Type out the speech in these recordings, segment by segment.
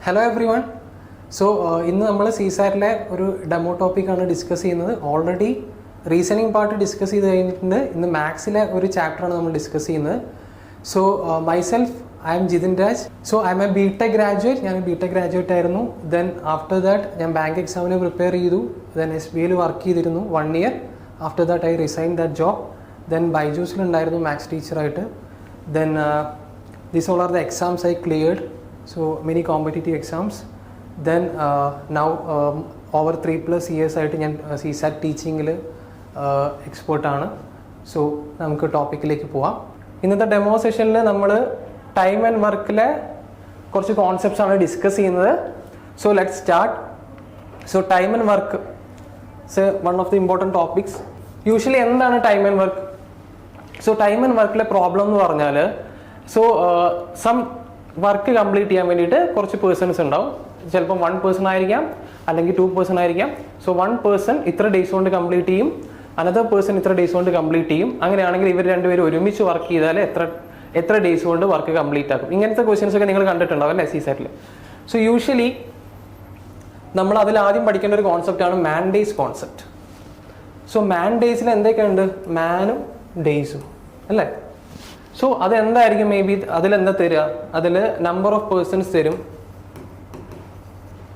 Hello every one. ഇന്ന് നമ്മൾ സീസാറ്റിലെ ഒരു ഡെമോ ടോപ്പിക്കാണ് ഡിസ്കസ് ചെയ്യുന്നത്. ഓൾറെഡി റീസണിങ് പാർട്ട് ഡിസ്കസ് ചെയ്ത് കഴിഞ്ഞിട്ടുണ്ട്. ഇന്ന് മാത്സിലെ ഒരു ചാപ്റ്ററാണ് നമ്മൾ ഡിസ്കസ് ചെയ്യുന്നത്. Myself I am Jithin Raj. I am a BTech graduate. ഞാൻ ബിടെക് ഗ്രാജുവേറ്റ് ആയിരുന്നു. ദെൻ ആഫ്റ്റർ ദാറ്റ് ഞാൻ ബാങ്ക് എക്സാമിന് പ്രിപ്പയർ ചെയ്തു. ദെൻ SBIയിൽ വർക്ക് ചെയ്തിരുന്നു 1 year. After that I resign that job. Then ബൈജൂസിലുണ്ടായിരുന്നു മാത്സ് ടീച്ചറായിട്ട്. Then these all are the exams I cleared, so many competitive exams. Then now over 3+ years ആയിട്ട് ഞാൻ CSAT ടീച്ചിങ്ങിൽ എക്സ്പേർട്ടാണ്. So നമുക്ക് ടോപ്പിക്കിലേക്ക് പോവാം. ഇന്നത്തെ ഡെമോ സെഷനിൽ നമ്മൾ ടൈം ആൻഡ് വർക്കിലെ കുറച്ച് കോൺസെപ്റ്റ്സ് ആണ് ഡിസ്കസ് ചെയ്യുന്നത്. So let's start. So time and work it's one of the important topics. Usually എന്താണ് time and work? Time and വർക്കിലെ പ്രോബ്ലം എന്ന് പറഞ്ഞാൽ സം വർക്ക് കംപ്ലീറ്റ് ചെയ്യാൻ വേണ്ടിയിട്ട് കുറച്ച് പേഴ്സൺസ് ഉണ്ടാവും. ചിലപ്പം 1 person ആയിരിക്കാം, അല്ലെങ്കിൽ 2 person ആയിരിക്കാം. 1 person ഇത്ര ഡേയ്സ് കൊണ്ട് കംപ്ലീറ്റ് ചെയ്യും, അനദർ പേഴ്സൺ ഇത്ര ഡേയ്സ് കൊണ്ട് കംപ്ലീറ്റ് ചെയ്യും. അങ്ങനെയാണെങ്കിൽ ഇവർ രണ്ടുപേരും ഒരുമിച്ച് വർക്ക് ചെയ്താൽ എത്ര ഡേയ്സ് കൊണ്ട് വർക്ക് കംപ്ലീറ്റ് ആക്കും? ഇങ്ങനത്തെ ക്വസ്റ്റ്യൻസ് ഒക്കെ നിങ്ങൾ കണ്ടിട്ടുണ്ടാവും അല്ലേ CSATൽ. യൂഷ്വലി നമ്മൾ അതിൽ ആദ്യം പഠിക്കേണ്ട ഒരു കോൺസെപ്റ്റാണ് മാൻ ഡേയ്സ് കോൺസെപ്റ്റ്. മാൻ ഡേയ്സിൽ എന്തൊക്കെയുണ്ട്? മാനും ഡേയ്സും അല്ലേ? അതെന്തായിരിക്കും? മേ ബി അതിലെന്താ തരിക? അതിൽ നമ്പർ ഓഫ് പേഴ്സൺസ് തരും,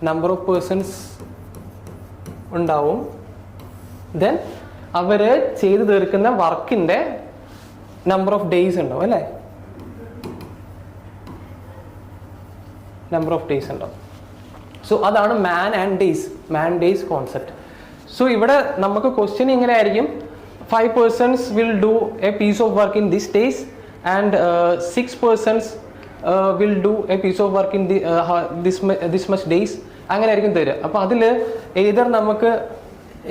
നമ്പർ ഓഫ് പേഴ്സൺസ് ഉണ്ടാവും. ദെൻ അവർ ചെയ്തു തീർക്കുന്ന വർക്കിൻ്റെ നമ്പർ ഓഫ് ഡേയ്സ് ഉണ്ടാവും അല്ലേ? നമ്പർ ഓഫ് ഡേയ്സ് ഉണ്ടാവും. അതാണ് മാൻ and days, man days concept. ഇവിടെ നമുക്ക് ക്വസ്റ്റ്യൻ ഇങ്ങനെ ആയിരിക്കും: 5 persons will do a piece of work in this days and 6 persons will do a piece of work in this much days. അങ്ങനെ ആയിരിക്കും തരിക. അപ്പോൾ അതിൽ ഏതർ നമുക്ക്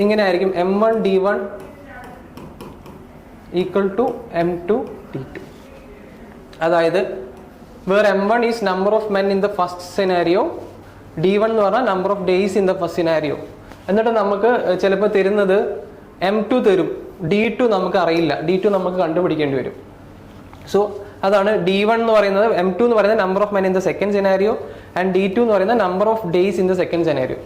ഇങ്ങനെ ആയിരിക്കും: M1 D1 equal to M2 D2. അതായത് where M1 is number of men in the first scenario, D1 എന്ന് പറഞ്ഞാൽ number of days in the first scenario. എന്നിട്ട് നമുക്ക് ചിലപ്പോൾ തരുന്നത് M2 തരും, D2 നമുക്ക് അറിയില്ല, D2 നമുക്ക് കണ്ടുപിടിക്കേണ്ടി വരും. അതാണ് D1 എന്ന് പറയുന്നത്. M2 എന്ന് പറയുന്നത് number of men in the second scenario and D2 എന്ന് പറയുന്നത് number of days in the second scenario.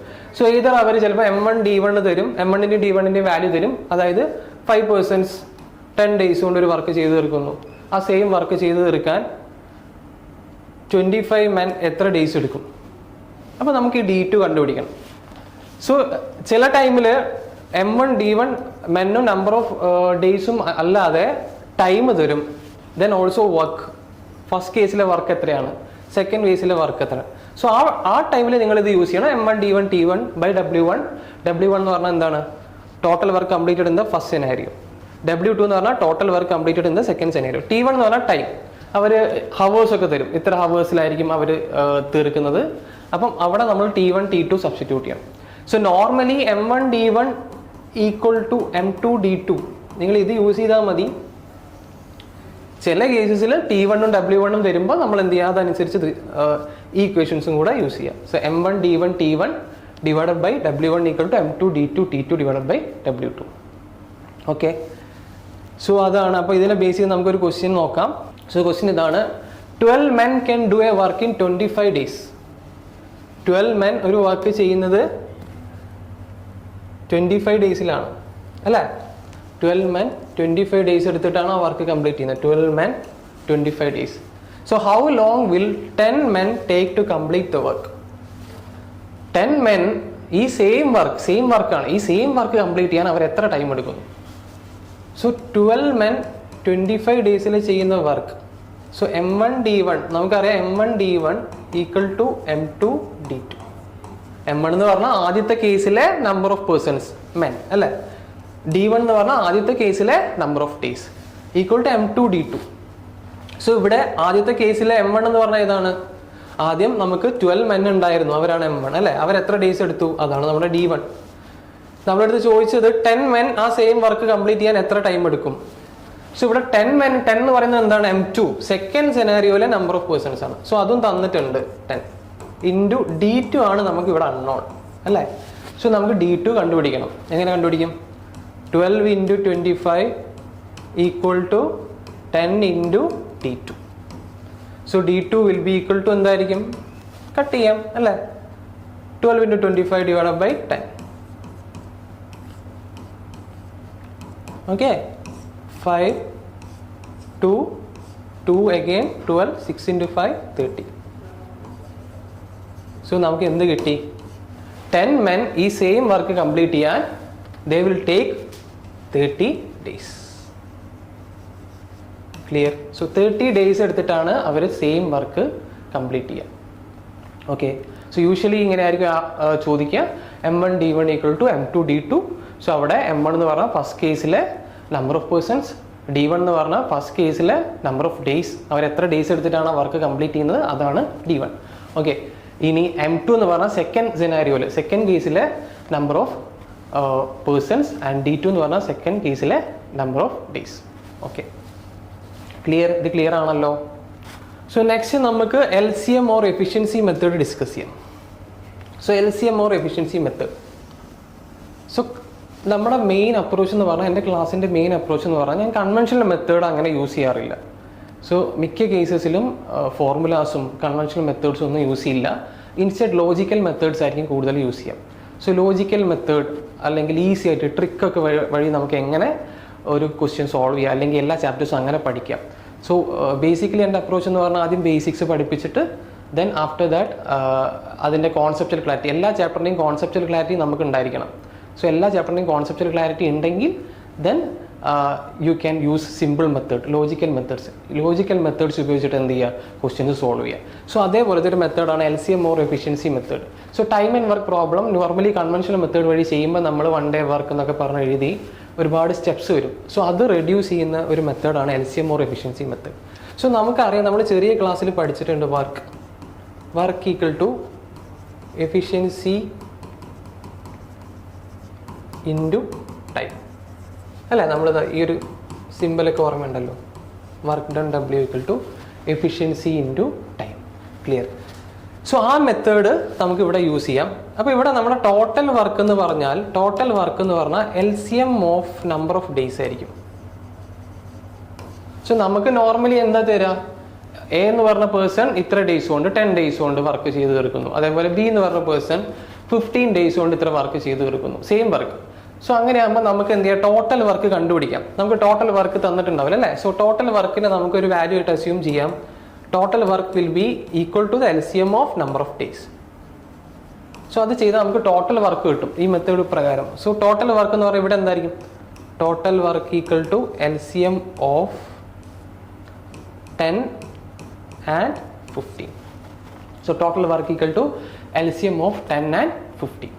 Either അവർ ചിലപ്പോൾ M1 D1 തരും, M1ൻ്റെയും D1ൻ്റെയും വാല്യൂ തരും. അതായത് 5 persons 10 days കൊണ്ട് ഒരു വർക്ക് ചെയ്ത് തീർക്കുന്നു. ആ സെയിം വർക്ക് ചെയ്ത് തീർക്കാൻ 25 men എത്ര ഡേയ്സ് എടുക്കും? അപ്പോൾ നമുക്ക് ഈ D2 കണ്ടുപിടിക്കണം. ചില ടൈമിൽ M1 D1 മെന്നും നമ്പർ ഓഫ് ഡേയ്സും അല്ലാതെ ടൈം തരും. Then also work. ഫസ്റ്റ് കേസിലെ വർക്ക് എത്രയാണ്, സെക്കൻഡ് കേസിലെ വർക്ക് എത്ര. ആ ടൈമിൽ നിങ്ങൾ ഇത് യൂസ് ചെയ്യണം. M1 D1 T1 by W1. W1 എന്ന് പറഞ്ഞാൽ എന്താണ്? Total work completed in the first scenario. W2 എന്ന് പറഞ്ഞാൽ total work completed in the second scenario. T1 എന്ന് പറഞ്ഞാൽ ടൈം. അവർ ഹവേഴ്സ് ഒക്കെ തരും, ഇത്ര ഹവേഴ്സിലായിരിക്കും അവർ തീർക്കുന്നത്. അപ്പം അവിടെ നമ്മൾ T1 T2 സബ്സ്റ്റിറ്റ്യൂട്ട് ചെയ്യണം. Normally M1 D1 equal to M2 D2. നിങ്ങൾ ഇത് യൂസ് ചെയ്താൽ മതി. ചില കേസസിൽ T1ഉം W1ഉം തരുമ്പോൾ നമ്മൾ എന്ത് ചെയ്യുക? അതനുസരിച്ച് ഈ ഇക്വേഷൻസും കൂടെ യൂസ് ചെയ്യാം. M1 D1 T1 divided by W1 equal to M2 D2 T2 divided by W2. Okay, അതാണ്. അപ്പോൾ ഇതിനെ ബേസ് ചെയ്ത് നമുക്കൊരു ക്വസ്റ്റ്യൻ നോക്കാം. ക്വസ്റ്റ്യൻ ഇതാണ്: 12 men can do a work in 25 days. 12 men ഒരു വർക്ക് ചെയ്യുന്നത് 25 ഡേയ്സിലാണ് അല്ലേ? 12 men 25 ഡേയ്സ് എടുത്തിട്ടാണ് ആ വർക്ക് കംപ്ലീറ്റ് ചെയ്യുന്നത്. 12 men 25 days. How long will 10 men take to complete the work? 10 men ഈ സെയിം വർക്കാണ്, ഈ സെയിം വർക്ക് കംപ്ലീറ്റ് ചെയ്യാൻ അവർ എത്ര ടൈം എടുക്കുന്നു? 12 men 25 ഡേയ്സിൽ ചെയ്യുന്ന വർക്ക്. M1 D1 നമുക്കറിയാം, M1 D1 equal to M2 D2. M1 എന്ന് പറഞ്ഞാൽ ആദ്യത്തെ കേസിലെ നമ്പർ ഓഫ് പേഴ്സൺസ് മെൻ അല്ലേ? D1 എന്ന് പറഞ്ഞാൽ ആദ്യത്തെ കേസിലെ number of days equal to M2 D2. ഇവിടെ ആദ്യത്തെ കേസിലെ M1 എന്ന് പറഞ്ഞാൽ ഇതാണ്. ആദ്യം നമുക്ക് 12 men ഉണ്ടായിരുന്നു, അവരാണ് M1 അല്ലേ? അവർ എത്ര ഡേയ്സ് എടുത്തു? അതാണ് നമ്മുടെ D1. നമ്മളടുത്ത് ചോദിച്ചത് 10 men ആ സെയിം വർക്ക് കംപ്ലീറ്റ് ചെയ്യാൻ എത്ര ടൈം എടുക്കും? ഇവിടെ 10 men, 10 എന്ന് പറയുന്നത് എന്താണ്? M2 സെക്കൻഡ് സെനാരിയോയിലെ നമ്പർ ഓഫ് പേഴ്സൺസ് ആണ്. അതും തന്നിട്ടുണ്ട്. 10 ഇൻറ്റു D2 ആണ് നമുക്ക് ഇവിടെ അൺനോൺ അല്ലേ? നമുക്ക് D2 കണ്ടുപിടിക്കണം. എങ്ങനെ കണ്ടുപിടിക്കും? 12 into 25 equal to 10 into D2. D2 will be equal to എന്തായിരിക്കും? കട്ട് ചെയ്യാം അല്ലേ. 12 into 25 divided by 10. Okay, 5, 2, 2 again 12, 6 into 5, 30. So നമുക്ക് എന്ത് കിട്ടി? 10 men ഈ സെയിം വർക്ക് കംപ്ലീറ്റ് ചെയ്യാൻ they will take 30 days. Clear? So 30 days എടുത്തിട്ടാണ് അവർ സെയിം വർക്ക് കംപ്ലീറ്റ് ചെയ്യുക. ഓക്കെ, സോ യൂഷ്വലി ഇങ്ങനെ ആയിരിക്കും ചോദിക്കുക M1 D1 equal to M2 D2. So അവിടെ M1 എന്ന് പറഞ്ഞാൽ ഫസ്റ്റ് കേസിലെ നമ്പർ ഓഫ് പേഴ്സൺസ്, D1 എന്ന് പറഞ്ഞാൽ ഫസ്റ്റ് കേസിലെ നമ്പർ ഓഫ് ഡേയ്സ്, അവർ എത്ര ഡേയ്സ് എടുത്തിട്ടാണ് വർക്ക് കംപ്ലീറ്റ് ചെയ്യുന്നത് അതാണ് D1. ഓക്കെ, ഇനി M2 എന്ന് പറഞ്ഞാൽ സെക്കൻഡ് സിനാരിയോയിൽ സെക്കൻഡ് കേസിലെ number of persons and D2 എന്ന് പറഞ്ഞാൽ സെക്കൻഡ് കേസിലെ number of days. Okay, clear? ഇത് ക്ലിയർ ആണല്ലോ. സോ നെക്സ്റ്റ് നമുക്ക് LCM or efficiency method discuss ചെയ്യാം. So LCM or efficiency method, so നമ്മുടെ മെയിൻ അപ്രോച്ച് എന്ന് പറഞ്ഞാൽ, എൻ്റെ ക്ലാസ്സിൻ്റെ മെയിൻ അപ്രോച്ച് എന്ന് പറഞ്ഞാൽ ഞാൻ കൺവെൻഷണൽ മെത്തേഡ് അങ്ങനെ യൂസ് ചെയ്യാറില്ല. സോ മിക്ക കേസസിലും ഫോർമുലാസും കൺവെൻഷണൽ മെത്തേഡ്സും ഒന്നും യൂസ് ചെയ്യില്ല. ഇൻസ്റ്റെഡ് ലോജിക്കൽ മെത്തേഡ്സ് ആയിരിക്കും കൂടുതൽ യൂസ് ചെയ്യാം. സോ ലോജിക്കൽ മെത്തേഡ് അല്ലെങ്കിൽ ഈസി ആയിട്ട് ട്രിക്കൊക്കെ വഴി നമുക്ക് എങ്ങനെ ഒരു ക്വസ്റ്റ്യൻ സോൾവ് ചെയ്യുക, അല്ലെങ്കിൽ എല്ലാ ചാപ്റ്റേഴ്സും അങ്ങനെ പഠിക്കാം. സോ ബേസിക്കലി എൻ്റെ അപ്രോച്ച് എന്ന് പറഞ്ഞാൽ ആദ്യം ബേസിക്സ് പഠിപ്പിച്ചിട്ട് ദെൻ ആഫ്റ്റർ ദാറ്റ് അതിൻ്റെ കോൺസെപ്റ്റൽ ക്ലാരിറ്റി, എല്ലാ ചാപ്റ്ററിൻ്റെയും കോൺസെപ്റ്റൽ ക്ലാരിറ്റി നമുക്ക് ഉണ്ടായിരിക്കണം. സോ എല്ലാ ചാപ്റ്ററിൻ്റെയും കോൺസെപ്റ്റൽ ക്ലാരിറ്റി ഉണ്ടെങ്കിൽ then you can use simple method, logical methods ഉപയോഗിച്ചിട്ട് എന്ത് ചെയ്യുക, ക്വസ്റ്റ്യൻസ് സോൾവ് ചെയ്യുക. സോ അതേപോലത്തെ ഒരു മെത്തേഡാണ് LCM or efficiency method. So time and work problem normally conventional method വഴി ചെയ്യുമ്പോൾ നമ്മൾ 1 day വർക്ക് എന്നൊക്കെ പറഞ്ഞ് എഴുതി ഒരുപാട് സ്റ്റെപ്സ് വരും. സോ അത് റെഡ്യൂസ് ചെയ്യുന്ന ഒരു മെത്തേഡാണ് LCM or efficiency method. So നമുക്കറിയാം, നമ്മൾ ചെറിയ ക്ലാസ്സിൽ പഠിച്ചിട്ടുണ്ട് work equal to efficiency into time അല്ലേ. നമ്മൾ ഈ ഒരു സിമ്പിളൊക്കെ ഓർമ്മയുണ്ടല്ലോ, work done W equal to efficiency into time. Clear? So ആ മെത്തേഡ് നമുക്ക് ഇവിടെ യൂസ് ചെയ്യാം. അപ്പോൾ ഇവിടെ നമ്മുടെ ടോട്ടൽ വർക്ക് എന്ന് പറഞ്ഞാൽ LCM of number of days ആയിരിക്കും. സോ നമുക്ക് നോർമലി എന്താ തരാം, A എന്ന് പറഞ്ഞ പേഴ്സൺ ഇത്ര ഡേയ്സ് കൊണ്ട് 10 days കൊണ്ട് വർക്ക് ചെയ്ത് തീർക്കുന്നു. അതേപോലെ B എന്ന് പറഞ്ഞ പേഴ്സൺ 15 days കൊണ്ട് ഇത്ര വർക്ക് ചെയ്ത് തീർക്കുന്നു, സെയിം വർക്ക്. സോ അങ്ങനെയാകുമ്പോൾ നമുക്ക് എന്ത് ചെയ്യാം, ടോട്ടൽ വർക്ക് കണ്ടുപിടിക്കാം. നമുക്ക് ടോട്ടൽ വർക്ക് തന്നിട്ടുണ്ടാവില്ല അല്ലേ. സോ ടോട്ടൽ വർക്കിനെ നമുക്കൊരു വാല്യൂ ആയിട്ട് അസ്യൂം ചെയ്യാം. Total work will be equal to the LCM of number of days. So അത് ചെയ്താൽ നമുക്ക് ടോട്ടൽ വർക്ക് കിട്ടും ഈ മെത്തേഡ് പ്രകാരം. സോ ടോട്ടൽ വർക്ക് എന്ന് പറയുമ്പോൾ ഇവിടെ എന്തായിരിക്കും, total work equal to LCM of 10 and 15. So total work equal to LCM of 10 and 15.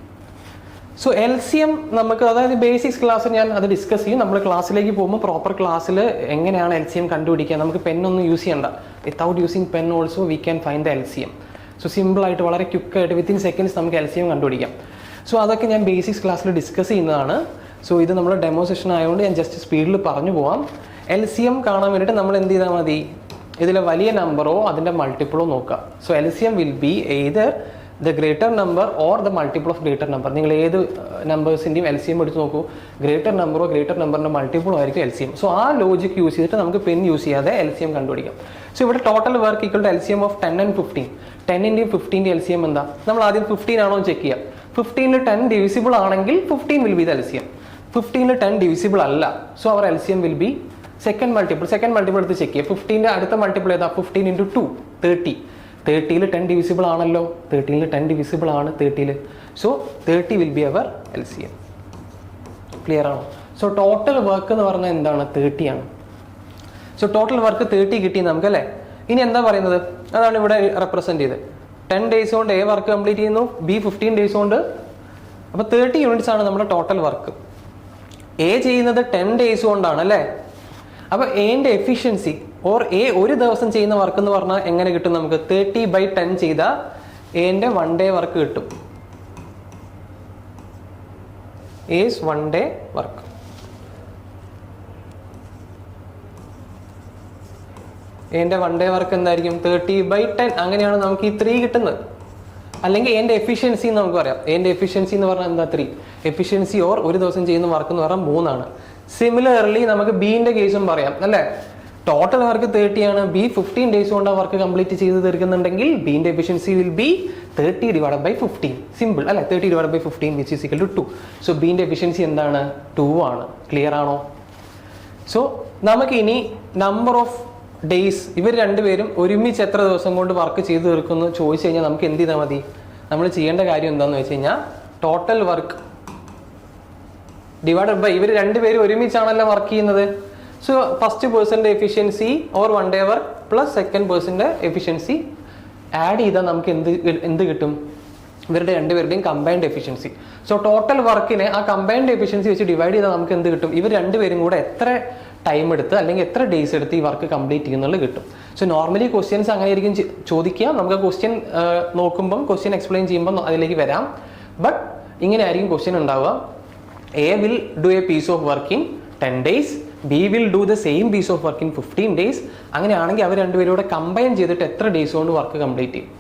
So LCM നമുക്ക്, അതായത് ബേസിക്സ് ക്ലാസ് ഞാൻ അത് ഡിസ്കസ് ചെയ്യും. നമ്മൾ ക്ലാസ്സിലേക്ക് പോകുമ്പോൾ പ്രോപ്പർ ക്ലാസ്സിൽ എങ്ങനെയാണ് LCM കണ്ടുപിടിക്കുക, നമുക്ക് പെന്നൊന്നും യൂസ് ചെയ്യണ്ട. Without using pen also we can find the LCM. So സിമ്പിളായിട്ട് വളരെ ക്വിക്കായിട്ട് വിത്തിൻ സെക്കൻഡ്സ് നമുക്ക് LCM കണ്ടുപിടിക്കാം. സോ അതൊക്കെ ഞാൻ ബേസിക്സ് ക്ലാസ്സിൽ ഡിസ്കസ് ചെയ്യുന്നതാണ്. സോ ഇത് നമ്മൾ ഡെമോ സെഷൻ ആയതുകൊണ്ട് ഞാൻ ജസ്റ്റ് സ്പീഡിൽ പറഞ്ഞു പോവാം. LCM കാണാൻ വേണ്ടിയിട്ട് നമ്മൾ എന്ത് ചെയ്താൽ മതി, ഇതിലെ വലിയ നമ്പറോ അതിൻ്റെ മൾട്ടിപ്പിളോ നോക്കുക. So LCM will B either the greater number or the multiple of greater number. നിങ്ങൾ ഏത് നമ്പേഴ്സിൻ്റെയും LCM എടുത്ത് നോക്കൂ, ഗ്രേറ്റർ നമ്പറോ ഗ്രേറ്റർ നമ്പറിൻ്റെ മൾട്ടിപ്പിളോ ആയിരിക്കും LCM. സോ ആ ലോജിക് യൂസ് ചെയ്തിട്ട് നമുക്ക് പെൻ യൂസ് ചെയ്യാതെ LCM കണ്ടുപിടിക്കാം. സോ ഇവിടെ total work equal to LCM of 10 and 15. 10ൻ്റെയും 15ൻ്റെയും LCM എന്താ, നമ്മൾ ആദ്യം 15 ആണോ ചെക്ക് ചെയ്യുക. 15ൽ 10 ഡിവിസിബിൾ ആണെങ്കിൽ 15 വിൽ ബി ദ LCM. 15ൽ 10 ഡിവിസിബിൾ അല്ല, so our LCM will be second multiple എടുത്ത് ചെക്ക് ചെയ്യുക. 15ൻ്റെ അടുത്ത മൾട്ടിപ്പിൾ ഏതാ, 15 into 2 30. 30ൽ 10 ഡിവിസിബിൾ ആണല്ലോ, 30ൽ 10 ഡിവിസിബിൾ ആണ് 30ൽ. So 30 will be our LCM. Clear ആണോ? സോ ടോട്ടൽ വർക്ക് എന്ന് പറഞ്ഞാൽ എന്താണ്, 30 ആണ്. സോ ടോട്ടൽ വർക്ക് 30 കിട്ടി നമുക്ക് അല്ലേ. ഇനി എന്താ പറയുന്നത്, അതാണ് ഇവിടെ റെപ്രസെൻറ്റ് ചെയ്ത്. 10 days കൊണ്ട് A വർക്ക് കംപ്ലീറ്റ് ചെയ്യുന്നു, B 15 days കൊണ്ട്. അപ്പോൾ 30 units ആണ് നമ്മുടെ ടോട്ടൽ വർക്ക്. A ചെയ്യുന്നത് 10 days കൊണ്ടാണ് അല്ലേ. അപ്പോൾ എൻ്റെ എഫിഷ്യൻസി ഓർ A ഒരു ദിവസം ചെയ്യുന്ന വർക്ക് എന്ന് പറഞ്ഞാൽ എങ്ങനെ കിട്ടും നമുക്ക്, 30/10 ചെയ്താൽ എൻ്റെ 1 day വർക്ക് കിട്ടും. A's 1 day work. എൻ്റെ 1 day വർക്ക് എന്തായിരിക്കും, 30/10. അങ്ങനെയാണ് നമുക്ക് ഈ 3 കിട്ടുന്നത്. അല്ലെങ്കിൽ എൻ്റെ എഫിഷ്യൻസി നമുക്ക് പറയാം. എൻ്റെ എഫിഷ്യൻസി എന്ന് പറഞ്ഞാൽ എന്താ, 3. എഫിഷ്യൻസി ഓർ ഒരു ദിവസം ചെയ്യുന്ന വർക്ക് എന്ന് പറഞ്ഞാൽ 3 ആണ്. സിമിലർലി നമുക്ക് ബീൻ്റെ കേസും പറയാം അല്ലേ. ടോട്ടൽ വർക്ക് 30 ആണ്, ബി 15 ഡേയ്സ് കൊണ്ട് വർക്ക് കംപ്ലീറ്റ് ചെയ്ത് തീർക്കുന്നുണ്ടെങ്കിൽ ബീൻ്റെ efficiency will be 30 divide by 15. Simple അല്ലെ, 30 divide by 15 which is equal to 2. So ബീൻ്റെ എഫിഷ്യൻസി എന്താണ്? 2 ആണ്. ക്ലിയർ ആണോ? സോ നമുക്ക് ഇനി നമ്പർ ഓഫ് ഡേയ്സ് ഇവർ രണ്ടുപേരും ഒരുമിച്ച് എത്ര ദിവസം കൊണ്ട് വർക്ക് ചെയ്ത് തീർക്കുന്നു ചോദിച്ചു കഴിഞ്ഞാൽ നമുക്ക് എന്ത് ചെയ്താൽ മതി? നമ്മൾ ചെയ്യേണ്ട കാര്യം എന്താണെന്ന് വെച്ച് കഴിഞ്ഞാൽ ടോട്ടൽ വർക്ക് ഡിവൈഡഡ് ബൈ, ഇവർ രണ്ടുപേരും ഒരുമിച്ചാണല്ലോ വർക്ക് ചെയ്യുന്നത്. സോ ഫസ്റ്റ് പേഴ്സൻ്റെ efficiency or 1 day work plus second പേഴ്സൻ്റെ എഫിഷ്യൻസി ആഡ് ചെയ്താൽ നമുക്ക് എന്ത് കിട്ടും? ഇവരുടെ രണ്ടുപേരുടെയും കമ്പൈൻഡ് എഫിഷ്യൻസി. സോ ടോട്ടൽ വർക്കിനെ ആ കമ്പൈൻഡ് എഫിഷ്യൻസി വെച്ച് ഡിവൈഡ് ചെയ്താൽ നമുക്ക് എന്ത് കിട്ടും? ഇവർ രണ്ടുപേരും കൂടെ എത്ര ടൈം എടുത്ത് അല്ലെങ്കിൽ എത്ര ഡേയ്സ് എടുത്ത് ഈ വർക്ക് കംപ്ലീറ്റ് ചെയ്യുന്നുള്ളത് കിട്ടും. സോ നോർമലി ക്വസ്റ്റ്യൻസ് അങ്ങനെ ആയിരിക്കും ചോദിക്കുക. നമുക്ക് ക്വസ്റ്റ്യൻ നോക്കുമ്പം ക്വസ്റ്റ്യൻ എക്സ്പ്ലെയിൻ ചെയ്യുമ്പോൾ അതിലേക്ക് വരാം. ബട്ട് ഇങ്ങനെ ആയിരിക്കും ക്വസ്റ്റ്യൻ ഉണ്ടാവുക. A will do a piece of work in 10 days, B will do the same piece of work in 15 days. അങ്ങനെയാണെങ്കിൽ അവർ രണ്ടുപേരും കൂടെ കമ്പൈൻ ചെയ്തിട്ട് എത്ര ഡേയ്സ് കൊണ്ട് വർക്ക് കംപ്ലീറ്റ് ചെയ്യും?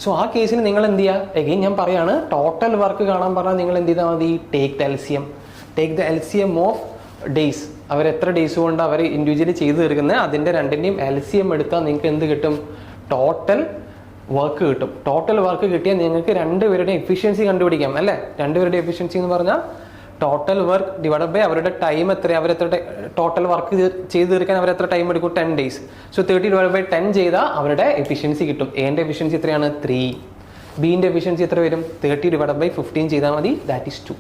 സോ ആ കേസിൽ നിങ്ങൾ എന്ത് ചെയ്യുക? എഗെയിൻ ഞാൻ പറയാണ്, ടോട്ടൽ വർക്ക് കാണാൻ പറഞ്ഞാൽ നിങ്ങൾ എന്ത് ചെയ്താൽ മതി? Take the LCM of days. അവർ എത്ര ഡേയ്സ് കൊണ്ട് അവർ ഇൻഡിവിജ്വലി ചെയ്ത് തീർക്കുന്നത് അതിൻ്റെ രണ്ടിൻ്റെയും LCM എടുത്താൽ നിങ്ങൾക്ക് എന്ത് കിട്ടും? ടോട്ടൽ വർക്ക് കിട്ടും. ടോട്ടൽ വർക്ക് കിട്ടിയാൽ നിങ്ങൾക്ക് രണ്ടുപേരുടെ എഫിഷ്യൻസി കണ്ടുപിടിക്കാം അല്ലേ? രണ്ടുപേരുടെ എഫിഷ്യൻസി എന്ന് പറഞ്ഞാൽ ടോട്ടൽ വർക്ക് ഡിവൈഡ് ബൈ അവരുടെ ടൈം എത്ര, അവരെത്ര ടോട്ടൽ വർക്ക് ചെയ്ത് തീർക്കാൻ അവർ എത്ര ടൈം എടുക്കും? 10 days. സോ 30 ഡിവൈഡ് ബൈ 10 ചെയ്താൽ അവരുടെ എഫിഷ്യൻസി കിട്ടും. എൻ്റെ എഫിഷ്യൻസി എത്രയാണ്? 3. ബീൻ്റെ എഫിഷ്യൻസി എത്ര വരും? 30 ഡിവൈഡ് ബൈ 15 ചെയ്താൽ മതി, ദാറ്റ് ഈസ് 2.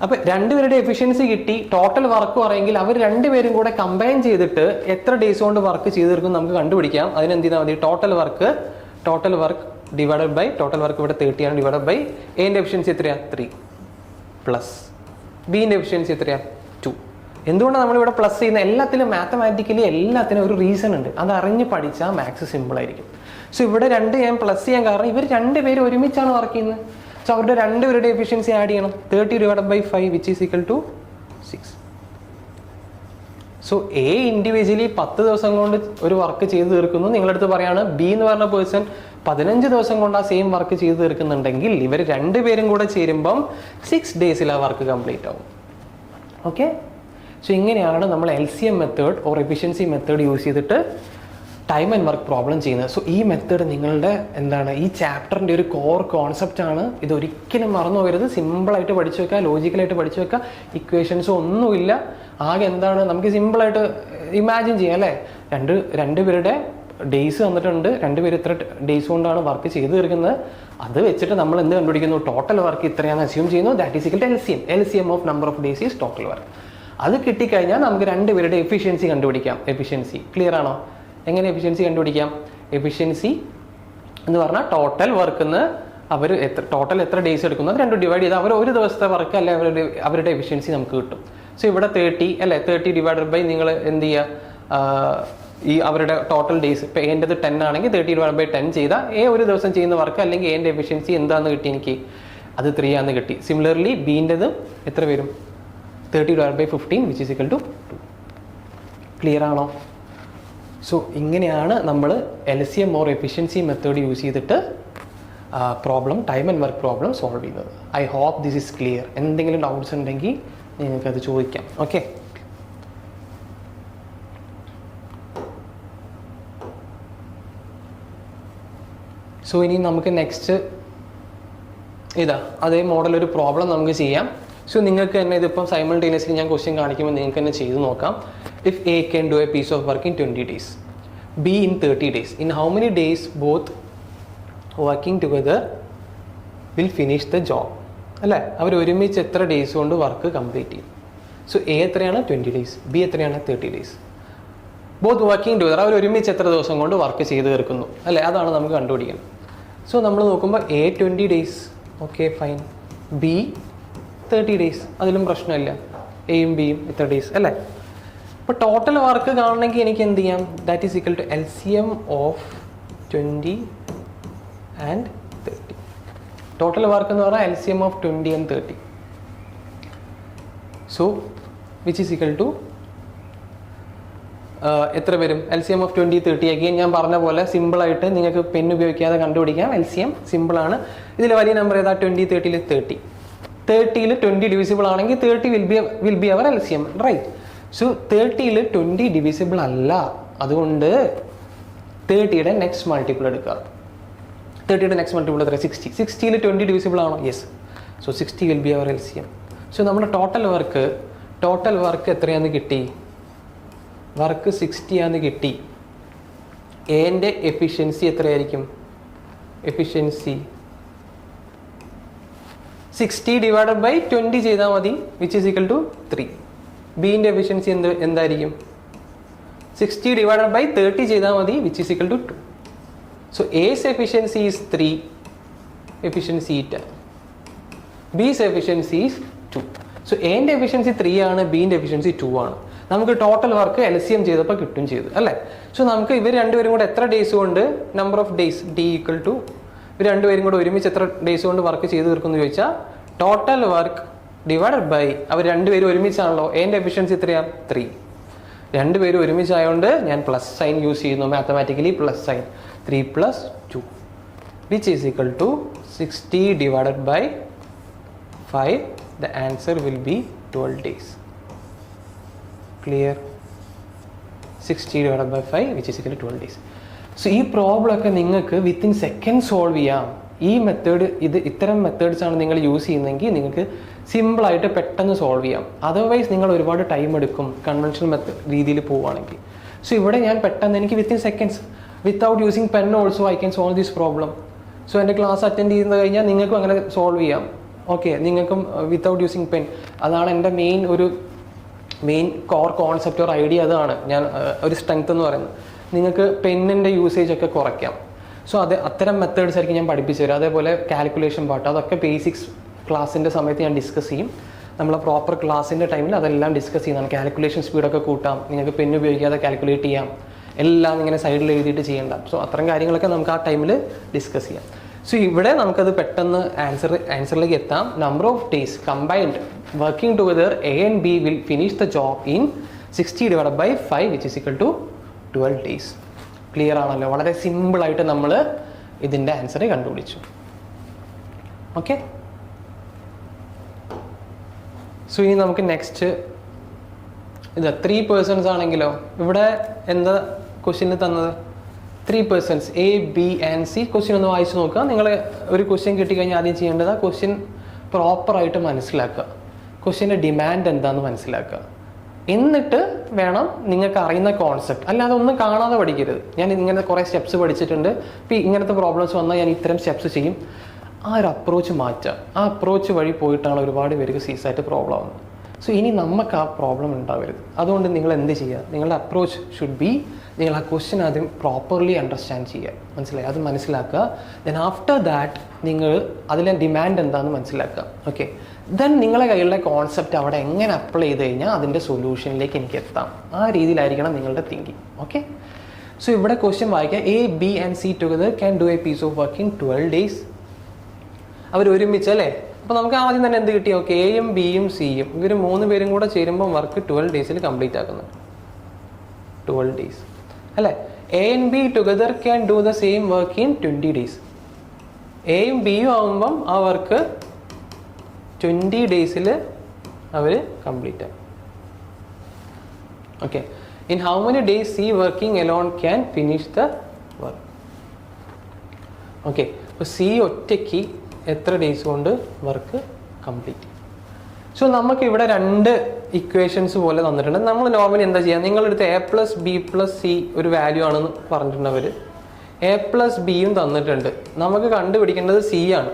അപ്പോൾ രണ്ടുപേരുടെ എഫിഷ്യൻസി കിട്ടി. ടോട്ടൽ വർക്ക് പറയുമെങ്കിൽ അവർ രണ്ടുപേരും കൂടെ കമ്പൈൻ ചെയ്തിട്ട് എത്ര ഡേയ്സ് കൊണ്ട് വർക്ക് ചെയ്ത് തീർക്കും നമുക്ക് കണ്ടുപിടിക്കാം. അതിനെന്ത് ചെയ്താൽ മതി? Total work divided by, total work ഇവിടെ 30 ആണ്, ഡിവൈഡഡ് ബൈ എൻ്റെ എഫിഷ്യൻസി എത്രയാണ്? 3 പ്ലസ് ബീൻ്റെ എഫിഷ്യൻസി എത്രയാണ്? 2. എന്തുകൊണ്ടാണ് നമ്മളിവിടെ പ്ലസ് ചെയ്യുന്ന? എല്ലാത്തിലും മാത്തമാറ്റിക്കലി എല്ലാത്തിനും ഒരു റീസൺ ഉണ്ട്. അത് അറിഞ്ഞ് പഠിച്ചാൽ മാത്സ് സിമ്പിൾ ആയിരിക്കും. സോ ഇവിടെ ഞാൻ പ്ലസ് ചെയ്യാൻ കാരണം ഇവർ രണ്ടുപേരും ഒരുമിച്ചാണ് വർക്ക് ചെയ്യുന്നത്. സോ അവരുടെ രണ്ടുപേരുടെ എഫിഷ്യൻസി ആഡ് ചെയ്യണം. 30 divide by 5 which is equal to 6. So A individually 10 ദിവസം കൊണ്ട് ഒരു വർക്ക് ചെയ്ത് തീർക്കുന്നു. നിങ്ങളടുത്ത് പറയാണ് ബി എന്ന് പറഞ്ഞ പേഴ്സൺ 15 ദിവസം കൊണ്ട് ആ സെയിം വർക്ക് ചെയ്ത് തീർക്കുന്നുണ്ടെങ്കിൽ ഇവർ രണ്ടുപേരും കൂടെ ചേരുമ്പം 6 ഡേയ്സിൽ ആ വർക്ക് കംപ്ലീറ്റ് ആവും. ഓക്കെ, സോ ഇങ്ങനെയാണ് നമ്മൾ LCM method or efficiency method use ചെയ്തിട്ട് ടൈം ആൻഡ് വർക്ക് പ്രോബ്ലം ചെയ്യുന്നത്. സോ ഈ മെത്തേഡ് നിങ്ങളുടെ ഈ ചാപ്റ്ററിൻ്റെ ഒരു കോർ കോൺസെപ്റ്റ് ആണ്. ഇത് ഒരിക്കലും മറന്നു പോകരുത്. സിമ്പിളായിട്ട് പഠിച്ചു വെക്കുക, ലോജിക്കലായിട്ട് പഠിച്ചു വെക്കുക. ഇക്വേഷൻസും ഒന്നുമില്ല. ആകെ എന്താണ് നമുക്ക് സിമ്പിളായിട്ട് ഇമാജിൻ ചെയ്യാം അല്ലേ? രണ്ടുപേരുടെ ഡേയ്സ് തന്നിട്ടുണ്ട്, രണ്ടുപേർ എത്ര ഡേയ്സ് കൊണ്ടാണ് വർക്ക് ചെയ്ത് തീർക്കുന്നത്. അത് വെച്ചിട്ട് നമ്മൾ എന്ത് കണ്ടുപിടിക്കുന്നു? ടോട്ടൽ വർക്ക് ഇത്രയാണെന്ന് അസ്യൂം ചെയ്യുന്നു. That is equal to LCM of number of days is total work. അത് കിട്ടിക്കഴിഞ്ഞാൽ നമുക്ക് രണ്ടുപേരുടെ എഫിഷ്യൻസി കണ്ടുപിടിക്കാം. എഫിഷ്യൻസി ക്ലിയർ ആണോ? എങ്ങനെ എഫിഷ്യൻസി കണ്ടുപിടിക്കാം? എഫിഷ്യൻസി എന്ന് പറഞ്ഞാൽ ടോട്ടൽ വർക്കിന്ന് അവർ ടോട്ടൽ എത്ര ഡേയ്സ് എടുക്കുന്നു അത് രണ്ടും ഡിവൈഡ് ചെയ്താൽ അവർ ഒരു ദിവസത്തെ വർക്ക് അല്ലെ അവരുടെ എഫിഷ്യൻസി നമുക്ക് കിട്ടും. സോ ഇവിടെ 30 അല്ലേ, 30 ഡിവൈഡഡ് ബൈ നിങ്ങൾ എന്ത് ചെയ്യുക? ഈ അവരുടെ ടോട്ടൽ ഡേയ്സ് ഇപ്പോൾ എൻ്റെത് 10 ആണെങ്കിൽ 30 ഡിവൈഡ് ബൈ 10 ചെയ്താൽ ഒരു ദിവസം ചെയ്യുന്ന വർക്ക് അല്ലെങ്കിൽ എൻ്റെ എഫിഷ്യൻസി എന്താണെന്ന് കിട്ടി? എനിക്ക് അത് 3 ആണെന്ന് കിട്ടി. സിമിലർലി ബീൻ്റെത് എത്ര വരും? 30 divide by 15 which is equal to 2. Clear ആണോ? സോ ഇങ്ങനെയാണ് നമ്മൾ LCM or efficiency method use ചെയ്തിട്ട് problem time and work problem solve ചെയ്യുന്നത്. I hope this is clear. എന്തെങ്കിലും ഡൗട്ട്സ് ഉണ്ടെങ്കിൽ നിങ്ങൾക്കത് ചോദിക്കാം. ഓക്കെ, സോ ഇനി നമുക്ക് നെക്സ്റ്റ് അതേ മോഡൽ ഒരു പ്രോബ്ലം നമുക്ക് ചെയ്യാം. സോ നിങ്ങൾക്ക് തന്നെ ഇതിപ്പം സൈമൾട്ടേനിയസ്ലി ഞാൻ ക്വസ്റ്റ്യൻ കാണിക്കുമ്പോൾ നിങ്ങൾക്ക് തന്നെ ചെയ്ത് നോക്കാം. If A can do a piece of work in 20 days, B in 30 days, in how many days both working together will finish the job അല്ലേ? അവർ ഒരുമിച്ച് എത്ര ഡേയ്സ് കൊണ്ട് വർക്ക് കംപ്ലീറ്റ് ചെയ്യും? സോ എ എത്രയാണ്? 20 days, ബി എത്രയാണ്? 30 days. Both working together അവർ ഒരുമിച്ച് എത്ര ദിവസം കൊണ്ട് വർക്ക് ചെയ്ത് തീർക്കുന്നു അല്ലേ? അതാണ് നമുക്ക് കണ്ടുപിടിക്കുന്നത്. സോ നമ്മൾ നോക്കുമ്പോൾ A 20 days, okay fine. B 30 days, അതിലും പ്രശ്നമില്ല. എയും ബിയും ഇത്ര ഡേയ്സ് അല്ലേ? അപ്പോൾ ടോട്ടൽ വർക്ക് കാണണമെങ്കിൽ എനിക്ക് എന്ത് ചെയ്യാം? That is equal to LCM of 20 and 30. Total work എന്ന് പറഞ്ഞാൽ LCM of 20 and 30. So which is equal to എത്ര വരും? LCM of 20, 30. അഗെയിൻ ഞാൻ പറഞ്ഞ പോലെ സിമ്പിളായിട്ട് നിങ്ങൾക്ക് പെൻ ഉപയോഗിക്കാതെ കണ്ടുപിടിക്കാം. LCM സിമ്പിളാണ്. ഇതിൽ വലിയ നമ്പർ ഏതാ? 20, 30. 30ൽ 20 ഡിവിസിബിൾ ആണെങ്കിൽ 30 will be our LCM, right? So 30ൽ 20 ഡിവിസിബിൾ അല്ല, അതുകൊണ്ട് 30യുടെ നെക്സ്റ്റ് മൾട്ടിപ്പിൾ എടുക്കുക. 30യുടെ നെക്സ്റ്റ് മൾട്ടിപ്പിൾ എത്ര? 60. 60ൽ 20 ഡിവിസിബിൾ ആണോ? Yes. So 60 will be our LCM. So നമ്മുടെ ടോട്ടൽ വർക്ക് എത്രയാണെന്ന് കിട്ടി? വർക്ക് 60 ആണെന്ന് കിട്ടി. എൻ്റെ എഫിഷ്യൻസി എത്രയായിരിക്കും? എഫിഷ്യൻസി 60 ഡിവൈഡഡ് ബൈ 20 ചെയ്താൽ മതി, വിച്ച് ഈസ് ഈക്വൽ ടു 3. ബീൻ്റെ എഫിഷ്യൻസി എന്തായിരിക്കും? 60 ഡിവൈഡഡ് ബൈ 30 ചെയ്താൽ മതി, which is equal to 2. So A's efficiency is 3, efficiency 10. B's efficiency is 2. So എൻ്റെ എഫിഷ്യൻസി 3 ആണ്, ബീൻ്റെ എഫിഷ്യൻസി 2 ആണ്. നമുക്ക് ടോട്ടൽ വർക്ക് LCM ചെയ്തപ്പോൾ കിട്ടും ചെയ്തു അല്ലേ? സോ നമുക്ക് ഇവർ രണ്ടുപേരും കൂടെ എത്ര ഡേയ്സ് കൊണ്ട്, number of days D equal to ഇവർ രണ്ടുപേരും കൂടെ ഒരുമിച്ച് എത്ര ഡേയ്സ് കൊണ്ട് വർക്ക് ചെയ്ത് തീർക്കുമെന്ന് ചോദിച്ചാൽ ടോട്ടൽ വർക്ക് ഡിവൈഡഡ് ബൈ അവർ രണ്ടുപേരും ഒരുമിച്ചാണല്ലോ. എൻ്റെ എഫിഷ്യൻസി എത്രയാണ്? 3. രണ്ടുപേരും ഒരുമിച്ചായതുകൊണ്ട് ഞാൻ പ്ലസ് സൈൻ യൂസ് ചെയ്യുന്നു, mathematically plus sign. 3 + 2 which is equal to 60 divided by 5. The answer will be 12 days. Clear? 60 divided by 5 which is equal to 12 days. So ഈ പ്രോബ്ലം ഒക്കെ നിങ്ങൾക്ക് വിത്തിൻ സെക്കൻഡ് സോൾവ് ചെയ്യാം. ഈ മെത്തേഡ്, ഇത്തരം methods ആണ് നിങ്ങൾ use ചെയ്യുന്നതെങ്കിൽ നിങ്ങൾക്ക് സിമ്പിളായിട്ട് പെട്ടെന്ന് സോൾവ് ചെയ്യാം. അതർവൈസ് നിങ്ങൾ ഒരുപാട് ടൈം എടുക്കും കൺവെൻഷണൽ രീതിയിൽ പോവുകയാണെങ്കിൽ. സോ ഇവിടെ ഞാൻ പെട്ടെന്ന് എനിക്ക് within seconds without using pen also I can solve this problem. So എൻ്റെ ക്ലാസ് അറ്റൻഡ് ചെയ്ത് കഴിഞ്ഞാൽ നിങ്ങൾക്കും അങ്ങനെ സോൾവ് ചെയ്യാം. ഓക്കെ, നിങ്ങൾക്കും വിത്തൗട്ട് യൂസിങ് പെൻ. അതാണ് എൻ്റെ main core concept or idea. അതാണ് ഞാൻ ഒരു സ്ട്രെങ്ത് എന്ന് പറയുന്നത്. നിങ്ങൾക്ക് പെന്നിൻ്റെ യൂസേജ് ഒക്കെ കുറയ്ക്കാം. സോ അത്തരം മെത്തേഡ്സ് ആയിരിക്കും ഞാൻ പഠിപ്പിച്ചു തരാം. അതേപോലെ കാൽക്കുലേഷൻ പാർട്ട്, അതൊക്കെ ബേസിക്സ് ക്ലാസ്സിൻ്റെ സമയത്ത് ഞാൻ ഡിസ്കസ് ചെയ്യും. നമ്മൾ പ്രോപ്പർ ക്ലാസ്സിൻ്റെ ടൈമിൽ അതെല്ലാം ഡിസ്കസ് ചെയ്യുന്നതാണ്. കാൽക്കുലേഷൻ സ്പീഡൊക്കെ കൂട്ടാം, നിങ്ങൾക്ക് പെൻ ഉപയോഗിക്കാതെ കാൽക്കുലേറ്റ് ചെയ്യാം, എല്ലാം ഇങ്ങനെ സൈഡിൽ എഴുതിയിട്ട് ചെയ്യേണ്ട. സോ അത്തരം കാര്യങ്ങളൊക്കെ നമുക്ക് ആ ടൈമിൽ ഡിസ്കസ് ചെയ്യാം. സോ ഇവിടെ നമുക്കത് പെട്ടെന്ന് ആൻസറിലേക്ക് എത്താം. Number of days combined working together A and B will finish the job in 60 divided by 5 which is equal to 12 days. Clear ആണല്ലോ? വളരെ സിമ്പിളായിട്ട് നമ്മൾ ഇതിൻ്റെ ആൻസർ കണ്ടുപിടിച്ചു. ഓക്കെ, സോ ഇനി നമുക്ക് നെക്സ്റ്റ് ഇത് 3 persons ആണെങ്കിലോ, ഇവിടെ എന്താ ക്വസ്റ്റ്യനിൽ തന്നത്? 3 persons A, B and C. Question ഒന്ന് വായിച്ച് നോക്കുക. നിങ്ങൾ ഒരു ക്വസ്റ്റ്യൻ കിട്ടിക്കഴിഞ്ഞാൽ ആദ്യം ചെയ്യേണ്ടത് ആ ക്വസ്റ്റ്യൻ പ്രോപ്പറായിട്ട് മനസ്സിലാക്കുക, ക്വസ്റ്റ്യൻ്റെ ഡിമാൻഡ് എന്താണെന്ന് മനസ്സിലാക്കുക. എന്നിട്ട് വേണം നിങ്ങൾക്ക് അറിയുന്ന കോൺസെപ്റ്റ്, അല്ലാതെ ഒന്നും കാണാതെ പഠിക്കരുത്. ഞാൻ ഇങ്ങനെ കുറേ സ്റ്റെപ്സ് പഠിച്ചിട്ടുണ്ട്, ഇപ്പോൾ ഇങ്ങനത്തെ പ്രോബ്ലംസ് വന്നാൽ ഞാൻ ഇത്തരം സ്റ്റെപ്സ് ചെയ്യും. ആ ഒരു അപ്രോച്ച് മാറ്റുക. ആ അപ്രോച്ച് വഴി പോയിട്ടാണ് ഒരുപാട് പേർക്ക് സീസായിട്ട് പ്രോബ്ലം ആവുന്നത്. സോ ഇനി നമുക്ക് ആ പ്രോബ്ലം ഉണ്ടാവരുത്. അതുകൊണ്ട് നിങ്ങൾ എന്ത് ചെയ്യുക? നിങ്ങളുടെ അപ്രോച്ച് ഷുഡ് ബി, നിങ്ങൾ ആ ക്വസ്റ്റ്യൻ ആദ്യം പ്രോപ്പർലി അണ്ടർസ്റ്റാൻഡ് ചെയ്യുക, മനസ്സിലായി? അത് മനസ്സിലാക്കുക. ദെൻ ആഫ്റ്റർ ദാറ്റ് നിങ്ങൾ അതിലെ ഡിമാൻഡ് എന്താണെന്ന് മനസ്സിലാക്കുക. ഓക്കെ, ദെൻ നിങ്ങളെ കയ്യിലുള്ള കോൺസെപ്റ്റ് അവിടെ എങ്ങനെ അപ്ലൈ ചെയ്ത് കഴിഞ്ഞാൽ അതിൻ്റെ സൊല്യൂഷനിലേക്ക് എനിക്ക് എത്താം. ആ രീതിയിലായിരിക്കണം നിങ്ങളുടെ തിങ്കിങ്. ഓക്കെ, സോ ഇവിടെ ക്വസ്റ്റ്യൻ വായിക്കുക. A, B and C together can do a piece of work in 12 days. അവർ ഒരുമിച്ചല്ലേ? അപ്പോൾ നമുക്ക് ആദ്യം തന്നെ എന്ത് കിട്ടി? ഓക്കെ, എയും ബിയും സിയും ഇവർ 3 പേരും കൂടെ ചേരുമ്പോൾ വർക്ക് 12 days കംപ്ലീറ്റ് ആക്കുന്നുണ്ട്. 12 days അല്ലേ? A and B together can do the same work in 20 days. എയും ബിയും ആകുമ്പം ആ വർക്ക് 20 days അവർ കംപ്ലീറ്റ് ആക്കും. Okay, in how many days C working alone can finish the work? Okay, അപ്പോൾ C ഒറ്റയ്ക്ക് എത്ര ഡേയ്സ് കൊണ്ട് വർക്ക് കംപ്ലീറ്റ്? സോ നമുക്ക് ഇവിടെ 2 ഇക്വേഷൻസ് പോലെ തന്നിട്ടുണ്ട്. നമ്മൾ നോർമലി എന്താ ചെയ്യുക? നിങ്ങളെടുത്ത് A + B + C ഒരു വാല്യൂ ആണെന്ന് പറഞ്ഞിട്ടുണ്ട് അവർ. A + B യും തന്നിട്ടുണ്ട്. നമുക്ക് കണ്ടുപിടിക്കേണ്ടത് C ആണ്.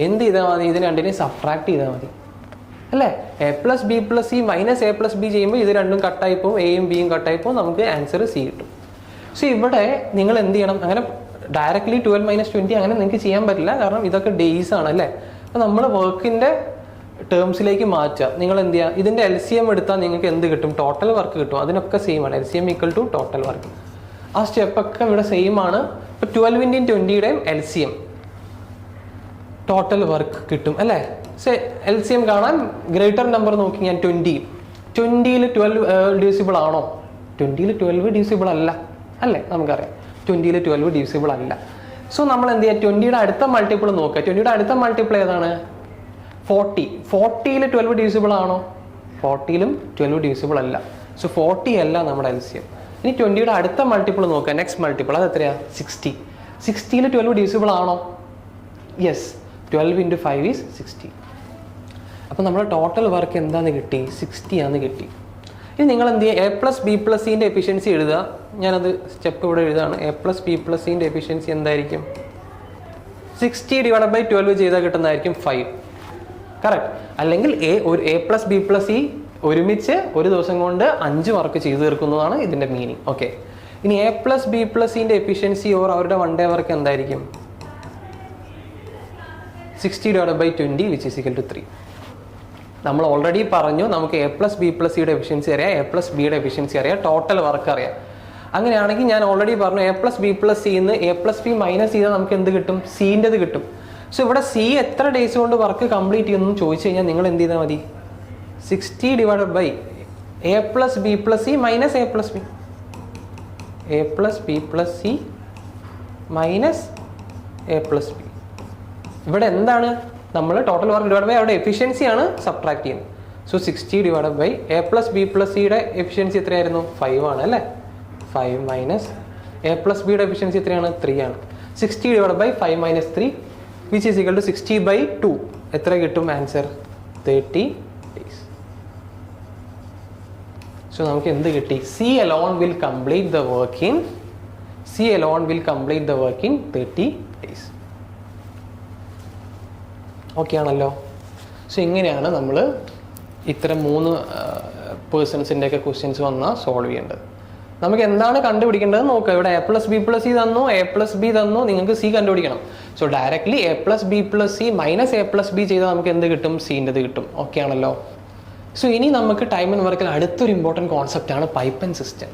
എന്ത് ചെയ്താൽ മതി? ഇതിന് രണ്ടിനെയും സബ്ട്രാക്ട് ചെയ്താൽ മതി അല്ലേ? A + B + C - A + B ചെയ്യുമ്പോൾ ഇത് രണ്ടും കട്ടായി പോകും, എയും ബിയും കട്ടായി പോകും, നമുക്ക് ആൻസർ C കിട്ടും. സോ ഇവിടെ നിങ്ങൾ എന്ത് ചെയ്യണം? അങ്ങനെ ഡയറക്റ്റ്ലി 12 - 20 അങ്ങനെ നിങ്ങൾക്ക് ചെയ്യാൻ പറ്റില്ല, കാരണം ഇതൊക്കെ ഡേയ്സ് ആണ് അല്ലേ? അപ്പോൾ നമ്മൾ വർക്കിൻ്റെ ടേംസിലേക്ക് മാറ്റുക. നിങ്ങൾ എന്ത് ചെയ്യുക? ഇതിൻ്റെ LCM എടുത്താൽ നിങ്ങൾക്ക് എന്ത് കിട്ടും? ടോട്ടൽ വർക്ക് കിട്ടും. അതിനൊക്കെ സെയിം ആണ്. LCM = total work. ആ സ്റ്റെപ്പൊക്കെ ഇവിടെ സെയിം ആണ്. ഇപ്പോൾ 12ൻ്റെയും 20യുടെയും LCM ടോട്ടൽ വർക്ക് കിട്ടും അല്ലേ? LCM കാണാൻ ഗ്രേറ്റർ നമ്പർ നോക്കി ഞാൻ 20. 20ൽ 12 ഡിവിസിബിൾ ആണോ? 20ൽ 12 ഡിവിസിബിൾ അല്ല അല്ലേ? നമുക്കറിയാം 20ൽ 12 ഡിവിസിബിൾ അല്ല. സോ നമ്മൾ എന്ത് ചെയ്യുക? 20യുടെ അടുത്ത മൾട്ടിപ്പിൾ നോക്കുക. 20യുടെ അടുത്ത മൾട്ടിപ്പിൾ ഏതാണ്? 40. 40ൽ 12 ഡിവിസിബിൾ ആണോ? 40ലും 12 ഡിവിസിബിൾ അല്ല. സോ 40 അല്ല നമ്മുടെ LCM. ഇനി 20യുടെ അടുത്ത മൾട്ടിപ്പിൾ നോക്കുക, നെക്സ്റ്റ് മൾട്ടിപ്പിൾ അത് എത്രയാ? 60. 60യിൽ 12 ഡിവിസിബിൾ ആണോ? യെസ്. 12 × 5 ഈസ് 60. അപ്പോൾ നമ്മുടെ ടോട്ടൽ വർക്ക് എന്താണെന്ന് കിട്ടി? 60 ആണെന്ന് കിട്ടി. ഇനി നിങ്ങൾ എന്ത് ചെയ്യുക? A+B+Cൻ്റെ എഫിഷ്യൻസി എഴുതുക. ഞാനത് സ്റ്റെപ്പ് ഇവിടെ എഴുതുകയാണ്. A+B+Cൻ്റെ എഫിഷ്യൻസി എന്തായിരിക്കും? 60/12 ചെയ്താൽ കിട്ടുന്നതായിരിക്കും 5. കറക്റ്റ്. അല്ലെങ്കിൽ A+B+C ഒരുമിച്ച് ഒരു ദിവസം കൊണ്ട് 5 വർക്ക് ചെയ്തു തീർക്കുന്നതാണ് ഇതിൻ്റെ മീനിങ്. ഓക്കെ. ഇനി A+B+Cൻ്റെ എഫിഷ്യൻസി ഓർ അവരുടെ 1 ഡേ വർക്ക് എന്തായിരിക്കും? 60/20 which is equal to 3. നമ്മൾ ഓൾറെഡി പറഞ്ഞു നമുക്ക് A+B+Cയുടെ എഫിഷ്യൻസി അറിയാം, A+Bയുടെ എഫിഷ്യൻസി അറിയാം, ടോട്ടൽ വർക്ക് അറിയാം. അങ്ങനെയാണെങ്കിൽ ഞാൻ ഓൾറെഡി പറഞ്ഞു A+B+Cന്ന് A+B മൈനസ് ചെയ്താൽ നമുക്ക് എന്ത് കിട്ടും? Cൻ്റെത് കിട്ടും. സോ ഇവിടെ C എത്ര ഡേയ്സ് കൊണ്ട് വർക്ക് കംപ്ലീറ്റ് ചെയ്യുന്നു ചോദിച്ചു കഴിഞ്ഞാൽ നിങ്ങൾ എന്ത് ചെയ്താൽ മതി? 60/A+B+C minus A+B. A+B+C minus A+B. ഇവിടെ എന്താണ്? നമ്മൾ ടോട്ടൽ വർക്ക് ഡിവൈഡ് ബൈ അവിടെ എഫിഷ്യൻസിയാണ് സബ്ട്രാക്ട് ചെയ്യുന്നത്. സോ 60/A+B+Cയുടെ എഫിഷ്യൻസി എത്രയായിരുന്നു? 5 ആണ് അല്ലേ? 5 മൈനസ് A+Bയുടെ എഫിഷ്യൻസി എത്രയാണ്? 3 ആണ്. 60/5 minus 3 which is equal to 60/2. എത്ര കിട്ടും ആൻസർ? 30 days. സോ നമുക്ക് എന്ത് കിട്ടി? C alone will complete the work in 30 days. Okay ആണല്ലോ? സോ ഇങ്ങനെയാണ് നമ്മൾ ഇത്തരം 3 പേഴ്സൺസിൻ്റെയൊക്കെ ക്വസ്റ്റ്യൻസ് വന്നാൽ സോൾവ് ചെയ്യേണ്ടത്. നമുക്ക് എന്താണ് കണ്ടുപിടിക്കേണ്ടത് നോക്കുക. ഇവിടെ A+B+C തന്നു, A+B തന്നു, നിങ്ങൾക്ക് C കണ്ടുപിടിക്കണം. So directly A+B+C minus A+B ചെയ്താൽ നമുക്ക് എന്ത് കിട്ടും? Cൻ്റെത് കിട്ടും. ഓക്കെ ആണല്ലോ? സോ ഇനി നമുക്ക് ടൈം ആൻഡ് വർക്കിൽ അടുത്തൊരു ഇമ്പോർട്ടൻറ്റ് കോൺസെപ്റ്റ് ആണ് pipe and system.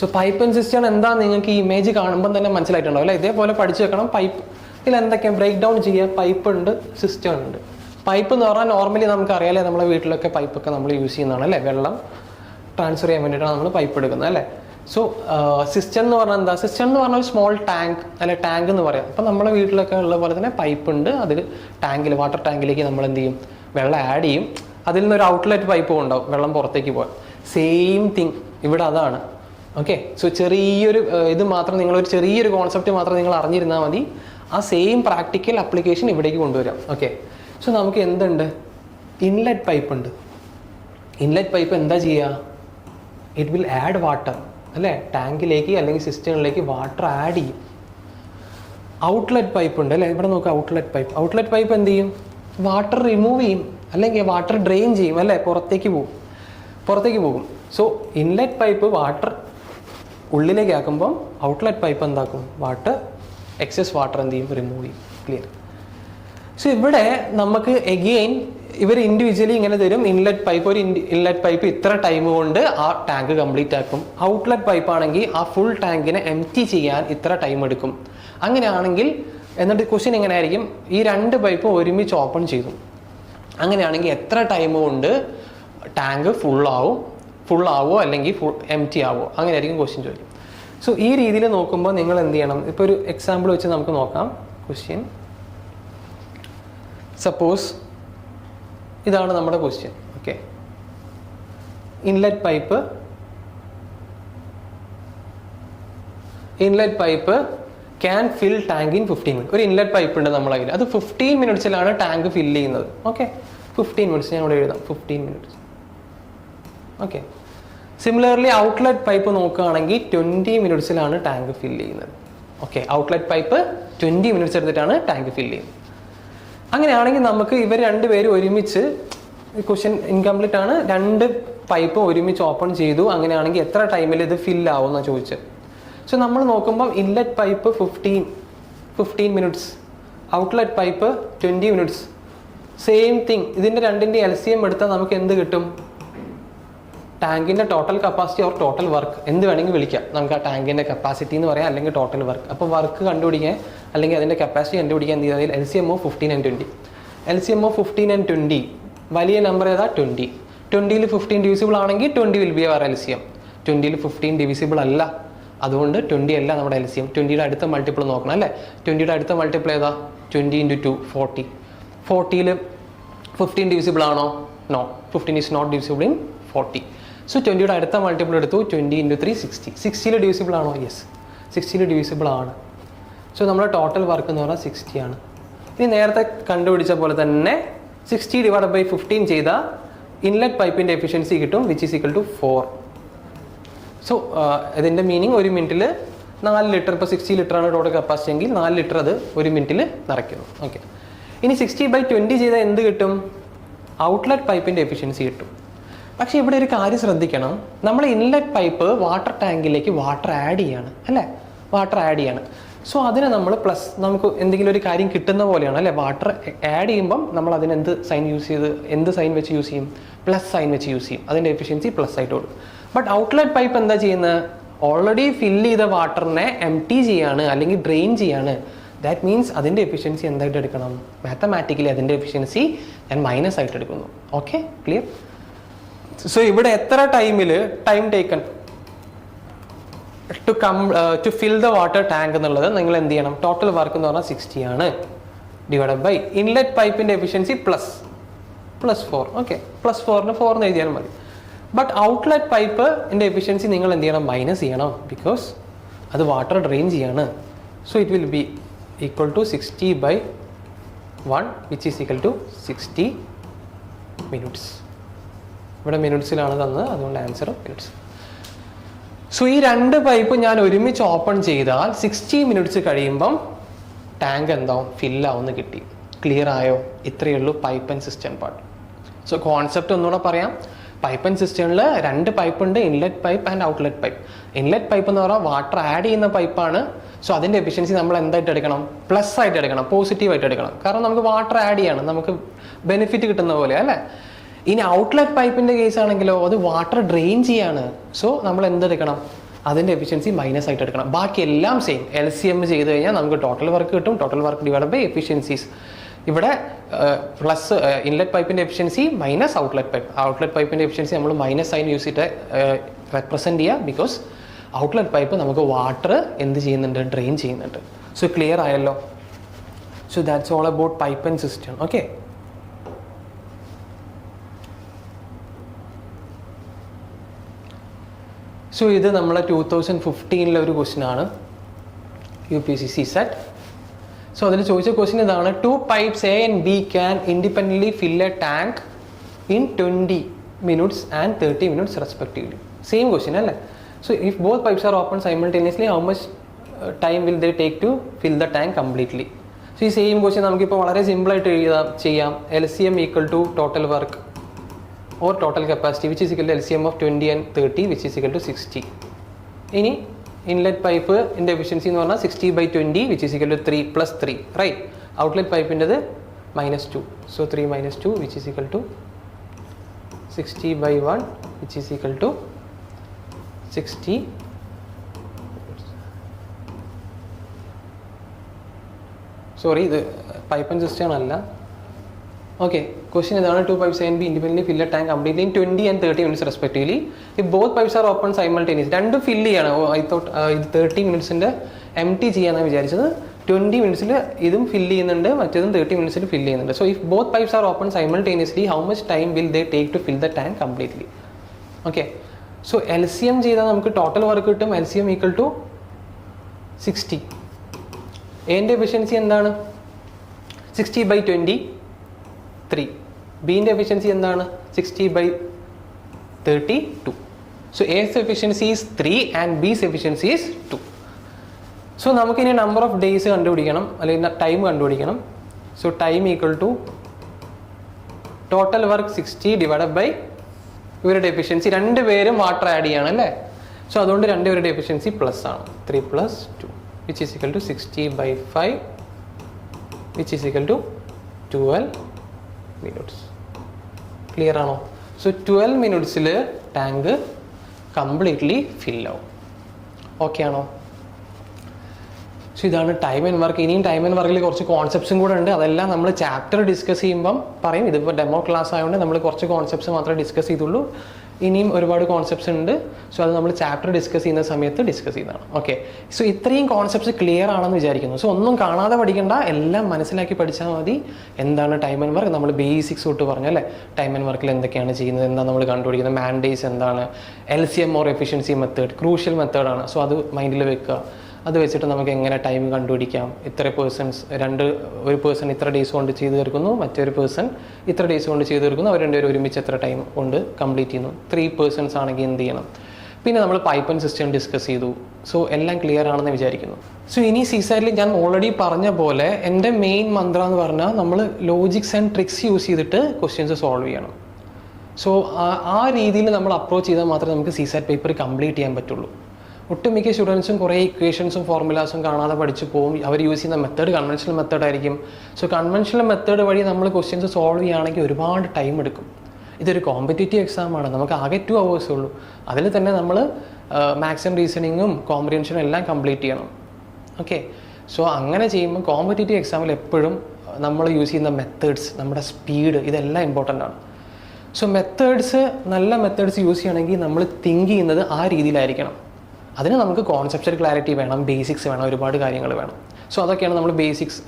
So pipe and system എന്താ നിങ്ങൾക്ക് ഈ ഇമേജ് കാണുമ്പോൾ തന്നെ മനസ്സിലായിട്ടുണ്ടാവും അല്ലേ? ഇതേപോലെ പഠിച്ചു വെക്കണം. പൈപ്പ് ഇതിൽ എന്തൊക്കെയാണ് ബ്രേക്ക് ഡൗൺ ചെയ്യുക? പൈപ്പ് ഉണ്ട്, സിസ്റ്റം ഉണ്ട്. പൈപ്പ് എന്ന് പറഞ്ഞാൽ നോർമലി നമുക്ക് അറിയാലേ, നമ്മുടെ വീട്ടിലൊക്കെ പൈപ്പൊക്കെ നമ്മൾ യൂസ് ചെയ്യുന്നതാണ് അല്ലേ? വെള്ളം ട്രാൻസ്ഫർ ചെയ്യാൻ വേണ്ടിയിട്ടാണ് നമ്മൾ പൈപ്പ് എടുക്കുന്നത് അല്ലേ? സോ സിസ്റ്റം എന്ന് പറഞ്ഞാൽ എന്താ? സിസ്റ്റം എന്ന് പറഞ്ഞാൽ ഒരു സ്മോൾ ടാങ്ക് അല്ലെ, ടാങ്ക് എന്ന് പറയാം. അപ്പം നമ്മുടെ വീട്ടിലൊക്കെ ഉള്ള പോലെ തന്നെ പൈപ്പ് ഉണ്ട്. അതിൽ ടാങ്കിൽ, വാട്ടർ ടാങ്കിലേക്ക് നമ്മൾ എന്ത് ചെയ്യും? വെള്ളം ആഡ് ചെയ്യും. അതിൽ നിന്നൊരു ഔട്ട്ലെറ്റ് പൈപ്പും ഉണ്ടാവും വെള്ളം പുറത്തേക്ക് പോകാൻ. സെയിം തിങ് ഇവിടെ അതാണ്. ഓക്കെ. സോ ചെറിയൊരു ഇത് മാത്രം, നിങ്ങളൊരു ചെറിയൊരു കോൺസെപ്റ്റ് മാത്രം നിങ്ങൾ അറിഞ്ഞിരുന്നാൽ മതി. ആ സെയിം പ്രാക്ടിക്കൽ അപ്ലിക്കേഷൻ ഇവിടേക്ക് കൊണ്ടുവരാം. ഓക്കെ. സോ നമുക്ക് എന്തുണ്ട്? ഇൻലെറ്റ് പൈപ്പ് ഉണ്ട്. ഇൻലെറ്റ് പൈപ്പ് എന്താ ചെയ്യുക? ഇറ്റ് വിൽ ആഡ് വാട്ടർ അല്ലേ? ടാങ്കിലേക്ക് അല്ലെങ്കിൽ സിസ്റ്റങ്ങളിലേക്ക് വാട്ടർ ആഡ് ചെയ്യും. ഔട്ട്ലെറ്റ് പൈപ്പ് ഉണ്ട് അല്ലേ? ഇവിടെ നോക്കുക, ഔട്ട്ലെറ്റ് പൈപ്പ്. ഔട്ട്ലെറ്റ് പൈപ്പ് എന്ത് ചെയ്യും? വാട്ടർ റിമൂവ് ചെയ്യും അല്ലെങ്കിൽ വാട്ടർ ഡ്രെയിൻ ചെയ്യും അല്ലേ? പുറത്തേക്ക് പോകും. സോ ഇൻലെറ്റ് പൈപ്പ് വാട്ടർ ഉള്ളിലേക്ക് ആക്കുമ്പം ഔട്ട്ലെറ്റ് പൈപ്പ് എന്താക്കും? എക്സസ് വാട്ടർ എന്ത് ചെയ്യും? റിമൂവ് ചെയ്യും. ക്ലിയർ? സോ ഇവിടെ നമുക്ക് എഗെയിൻ ഇവർ ഇൻഡിവിജ്വലി ഇങ്ങനെ തരും. ഇൻലെറ്റ് പൈപ്പ്, ഒരു ഇൻലെറ്റ് പൈപ്പ് ഇത്ര ടൈം കൊണ്ട് ആ ടാങ്ക് കംപ്ലീറ്റ് ആക്കും. ഔട്ട്ലെറ്റ് പൈപ്പ് ആണെങ്കിൽ ആ ഫുൾ ടാങ്കിനെ എംപ്റ്റി ചെയ്യാൻ ഇത്ര ടൈം എടുക്കും. അങ്ങനെയാണെങ്കിൽ എന്നിട്ട് ക്വസ്റ്റ്യൻ എങ്ങനെയായിരിക്കും? ഈ 2 പൈപ്പും ഒരുമിച്ച് ഓപ്പൺ ചെയ്തു. അങ്ങനെയാണെങ്കിൽ എത്ര ടൈം കൊണ്ട് ടാങ്ക് ഫുള്ളാവോ അല്ലെങ്കിൽ എംപ്റ്റി ആവോ? അങ്ങനെയായിരിക്കും ക്വസ്റ്റ്യൻ ചോദിക്കും. സോ ഈ രീതിയിൽ നോക്കുമ്പോൾ നിങ്ങൾ എന്ത് ചെയ്യണം? ഇപ്പോൾ ഒരു എക്സാമ്പിൾ വെച്ച് നമുക്ക് നോക്കാം. ക്വസ്റ്റ്യൻ സപ്പോസ് ഇതാണ് നമ്മുടെ question. Okay. Inlet pipe can fill tank in 15 minute. ഒരു ഇൻലെറ്റ് പൈപ്പ് ഉണ്ട് നമ്മളെ കയ്യിൽ. അത് 15 മിനിറ്റ്സിലാണ് ടാങ്ക് ഫില്ല് ചെയ്യുന്നത്. ഓക്കെ. 15 മിനിറ്റ്സ് ഞാൻ ഇവിടെ എഴുതാം. 15 minutes. Okay. Similarly outlet pipe നോക്കുകയാണെങ്കിൽ 20 മിനിറ്റ്സിലാണ് ടാങ്ക് ഫില്ല് ചെയ്യുന്നത്. ഓക്കെ. ഔട്ട്ലെറ്റ് പൈപ്പ് 20 മിനിറ്റ്സ് എടുത്തിട്ടാണ് ടാങ്ക് ഫില്ല് ചെയ്യുന്നത്. അങ്ങനെയാണെങ്കിൽ നമുക്ക് ഇവർ 2 പേരും ഒരുമിച്ച്, ക്വസ്റ്റ്യൻ ഇൻകംപ്ലീറ്റ് ആണ്, 2 പൈപ്പും ഒരുമിച്ച് ഓപ്പൺ ചെയ്തു. അങ്ങനെയാണെങ്കിൽ എത്ര ടൈമിൽ ഇത് ഫില്ലാവും എന്നാണ് ചോദിച്ചത്. സോ നമ്മൾ നോക്കുമ്പം inlet pipe 15 minutes, outlet pipe 20 minutes. Same thing. ഇതിൻ്റെ രണ്ടിൻ്റെ LCM എടുത്താൽ നമുക്ക് എന്ത് കിട്ടും? ടാങ്കിൻ്റെ total capacity or total work എന്ത് വേണമെങ്കിൽ വിളിക്കാം. നമുക്ക് ആ ടാങ്കിൻ്റെ കപ്പാസിറ്റി എന്ന് പറയാം, അല്ലെങ്കിൽ ടോട്ടൽ വർക്ക്. അപ്പോൾ വർക്ക് കണ്ടുപിടിക്കാൻ അല്ലെങ്കിൽ അതിൻ്റെ കപ്പാസിറ്റി കണ്ടുപിടിക്കാൻ എന്ത് ചെയ്താൽ LCM of 15 and 20. LCM of 15 and 20 വലിയ നമ്പർ ഏതാ? 20. 20ൽ 15 ഡിവിസിബിൾ ആണെങ്കിൽ 20 വിൽ ബി അവർ LCM. 20ൽ 15 ഡിവിസിബിൾ അല്ല, അതുകൊണ്ട് 20 അല്ല നമ്മുടെ LCM. 20യുടെ അടുത്ത മൾട്ടിപ്പിൾ നോക്കണം അല്ലേ? 20യുടെ അടുത്ത മൾട്ടിപ്പിൾ ഏതാ? 20 × 2 40. 40ൽ 15 ഡിവിസിബിൾ ആണോ? No, 15 is not divisible in 40. So 20യുടെ അടുത്ത മൾട്ടിപ്പിൾ എടുത്തു, 20 × 3 60. 60ൽ ഡിവിസിബിൾ ആണോ? യെസ്, 60ൽ ഡിവിസിബിൾ ആണ്. സോ നമ്മുടെ ടോട്ടൽ വർക്ക് എന്ന് പറഞ്ഞാൽ 60 ആണ്. ഇനി നേരത്തെ കണ്ടുപിടിച്ച പോലെ തന്നെ 60 / 15 ചെയ്താൽ ഇൻലെറ്റ് പൈപ്പിൻ്റെ എഫിഷ്യൻസി കിട്ടും, which is equal to 4. So ഇതിൻ്റെ മീനിങ് 1 മിനിറ്റിൽ 4 ലിറ്റർ, ഇപ്പോൾ 60 ലിറ്ററാണ് ടോട്ടൽ കപ്പാസിറ്റി എങ്കിൽ 4 ലിറ്റർ അത് 1 മിനിറ്റിൽ നിറയ്ക്കുന്നു. ഓക്കെ, ഇനി 60/20 ചെയ്താൽ എന്ത് കിട്ടും? ഔട്ട്ലെറ്റ് പൈപ്പിൻ്റെ എഫിഷ്യൻസി കിട്ടും. പക്ഷേ ഇവിടെ ഒരു കാര്യം ശ്രദ്ധിക്കണം, നമ്മൾ ഇൻലെറ്റ് പൈപ്പ് വാട്ടർ ടാങ്കിലേക്ക് വാട്ടർ ആഡ് ചെയ്യാണ് അല്ലേ, വാട്ടർ ആഡ് ചെയ്യാണ്. സോ അതിനെ നമ്മൾ പ്ലസ്, നമുക്ക് എന്തെങ്കിലും ഒരു കാര്യം കിട്ടുന്ന പോലെയാണ് അല്ലേ, വാട്ടർ ആഡ് ചെയ്യുമ്പം നമ്മൾ അതിന് എന്ത് സൈൻ യൂസ് ചെയ്ത്, എന്ത് സൈൻ വെച്ച് യൂസ് ചെയ്യും? പ്ലസ് സൈൻ വെച്ച് യൂസ് ചെയ്യും. അതിൻ്റെ എഫിഷ്യൻസി പ്ലസ് ആയിട്ട് കൊടുക്കും. ബട്ട് ഔട്ട്ലെറ്റ് പൈപ്പ് എന്താ ചെയ്യുന്നത്? ഓൾറെഡി ഫില്ല് ചെയ്ത വാട്ടറിനെ എംപ്റ്റി ചെയ്യാണ് അല്ലെങ്കിൽ ഡ്രെയിൻ ചെയ്യാണ്. ദാറ്റ് മീൻസ് അതിൻ്റെ എഫിഷ്യൻസി എന്തായിട്ട് എടുക്കണം? മാത്തമാറ്റിക്കലി അതിൻ്റെ എഫിഷ്യൻസി ഞാൻ മൈനസ് ആയിട്ട് എടുക്കുന്നു. Okay, clear? സോ ഇവിടെ എത്ര time taken to fill the water tank എന്നുള്ളത് നിങ്ങൾ എന്ത് ചെയ്യണം? ടോട്ടൽ വർക്ക് എന്ന് പറഞ്ഞാൽ 60 ആണ്, ഡിവൈഡഡ് ബൈ ഇൻലെറ്റ് പൈപ്പിൻ്റെ എഫിഷ്യൻസി പ്ലസ് 4. ഓക്കെ, +4 4 എന്ന് എഴുതിയാലും മതി. ബട്ട് ഔട്ട്ലെറ്റ് പൈപ്പിൻ്റെ എഫിഷ്യൻസി നിങ്ങൾ എന്ത് ചെയ്യണം? മൈനസ് ചെയ്യണം, ബിക്കോസ് അത് വാട്ടർ ഡ്രെയിൻ ചെയ്യാണ്. So it will be equal to 60/1 which is equal to 60 minutes. ഇവിടെ മിനിറ്റ്സിലാണ് തന്നത്, അതുകൊണ്ട് ആൻസർ മിനിറ്റ്സ്. സോ ഈ 2 പൈപ്പ് ഞാൻ ഒരുമിച്ച് ഓപ്പൺ ചെയ്താൽ 60 മിനിറ്റ്സ് കഴിയുമ്പം ടാങ്ക് എന്താവും? ഫില്ലാവുമെന്ന് കിട്ടി. ക്ലിയർ ആയോ? ഇത്രയേ ഉള്ളൂ pipe and system part. So concept ഒന്നുകൂടെ പറയാം. പൈപ്പ് ആൻഡ് സിസ്റ്റമിൽ 2 പൈപ്പ് ഉണ്ട്, inlet pipe and outlet pipe. Inlet pipe എന്ന് പറഞ്ഞാൽ വാട്ടർ ആഡ് ചെയ്യുന്ന പൈപ്പാണ്. സോ അതിൻ്റെ എഫിഷ്യൻസി നമ്മൾ എന്തായിട്ട് എടുക്കണം? പ്ലസ് ആയിട്ട് എടുക്കണം, പോസിറ്റീവായിട്ട് എടുക്കണം. കാരണം നമുക്ക് വാട്ടർ ആഡ് ചെയ്യാണ്, നമുക്ക് ബെനിഫിറ്റ് കിട്ടുന്ന പോലെ അല്ലേ. ഇനി ഔട്ട്ലെറ്റ് പൈപ്പിൻ്റെ കേസ് ആണെങ്കിലോ അത് വാട്ടർ ഡ്രെയിൻ ചെയ്യാണ്. സോ നമ്മൾ എന്തെടുക്കണം? അതിൻ്റെ എഫിഷ്യൻസി മൈനസ് ആയിട്ട് എടുക്കണം. ബാക്കി എല്ലാം സെയിം. LCM ചെയ്ത് കഴിഞ്ഞാൽ നമുക്ക് ടോട്ടൽ വർക്ക് കിട്ടും. Total work divide by efficiencies. ഇവിടെ പ്ലസ് ഇൻലെറ്റ് പൈപ്പിൻ്റെ efficiency minus outlet pipe. Outlet പൈപ്പിൻ്റെ എഫിഷ്യൻസി നമ്മൾ മൈനസ് സൈൻ യൂസ് ചെയ്തിട്ട് റെപ്രസെൻറ്റ് ചെയ്യുക, ബിക്കോസ് ഔട്ട്ലെറ്റ് പൈപ്പ് നമുക്ക് വാട്ടർ എന്ത് ചെയ്യുന്നുണ്ട്? ഡ്രെയിൻ ചെയ്യുന്നുണ്ട്. സോ ക്ലിയർ ആയല്ലോ? So that's all about pipe and system. Okay, so ഇത് നമ്മളെ 2015 ഒരു ക്വസ്റ്റ്യൻ ആണ്, UPSC CSAT. സോ അതിൽ ചോദിച്ച ക്വസ്റ്റ്യൻ ഇതാണ്: 2 pipes A and B can independently fill a tank in 20 minutes and 30 minutes respectively. Same question അല്ലേ? So if both pipes are open simultaneously how much time will they take to fill the tank completely? So ഈ same question നമുക്കിപ്പോൾ വളരെ സിമ്പിളായിട്ട് ചെയ്യാം. LCM equal to total work or total capacity which is equal to LCM of 20 and 30 which is equal to 60. ഇനി inlet pipe ഇൻ്റെ efficiency എന്ന് പറഞ്ഞാൽ 60/20 which is equal to 3 + 3, right? Outlet പൈപ്പിൻ്റെത് -2. So 3 - 2 which is equal to 60/1 which is equal to 60. Sorry, ഇത് pipe and system അല്ല. Okay, question ഇതാണ്: 2 pipes A and B independently fill a tank completely in 20 and 30 minutes respectively. If both pipes are open simultaneously, രണ്ടും fill ചെയ്യാണ്. I thought ഇത് 30 മിനിറ്റ്സിൻ്റെ empty ചെയ്യാനാണ് വിചാരിച്ചത്. 20 മിനിറ്റ്സിൽ ഇതും fill ചെയ്യുന്നുണ്ട്, മറ്റേതും 30 മിനിറ്റ്സിൽ ഫില്ല് ചെയ്യുന്നുണ്ട്. So if both pipes are open simultaneously how much time will they take to fill the tank completely? Okay, so LCM ചെയ്താൽ നമുക്ക് ടോട്ടൽ വർക്ക് കിട്ടും. LCM equal to 60. എൻ്റെ എഫിഷ്യൻസി എന്താണ്? 60/20 3. ബീൻ്റെ എഫിഷ്യൻസി എന്താണ്? 60/32. So A's efficiency is 3 and B's efficiency is 2. So നമുക്കിനി number of days കണ്ടുപിടിക്കണം, അല്ലെങ്കിൽ ടൈം കണ്ടുപിടിക്കണം. So time equal to total work 60 divided by ഇവരുടെ എഫിഷ്യൻസി. 2 പേരും വാട്ടർ ആഡ് ചെയ്യാണ് അല്ലേ? സോ അതുകൊണ്ട് 2 പേരുടെ എഫിഷ്യൻസി പ്ലസ് ആണ്. 3 + 2 which is equal to 60/5 which is equal to 12 minutes. Clear ആണോ? സോ 12 മിനിറ്റ്സിൽ ടാങ്ക് കംപ്ലീറ്റ്ലി ഫില്ലാവും. ഓക്കെ ആണോ? സോ ഇതാണ് ടൈം ആൻഡ് വർക്ക്. ഇനിയും ടൈം ആൻഡ് വർക്കിൽ കുറച്ച് കോൺസെപ്റ്റ്സും കൂടെ ഉണ്ട്. അതെല്ലാം നമ്മൾ ചാപ്റ്റർ ഡിസ്കസ് ചെയ്യുമ്പം പറയും. ഇതിപ്പോൾ ഡെമോ ക്ലാസ് ആയതുകൊണ്ട് നമ്മൾ കുറച്ച് കോൺസെപ്റ്റ്സ് മാത്രമേ ഡിസ്കസ് ചെയ്തുള്ളൂ. ഇനിയും ഒരുപാട് കോൺസെപ്റ്റ്സ് ഉണ്ട്. സോ അത് നമ്മൾ ചാപ്റ്റർ ഡിസ്കസ് ചെയ്യുന്ന സമയത്ത് ഡിസ്കസ് ചെയ്യുന്നതാണ്. ഓക്കെ, സോ ഇത്രയും കോൺസെപ്റ്റ്സ് ക്ലിയർ ആണെന്ന് വിചാരിക്കുന്നു. സോ ഒന്നും കാണാതെ പഠിക്കേണ്ട, എല്ലാം മനസ്സിലാക്കി പഠിച്ചാൽ മതി. എന്താണ് ടൈം ആൻഡ് വർക്ക്, നമ്മൾ ബേസിക്സ് തൊട്ട് പറഞ്ഞു അല്ലേ. ടൈം ആൻഡ് വർക്കിൽ എന്തൊക്കെയാണ് ചെയ്യുന്നത്, എന്താണ് നമ്മൾ കണ്ടുപിടിക്കുന്നത്, മാൻഡേറ്റ്സ് എന്താണ്, LCM or efficiency method crucial മെത്തേഡാണ്. സോ അത് മൈൻഡിൽ വെക്കുക. അത് വെച്ചിട്ട് നമുക്ക് എങ്ങനെ ടൈം കണ്ടുപിടിക്കാം, ഇത്ര പേഴ്സൺസ് ഒരു പേഴ്സൺ ഇത്ര ഡേയ്സ് കൊണ്ട് ചെയ്ത് തീർക്കുന്നു, മറ്റൊരു പേഴ്സൺ ഇത്ര ഡേയ്സ് കൊണ്ട് ചെയ്ത് തീർക്കുന്നു, അവർ രണ്ടുപേരും ഒരുമിച്ച് എത്ര ടൈം കൊണ്ട് കംപ്ലീറ്റ് ചെയ്യുന്നു, 3 പേഴ്സൺസ് ആണെങ്കിൽ എന്ത് ചെയ്യണം. പിന്നെ നമ്മൾ പൈപ്പൻ സിസ്റ്റം ഡിസ്കസ് ചെയ്തു. സോ എല്ലാം ക്ലിയർ ആണെന്ന് വിചാരിക്കുന്നു. സോ ഇനി സീസാറ്റിൽ ഞാൻ ഓൾറെഡി പറഞ്ഞ പോലെ എൻ്റെ മെയിൻ മന്ത്ര എന്ന് പറഞ്ഞാൽ നമ്മൾ ലോജിക്സ് ആൻഡ് ട്രിക്സ് യൂസ് ചെയ്തിട്ട് ക്വസ്റ്റ്യൻസ് സോൾവ് ചെയ്യണം. സോ ആ രീതിയിൽ നമ്മൾ അപ്രോച്ച് ചെയ്താൽ മാത്രമേ നമുക്ക് സീസാറ്റ് പേപ്പർ കംപ്ലീറ്റ് ചെയ്യാൻ പറ്റുള്ളൂ. ഒട്ടുമിക്ക സ്റ്റുഡൻസും കുറേ ഇക്വേഷൻസും ഫോർമുലാസും കാണാതെ പഠിച്ചു പോകും. അവർ യൂസ് ചെയ്യുന്ന മെത്തേഡ് കൺവെൻഷണൽ മെത്തേഡായിരിക്കും. സോ കൺവെൻഷണൽ മെത്തേഡ് വഴി നമ്മൾ ക്വസ്റ്റ്യൻസ് സോൾവ് ചെയ്യുകയാണെങ്കിൽ ഒരുപാട് ടൈം എടുക്കും. ഇതൊരു കോമ്പറ്റേറ്റീവ് എക്സാമാണ്, നമുക്ക് ആകെ 2 hours ഉള്ളൂ. അതിൽ തന്നെ നമ്മൾ മാത്സും റീസണിങ്ങും കോംപ്രിഹെൻഷനും എല്ലാം കംപ്ലീറ്റ് ചെയ്യണം. ഓക്കെ, സോ അങ്ങനെ ചെയ്യുമ്പോൾ കോമ്പറ്റേറ്റീവ് എക്സാമിൽ എപ്പോഴും നമ്മൾ യൂസ് ചെയ്യുന്ന മെത്തേഡ്സ്, നമ്മുടെ സ്പീഡ്, ഇതെല്ലാം ഇമ്പോർട്ടൻ്റ് ആണ്. സോ നല്ല മെത്തേഡ്സ് യൂസ് ചെയ്യണമെങ്കിൽ നമ്മൾ തിങ്ക് ചെയ്യുന്നത് ആ രീതിയിലായിരിക്കണം. അതിന് നമുക്ക് കോൺസെപ്ച്വൽ ക്ലാരിറ്റി വേണം, ബേസിക്സ് വേണം, ഒരുപാട് കാര്യങ്ങൾ വേണം. സോ അതൊക്കെയാണ് നമ്മൾ ബേസിക്സ്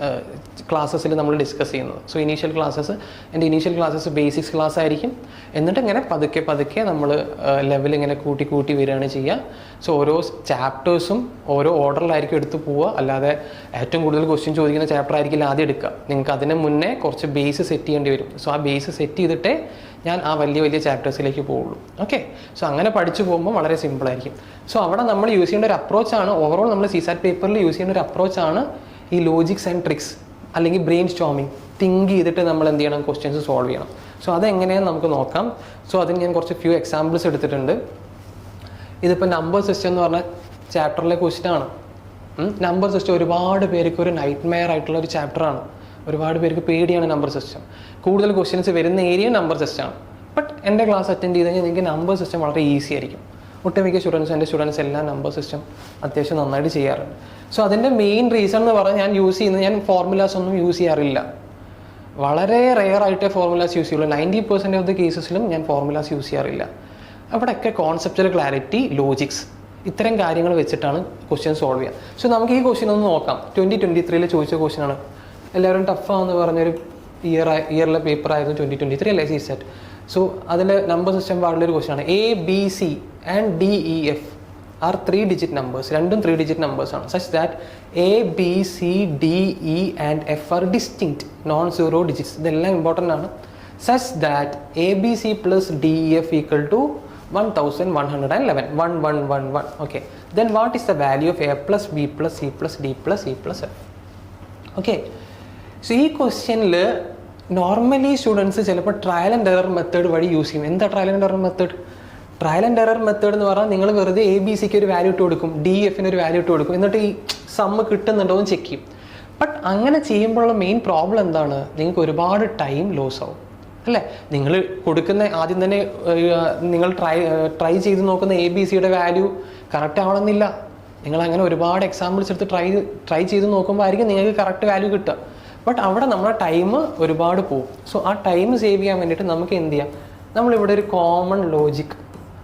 ക്ലാസ്സസിൽ നമ്മൾ ഡിസ്കസ് ചെയ്യുന്നത്. സോ എൻ്റെ ഇനീഷ്യൽ ക്ലാസ്സസ് ബേസിക്സ് ക്ലാസ് ആയിരിക്കും. എന്നിട്ട് ഇങ്ങനെ പതുക്കെ നമ്മൾ ലെവൽ ഇങ്ങനെ കൂട്ടി വരികയാണ് ചെയ്യുക. സോ ഓരോ ചാപ്റ്റേഴ്സും ഓരോ ഓർഡറിലായിരിക്കും എടുത്ത് പോവുക. അല്ലാതെ ഏറ്റവും കൂടുതൽ ക്വസ്റ്റ്യൻ ചോദിക്കുന്ന ചാപ്റ്റർ ആയിരിക്കില്ല ആദ്യം എടുക്കുക. നിങ്ങൾക്ക് അതിന് മുന്നേ കുറച്ച് ബേസ് സെറ്റ് ചെയ്യേണ്ടി വരും. സോ ആ ബേസ് സെറ്റ് ചെയ്തിട്ടേ ഞാൻ ആ വലിയ ചാപ്റ്റേഴ്സിലേക്ക് പോവുള്ളൂ. ഓക്കെ, സോ അങ്ങനെ പഠിച്ചു പോകുമ്പോൾ വളരെ സിമ്പിളായിരിക്കും. സോ അവിടെ നമ്മൾ യൂസ് ചെയ്യേണ്ട ഒരു അപ്രോച്ചാണ്, ഓവറോൾ നമ്മൾ സീസാറ്റ് പേപ്പറിൽ യൂസ് ചെയ്യേണ്ട ഒരു അപ്രോച്ചാണ് ഈ ലോജിക്സ് ആൻഡ് ട്രിക്സ്, അല്ലെങ്കിൽ ബ്രെയിൻ സ്റ്റോമിങ്. തിങ്ക് ചെയ്തിട്ട് നമ്മൾ എന്ത് ചെയ്യണം, ക്വസ്റ്റ്യൻസ് സോൾവ് ചെയ്യണം. സോ അതെങ്ങനെയാണെന്ന് നമുക്ക് നോക്കാം. സോ അതിന് ഞാൻ കുറച്ച് ഫ്യൂ എക്സാമ്പിൾസ് എടുത്തിട്ടുണ്ട്. ഇതിപ്പോൾ നമ്പർ സിസ്റ്റം എന്ന് പറഞ്ഞ ചാപ്റ്ററിലെ ക്വസ്റ്റ്യൻ ആണ്. നമ്പർ സിസ്റ്റം ഒരുപാട് പേർക്ക് ഒരു നൈറ്റ് മെയർ ആയിട്ടുള്ള ഒരു ചാപ്റ്ററാണ്. ഒരുപാട് പേർക്ക് പേടിയാണ് നമ്പർ സിസ്റ്റം. കൂടുതൽ ക്വസ്റ്റ്യൻസ് വരുന്ന ഏരിയ നമ്പർ സിസ്റ്റമാണ്. ബട്ട് എൻ്റെ ക്ലാസ് അറ്റൻഡ് ചെയ്ത് കഴിഞ്ഞാൽ നിങ്ങൾക്ക് നമ്പർ സിസ്റ്റം വളരെ ഈസി ആയിരിക്കും. ഒട്ടുമിക്ക എൻ്റെ സ്റ്റുഡൻസ് എല്ലാം നമ്പർ സിസ്റ്റം അത്യാവശ്യം നന്നായിട്ട് ചെയ്യാറുണ്ട്. സോ അതിൻ്റെ മെയിൻ റീസൺ എന്ന് പറഞ്ഞാൽ ഞാൻ ഫോർമുലാസ് ഒന്നും യൂസ് ചെയ്യാറില്ല. വളരെ റെയർ ആയിട്ടേ ഫോർമുലാസ് യൂസ് ചെയ്യുള്ളൂ. 90% ഓഫ് ദ കേസസിലും ഞാൻ ഫോർമുലാസ് യൂസ് ചെയ്യാറില്ല. അവിടെയൊക്കെ കോൺസെപ്റ്റുവൽ ക്ലാരിറ്റി, ലോജിക്സ്, ഇത്തരം കാര്യങ്ങൾ വെച്ചിട്ടാണ് ക്വസ്റ്റ്യൻ സോൾവ് ചെയ്യുക. സോ നമുക്ക് ഈ ക്വസ്റ്റ്യൻ ഒന്ന് നോക്കാം. 2023 ചോദിച്ച ക്വസ്റ്റ്യനാണ്. എല്ലാവരും ടഫാന്ന് പറഞ്ഞൊരു ഇയറിലെ പേപ്പർ ആയിരുന്നു 2023 അല്ലേ സീസാറ്റ്. സോ അതിൽ നമ്പർ സിസ്റ്റം പാടുള്ളൊരു ക്വസ്റ്റ്യനാണ്. ABC and DEF are 3-digit numbers. രണ്ടും 3-digit നമ്പേഴ്സാണ്. Such that ABCDE and F are distinct non-zero digits. ഇതെല്ലാം ഇമ്പോർട്ടൻ്റ് ആണ്. Such that ABC plus DEF equal to 1111, 1111. Okay, then what is the value of A plus B plus C plus D plus E plus F? Okay, so ഈ ക്വസ്റ്റ്യനിൽ normally students ചിലപ്പോൾ trial and error method വഴി use ചെയ്യും. എന്താ trial and error method? Trial and error method എന്ന് പറഞ്ഞാൽ നിങ്ങൾ വെറുതെ ABCക്ക് ഒരു വാല്യൂ ഇട്ട് കൊടുക്കും, DEFന് ഒരു വാല്യൂ ഇട്ട് കൊടുക്കും, എന്നിട്ട് ഈ സമ്മ് കിട്ടുന്നുണ്ടോ എന്ന് ചെക്ക് ചെയ്യും. ബട്ട് അങ്ങനെ ചെയ്യുമ്പോഴുള്ള മെയിൻ പ്രോബ്ലം എന്താണ്? നിങ്ങൾക്ക് ഒരുപാട് ടൈം ലോസ് ആവും അല്ലേ. നിങ്ങൾ കൊടുക്കുന്ന ആദ്യം തന്നെ നിങ്ങൾ ട്രൈ ചെയ്ത് നോക്കുന്ന ABCയുടെ വാല്യൂ കറക്റ്റ് ആവണമെന്നില്ല. നിങ്ങൾ അങ്ങനെ ഒരുപാട് എക്സാമ്പിൾസ് എടുത്ത് ട്രൈ ചെയ്ത് നോക്കുമ്പോൾ ആയിരിക്കും നിങ്ങൾക്ക് കറക്റ്റ് വാല്യൂ കിട്ടുക. ബട്ട് അവിടെ നമ്മുടെ ടൈം ഒരുപാട് പോകും. സോ ആ ടൈം സേവ് ചെയ്യാൻ വേണ്ടിയിട്ട് നമുക്ക് എന്ത് ചെയ്യാം, നമ്മളിവിടെ ഒരു കോമൺ ലോജിക്,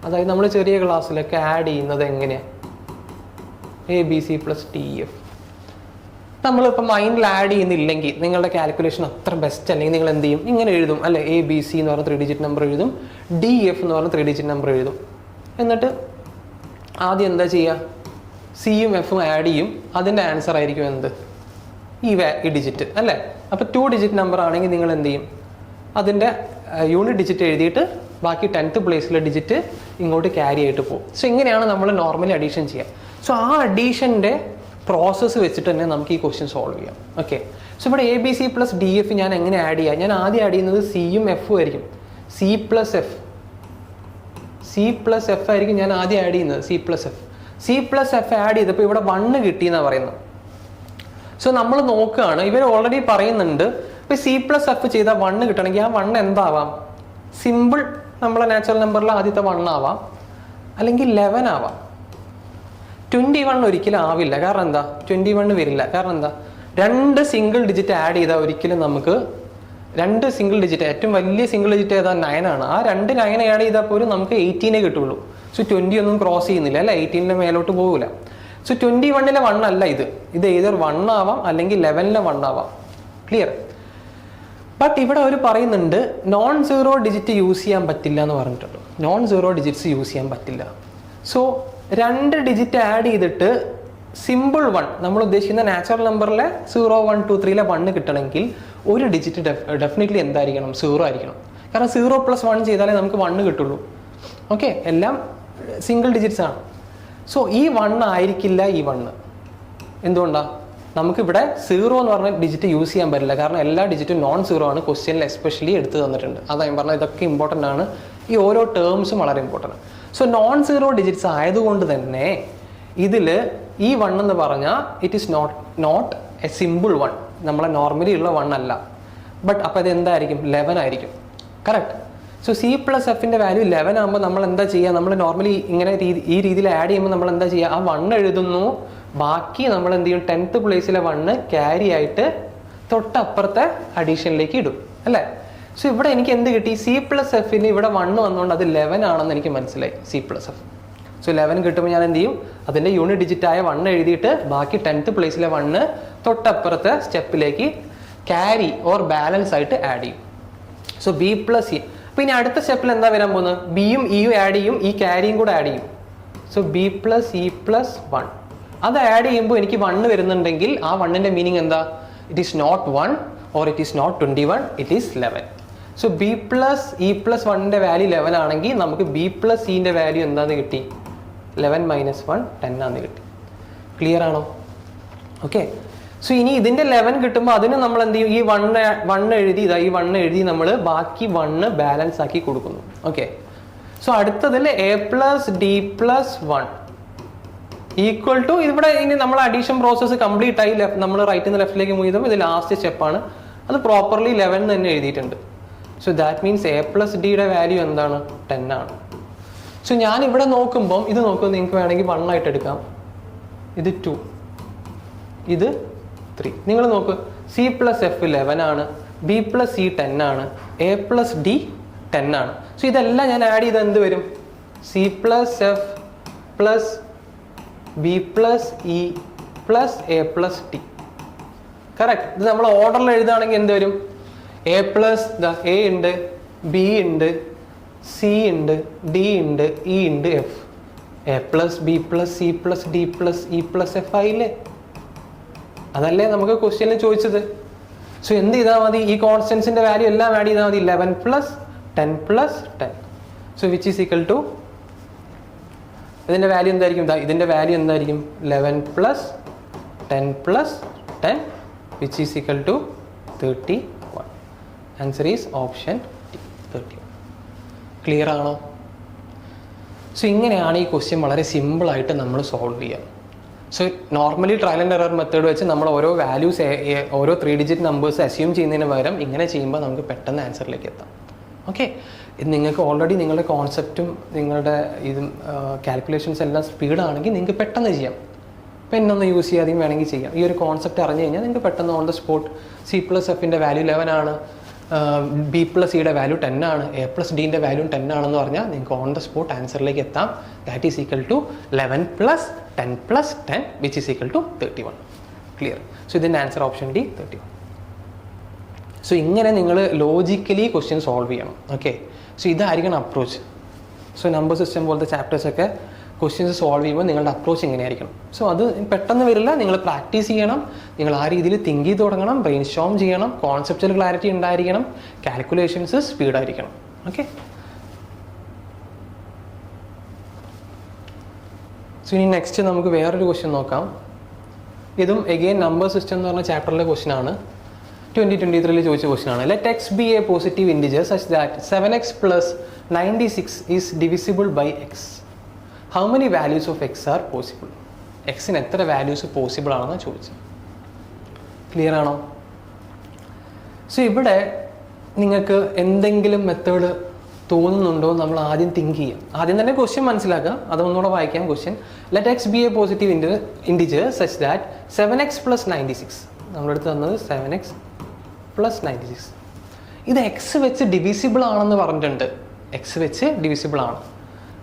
അതായത് നമ്മൾ ചെറിയ ക്ലാസ്സിലൊക്കെ ആഡ് ചെയ്യുന്നത് എങ്ങനെയാണ്, ABC plus DEF. നമ്മളിപ്പോൾ മൈൻഡിൽ ആഡ് ചെയ്യുന്നില്ലെങ്കിൽ, നിങ്ങളുടെ കാൽക്കുലേഷൻ അത്ര ബെസ്റ്റ് അല്ലെങ്കിൽ നിങ്ങൾ എന്ത് ചെയ്യും, ഇങ്ങനെ എഴുതും അല്ലേ. ABC എന്ന് പറഞ്ഞ 3-digit നമ്പർ എഴുതും, DEF എന്ന് പറഞ്ഞ 3-digit നമ്പർ എഴുതും. എന്നിട്ട് ആദ്യം എന്താ ചെയ്യുക, സിയും എഫും ആഡ് ചെയ്യും. അതിൻ്റെ ആൻസർ ആയിരിക്കും എന്ത്, ഈ ഡിജിറ്റ് അല്ലേ. അപ്പോൾ 2-digit നമ്പർ ആണെങ്കിൽ നിങ്ങൾ എന്ത് ചെയ്യും, അതിൻ്റെ യൂണിറ്റ് ഡിജിറ്റ് എഴുതിയിട്ട് ബാക്കി 10th പ്ലേസിലെ ഡിജിറ്റ് ഇങ്ങോട്ട് ക്യാരി ആയിട്ട് പോകും. സോ ഇങ്ങനെയാണ് നമ്മൾ നോർമലി അഡീഷൻ ചെയ്യുക. സോ ആ അഡീഷൻ്റെ പ്രോസസ്സ് വെച്ചിട്ട് തന്നെ നമുക്ക് ഈ ക്വസ്റ്റ്യൻ സോൾവ് ചെയ്യാം. ഓക്കെ, സോ ഇവിടെ ABC plus DF ഞാൻ എങ്ങനെ ആഡ് ചെയ്യാം? ഞാൻ ആദ്യം ആഡ് ചെയ്യുന്നത് സിയും എഫും ആയിരിക്കും. C plus F ആയിരിക്കും ഞാൻ ആദ്യം ആഡ് ചെയ്യുന്നത്. C plus F ആഡ് ചെയ്തപ്പോൾ ഇവിടെ 1 കിട്ടിയെന്നാണ് പറയുന്നത്. സോ നമ്മൾ നോക്കുകയാണ്, ഇവർ ഓൾറെഡി പറയുന്നുണ്ട് ഇപ്പോൾ C plus F ചെയ്താൽ 1 കിട്ടണമെങ്കിൽ ആ 1 എന്താവാം, സിമ്പിൾ നമ്മളെ നാച്ചുറൽ നമ്പറിൽ ആദ്യത്തെ 1 ആവാം, അല്ലെങ്കിൽ 11 ആവാം. 21 ഒരിക്കലും ആവില്ല. കാരണം എന്താ, 21 വരില്ല. കാരണം എന്താ, 2 സിംഗിൾ ഡിജിറ്റ് ആഡ് ചെയ്താൽ ഒരിക്കലും നമുക്ക് രണ്ട് സിംഗിൾ ഡിജിറ്റ്, ഏറ്റവും വലിയ സിംഗിൾ ഡിജിറ്റ് ഏതാ 9 ആണ്. ആ 2 9 ആഡ് ചെയ്താൽ പോലും നമുക്ക് 18 കിട്ടുള്ളൂ. സോ 20 ഒന്നും ക്രോസ് ചെയ്യുന്നില്ല അല്ല, 18 മേലോട്ട് പോകില്ല. സോ 21 1 അല്ല ഇത് ഏതൊരു 1 ആവാം അല്ലെങ്കിൽ 11 1 ആവാം. ക്ലിയർ? ബട്ട് ഇവിടെ അവർ പറയുന്നുണ്ട് നോൺ സീറോ ഡിജിറ്റ് യൂസ് ചെയ്യാൻ പറ്റില്ല എന്ന് പറഞ്ഞിട്ടുണ്ട്. നോൺ സീറോ ഡിജിറ്റ്സ് യൂസ് ചെയ്യാൻ പറ്റില്ല. സോ 2 ഡിജിറ്റ് ആഡ് ചെയ്തിട്ട് സിമ്പിൾ 1, നമ്മൾ ഉദ്ദേശിക്കുന്ന നാച്ചുറൽ നമ്പറിലെ 0 1 2 3 1 കിട്ടണമെങ്കിൽ ഒരു ഡിജിറ്റ് ഡെഫിനറ്റ്ലി എന്തായിരിക്കണം? 0 ആയിരിക്കണം. കാരണം 0 + 1 ചെയ്താലേ നമുക്ക് 1 കിട്ടുള്ളൂ. ഓക്കെ, എല്ലാം സിംഗിൾ ഡിജിറ്റ്സ് ആണ്. സോ ഈ 1 ആയിരിക്കില്ല ഈ 1. എന്തുകൊണ്ടാണ്? നമുക്കിവിടെ 0 എന്ന് പറഞ്ഞ ഡിജിറ്റ് യൂസ് ചെയ്യാൻ പറ്റില്ല. കാരണം എല്ലാ ഡിജിറ്റും നോൺ സീറോ ആണ്. ക്വസ്റ്റ്യനിൽ എസ്പെഷ്യലി എടുത്തു തന്നിട്ടുണ്ട്. അതാ ഞാൻ പറഞ്ഞത്, ഇതൊക്കെ ഇമ്പോർട്ടൻ്റ് ആണ്. ഈ ഓരോ ടേംസും വളരെ ഇമ്പോർട്ടൻ്റ് ആണ്. സോ നോൺ സീറോ ഡിജിറ്റ്സ് ആയതുകൊണ്ട് തന്നെ ഇതിൽ ഈ 1 എന്ന് പറഞ്ഞാൽ it is not a simple 1. നമ്മളെ നോർമലി ഉള്ള 1 അല്ല. ബട്ട് അപ്പോൾ ഇത് എന്തായിരിക്കും? 11 ആയിരിക്കും. കറക്റ്റ്. സോ C+F വാല്യൂ 11 ആകുമ്പോൾ നമ്മൾ എന്താ ചെയ്യുക? നമ്മൾ നോർമലി ഇങ്ങനെ ഈ രീതിയിൽ ആഡ് ചെയ്യുമ്പോൾ നമ്മൾ എന്താ ചെയ്യുക? ആ 1 എഴുതുന്നു, ബാക്കി നമ്മൾ എന്ത് ചെയ്യും? 10th പ്ലേസിലെ 1 ക്യാരി ആയിട്ട് തൊട്ടപ്പുറത്തെ അഡീഷനിലേക്ക് ഇടും അല്ലേ? സോ ഇവിടെ എനിക്ക് എന്ത് കിട്ടി? C+F ഇവിടെ 1 വന്നുകൊണ്ട് അത് 11 ആണെന്ന് എനിക്ക് മനസ്സിലായി. C+F. സോ 11 കിട്ടുമ്പോൾ ഞാൻ എന്ത് ചെയ്യും? അതിൻ്റെ യൂണിറ്റ് ഡിജിറ്റായ 1 എഴുതിയിട്ട് ബാക്കി 10th പ്ലേസിലെ 1 തൊട്ടപ്പുറത്തെ സ്റ്റെപ്പിലേക്ക് ക്യാരി ഓർ ബാലൻസ് ആയിട്ട് ആഡ് ചെയ്യും. So B+E. അപ്പോൾ ഇനി അടുത്ത സ്റ്റെപ്പിൽ എന്താ വരാൻ പോകുന്നത്? ബിയും ഇയും ആഡ് ചെയ്യും, ഈ ക്യാരിയും കൂടെ ആഡ് ചെയ്യും. സോ B+E+1 അത് ആഡ് ചെയ്യുമ്പോൾ എനിക്ക് 1 വരുന്നുണ്ടെങ്കിൽ ആ 1ന്റെ മീനിങ് എന്താ? It is not 1 or it is not 21, it is 11. So B+E+1ന്റെ വാല്യൂ 11 ആണെങ്കിൽ നമുക്ക് B+E വാല്യൂ എന്താന്ന് കിട്ടി? 11 - 1 10 ആണെന്ന് കിട്ടി. ക്ലിയർ ആണോ? ഓക്കെ. സോ ഇനി ഇതിന്റെ 11 കിട്ടുമ്പോൾ അതിന് നമ്മൾ എന്ത് ചെയ്യും? ഈ 1 എഴുതി ഈ 1 എഴുതി നമ്മൾ ബാക്കി 1 ബാലൻസ് ആക്കി കൊടുക്കുന്നു. ഓക്കെ. സോ അടുത്തതിൽ A+D+1 ഈക്വൽ ടു, ഇവിടെ ഇനി നമ്മൾ അഡീഷൻ പ്രോസസ്സ് കംപ്ലീറ്റ് ആയി. നമ്മൾ റൈറ്റിൽ നിന്ന് ലെഫ്റ്റിലേക്ക് മൂവ് ചെയ്തപ്പോൾ ഇത് ലാസ്റ്റ് സ്റ്റെപ്പാണ്. അത് പ്രോപ്പർലി 11 തന്നെ എഴുതിയിട്ടുണ്ട്. സോ ദാറ്റ് മീൻസ് A+Dയുടെ വാല്യൂ എന്താണ്? 10 ആണ്. സോ ഞാൻ ഇവിടെ നോക്കുമ്പോൾ ഇത് നോക്കുമ്പോൾ നിങ്ങൾക്ക് വേണമെങ്കിൽ 1 ആയിട്ട് എടുക്കാം. ഇത് 2, ഇത് 3. നിങ്ങൾ നോക്ക്, C+F 11 ആണ്, B+E 10 ആണ്, A+D 10 ആണ്. സോ ഇതെല്ലാം ഞാൻ ആഡ് ചെയ്ത് എന്ത് വരും? C+F plus B+E plus A+D. Correct. ഇത് നമ്മൾ ഓർഡറിൽ എഴുതുകയാണെങ്കിൽ എന്ത് വരും? A ഉണ്ട്, B ഉണ്ട്, C ഉണ്ട്, D ഉണ്ട്, E ഉണ്ട്, F. A+B+C+D+E+F ആയില്ലേ? അതല്ലേ നമുക്ക് ക്വസ്റ്റ്യനിൽ ചോദിച്ചത്. സോ എന്ത് ചെയ്താൽ മതി? ഈ കോൺസ്റ്റൻസിന്റെ വാല്യൂ എല്ലാം ആഡ് ചെയ്താൽ മതി. 11 + 10 + 10. So which is equal to, ഇതിന്റെ വാല്യൂ എന്തായിരിക്കും? ഇതിന്റെ വാല്യൂ എന്തായിരിക്കും? 11 + 10 + 10 which is equal to 31. Answer is option D, 31. Clear ആണോ? സോ ഇങ്ങനെയാണ് ഈ ക്വസ്റ്റ്യൻ വളരെ സിമ്പിളായിട്ട് നമ്മൾ സോൾവ് ചെയ്യുക. So normally trial and error method വെച്ച് നമ്മൾ ഓരോ വാല്യൂസ്, ഓരോ 3 ഡിജിറ്റ് നമ്പേഴ്സ് അസ്യൂം ചെയ്യുന്നതിന് പകരം ഇങ്ങനെ ചെയ്യുമ്പോൾ നമുക്ക് പെട്ടെന്ന് ആൻസറിലേക്ക് എത്താം. ഓക്കെ. ഇത് നിങ്ങൾക്ക് ഓൾറെഡി നിങ്ങളുടെ കോൺസെപ്റ്റും നിങ്ങളുടെ ഇതും കാൽക്കുലേഷൻസ് എല്ലാം സ്പീഡാണെങ്കിൽ നിങ്ങൾക്ക് പെട്ടെന്ന് ചെയ്യാം. പെന്നൊന്നും യൂസ് ചെയ്യാതെയും വേണമെങ്കിൽ ചെയ്യാം. ഈ ഒരു കോൺസെപ്റ്റ് അറിഞ്ഞു കഴിഞ്ഞാൽ നിങ്ങൾക്ക് പെട്ടെന്ന് ഓൺ ദ സ്പോട്ട് C+Fന്റെ വാല്യൂ 11 ആണ്, B+Eയുടെ വാല്യൂ 10 ആണ്, A+Dന്റെ വാല്യൂ 10 ആണെന്ന് പറഞ്ഞാൽ നിങ്ങൾക്ക് ഓൺ ദ സ്പോട്ട് ആൻസറിലേക്ക് എത്താം. That is equal to 11 + 10 + 10 which is equal to 31. Clear? So ഇതിൻ്റെ ആൻസർ ഓപ്ഷൻ D, 31. സോ ഇങ്ങനെ നിങ്ങൾ ലോജിക്കലി ക്വസ്റ്റ്യൻ സോൾവ് ചെയ്യണം. ഓക്കെ. സോ ഇതായിരിക്കണം അപ്രോച്ച്. സോ നമ്പർ സിസ്റ്റം പോലത്തെ ചാപ്റ്റേഴ്സൊക്കെ ക്വസ്റ്റ്യൻസ് സോൾവ് ചെയ്യുമ്പോൾ നിങ്ങളുടെ അപ്രോച്ച് എങ്ങനെയായിരിക്കണം? സോ അത് പെട്ടെന്ന് വരില്ല. നിങ്ങൾ പ്രാക്ടീസ് ചെയ്യണം. നിങ്ങൾ ആ രീതിയിൽ തിങ്ക് ചെയ്ത് തുടങ്ങണം, ബ്രെയിൻ സ്റ്റോം ചെയ്യണം, കോൺസെപ്റ്റൽ ക്ലാരിറ്റി ഉണ്ടായിരിക്കണം, കാൽക്കുലേഷൻസ് സ്പീഡായിരിക്കണം. ഓക്കെ. സോ ഇനി നെക്സ്റ്റ് നമുക്ക് വേറൊരു ക്വസ്റ്റ്യൻ നോക്കാം. ഇതും എഗെയിൻ നമ്പർ സിസ്റ്റം എന്ന് പറഞ്ഞ ചാപ്റ്ററിലെ ക്വസ്റ്റ്യൻ ആണ്. 2023 ചോദിച്ച ക്വസ്റ്റ്യൻ ആണ്. Let x be a positive integer such that 7x + 96 is divisible by x. How many values of x are possible? എക്സിന് എത്ര വാല്യൂസ് പോസിബിൾ ആണെന്ന് ചോദിച്ചത്. ക്ലിയർ ആണോ? സോ ഇവിടെ നിങ്ങൾക്ക് എന്തെങ്കിലും മെത്തേഡ് തോന്നുന്നുണ്ടോ? നമ്മൾ ആദ്യം തിങ്ക് ചെയ്യാം. ആദ്യം തന്നെ ക്വസ്റ്റ്യൻ മനസ്സിലാക്കാം. അതൊന്നുകൂടെ വായിക്കാം. Question, let x be a positive integer such that 7x + 96, നമ്മുടെ അടുത്ത് തന്നത് 7x + 96 ഇത് എക്സ് വെച്ച് ഡിവിസിബിൾ ആണെന്ന് പറഞ്ഞിട്ടുണ്ട്. എക്സ് വെച്ച് ഡിവിസിബിൾ ആണ്.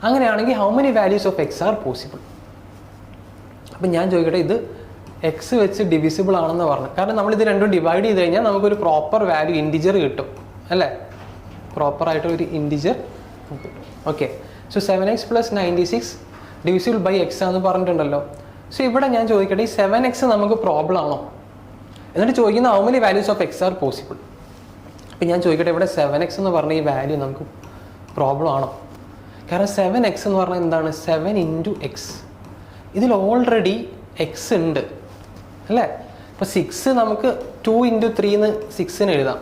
അങ്ങനെയാണെങ്കിൽ how many values of X R possible? അപ്പം ഞാൻ ചോദിക്കട്ടെ, ഇത് എക്സ് വെച്ച് ഡിവിസിബിൾ ആണെന്ന് പറഞ്ഞു. കാരണം നമ്മളിത് രണ്ടും ഡിവൈഡ് ചെയ്ത് കഴിഞ്ഞാൽ നമുക്കൊരു പ്രോപ്പർ വാല്യൂ ഇൻറ്റിജർ കിട്ടും അല്ലേ? പ്രോപ്പറായിട്ടൊരു ഇൻറ്റിജർ കിട്ടും. Okay, so 7x + 96 divisible by x ആണെന്ന് പറഞ്ഞിട്ടുണ്ടല്ലോ. സോ ഇവിടെ ഞാൻ ചോദിക്കട്ടെ, ഈ 7x നമുക്ക് പ്രോബ്ലം ആണോ? എന്നിട്ട് ചോദിക്കുന്ന how many values of X R possible. അപ്പം ഞാൻ ചോദിക്കട്ടെ, ഇവിടെ 7x എന്ന് പറഞ്ഞ ഈ വാല്യൂ നമുക്ക് പ്രോബ്ലം ആണോ? കാരണം 7x എന്ന് പറഞ്ഞാൽ എന്താണ്? 7 × x. ഇതിൽ ഓൾറെഡി എക്സ് ഉണ്ട് അല്ലേ? അപ്പോൾ 6 നമുക്ക് 2 × 3 എന്ന് 6 എഴുതാം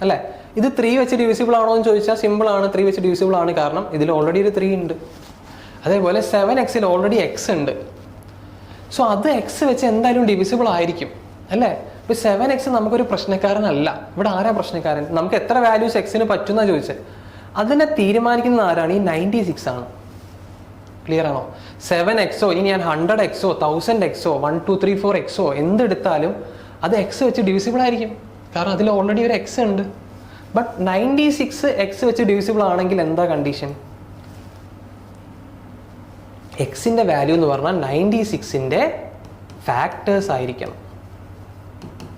അല്ലേ? ഇത് 3 വെച്ച് ഡിവിസിബിൾ ആണോ എന്ന് ചോദിച്ചാൽ സിമ്പിളാണ്, 3 വെച്ച് ഡിവിസിബിൾ ആണ്. കാരണം ഇതിൽ ഓൾറെഡി ഒരു 3 ഉണ്ട്. അതേപോലെ 7x ഓൾറെഡി എക്സ് ഉണ്ട്. സോ അത് എക്സ് വെച്ച് എന്തായാലും ഡിവിസിബിൾ ആയിരിക്കും അല്ലേ? ഇപ്പോൾ 7x നമുക്കൊരു പ്രശ്നക്കാരനല്ല. ഇവിടെ ആരാ പ്രശ്നക്കാരൻ? നമുക്ക് എത്ര വാല്യൂസ് എക്സിന് പറ്റുമെന്നാണ് ചോദിച്ചത്. അതിനെ തീരുമാനിക്കുന്ന ആരാണ്? ഈ 96 ആണ്. ക്ലിയർ ആണോ? 7x ഇനി ഞാൻ 100x 1000x 1 2 3 4x എന്തെടുത്താലും അത് എക്സ് വെച്ച് ഡിവിസിബിൾ ആയിരിക്കും. കാരണം അതിൽ ഓൾറെഡി ഒരു എക്സ് ഉണ്ട്. ബട്ട് 96 എക്സ് വെച്ച് ഡിവിസിബിൾ ആണെങ്കിൽ എന്താ കണ്ടീഷൻ? എക്സിൻ്റെ വാല്യൂ എന്ന് പറഞ്ഞാൽ 96ൻ്റെ ഫാക്ടേഴ്സ് ആയിരിക്കണം.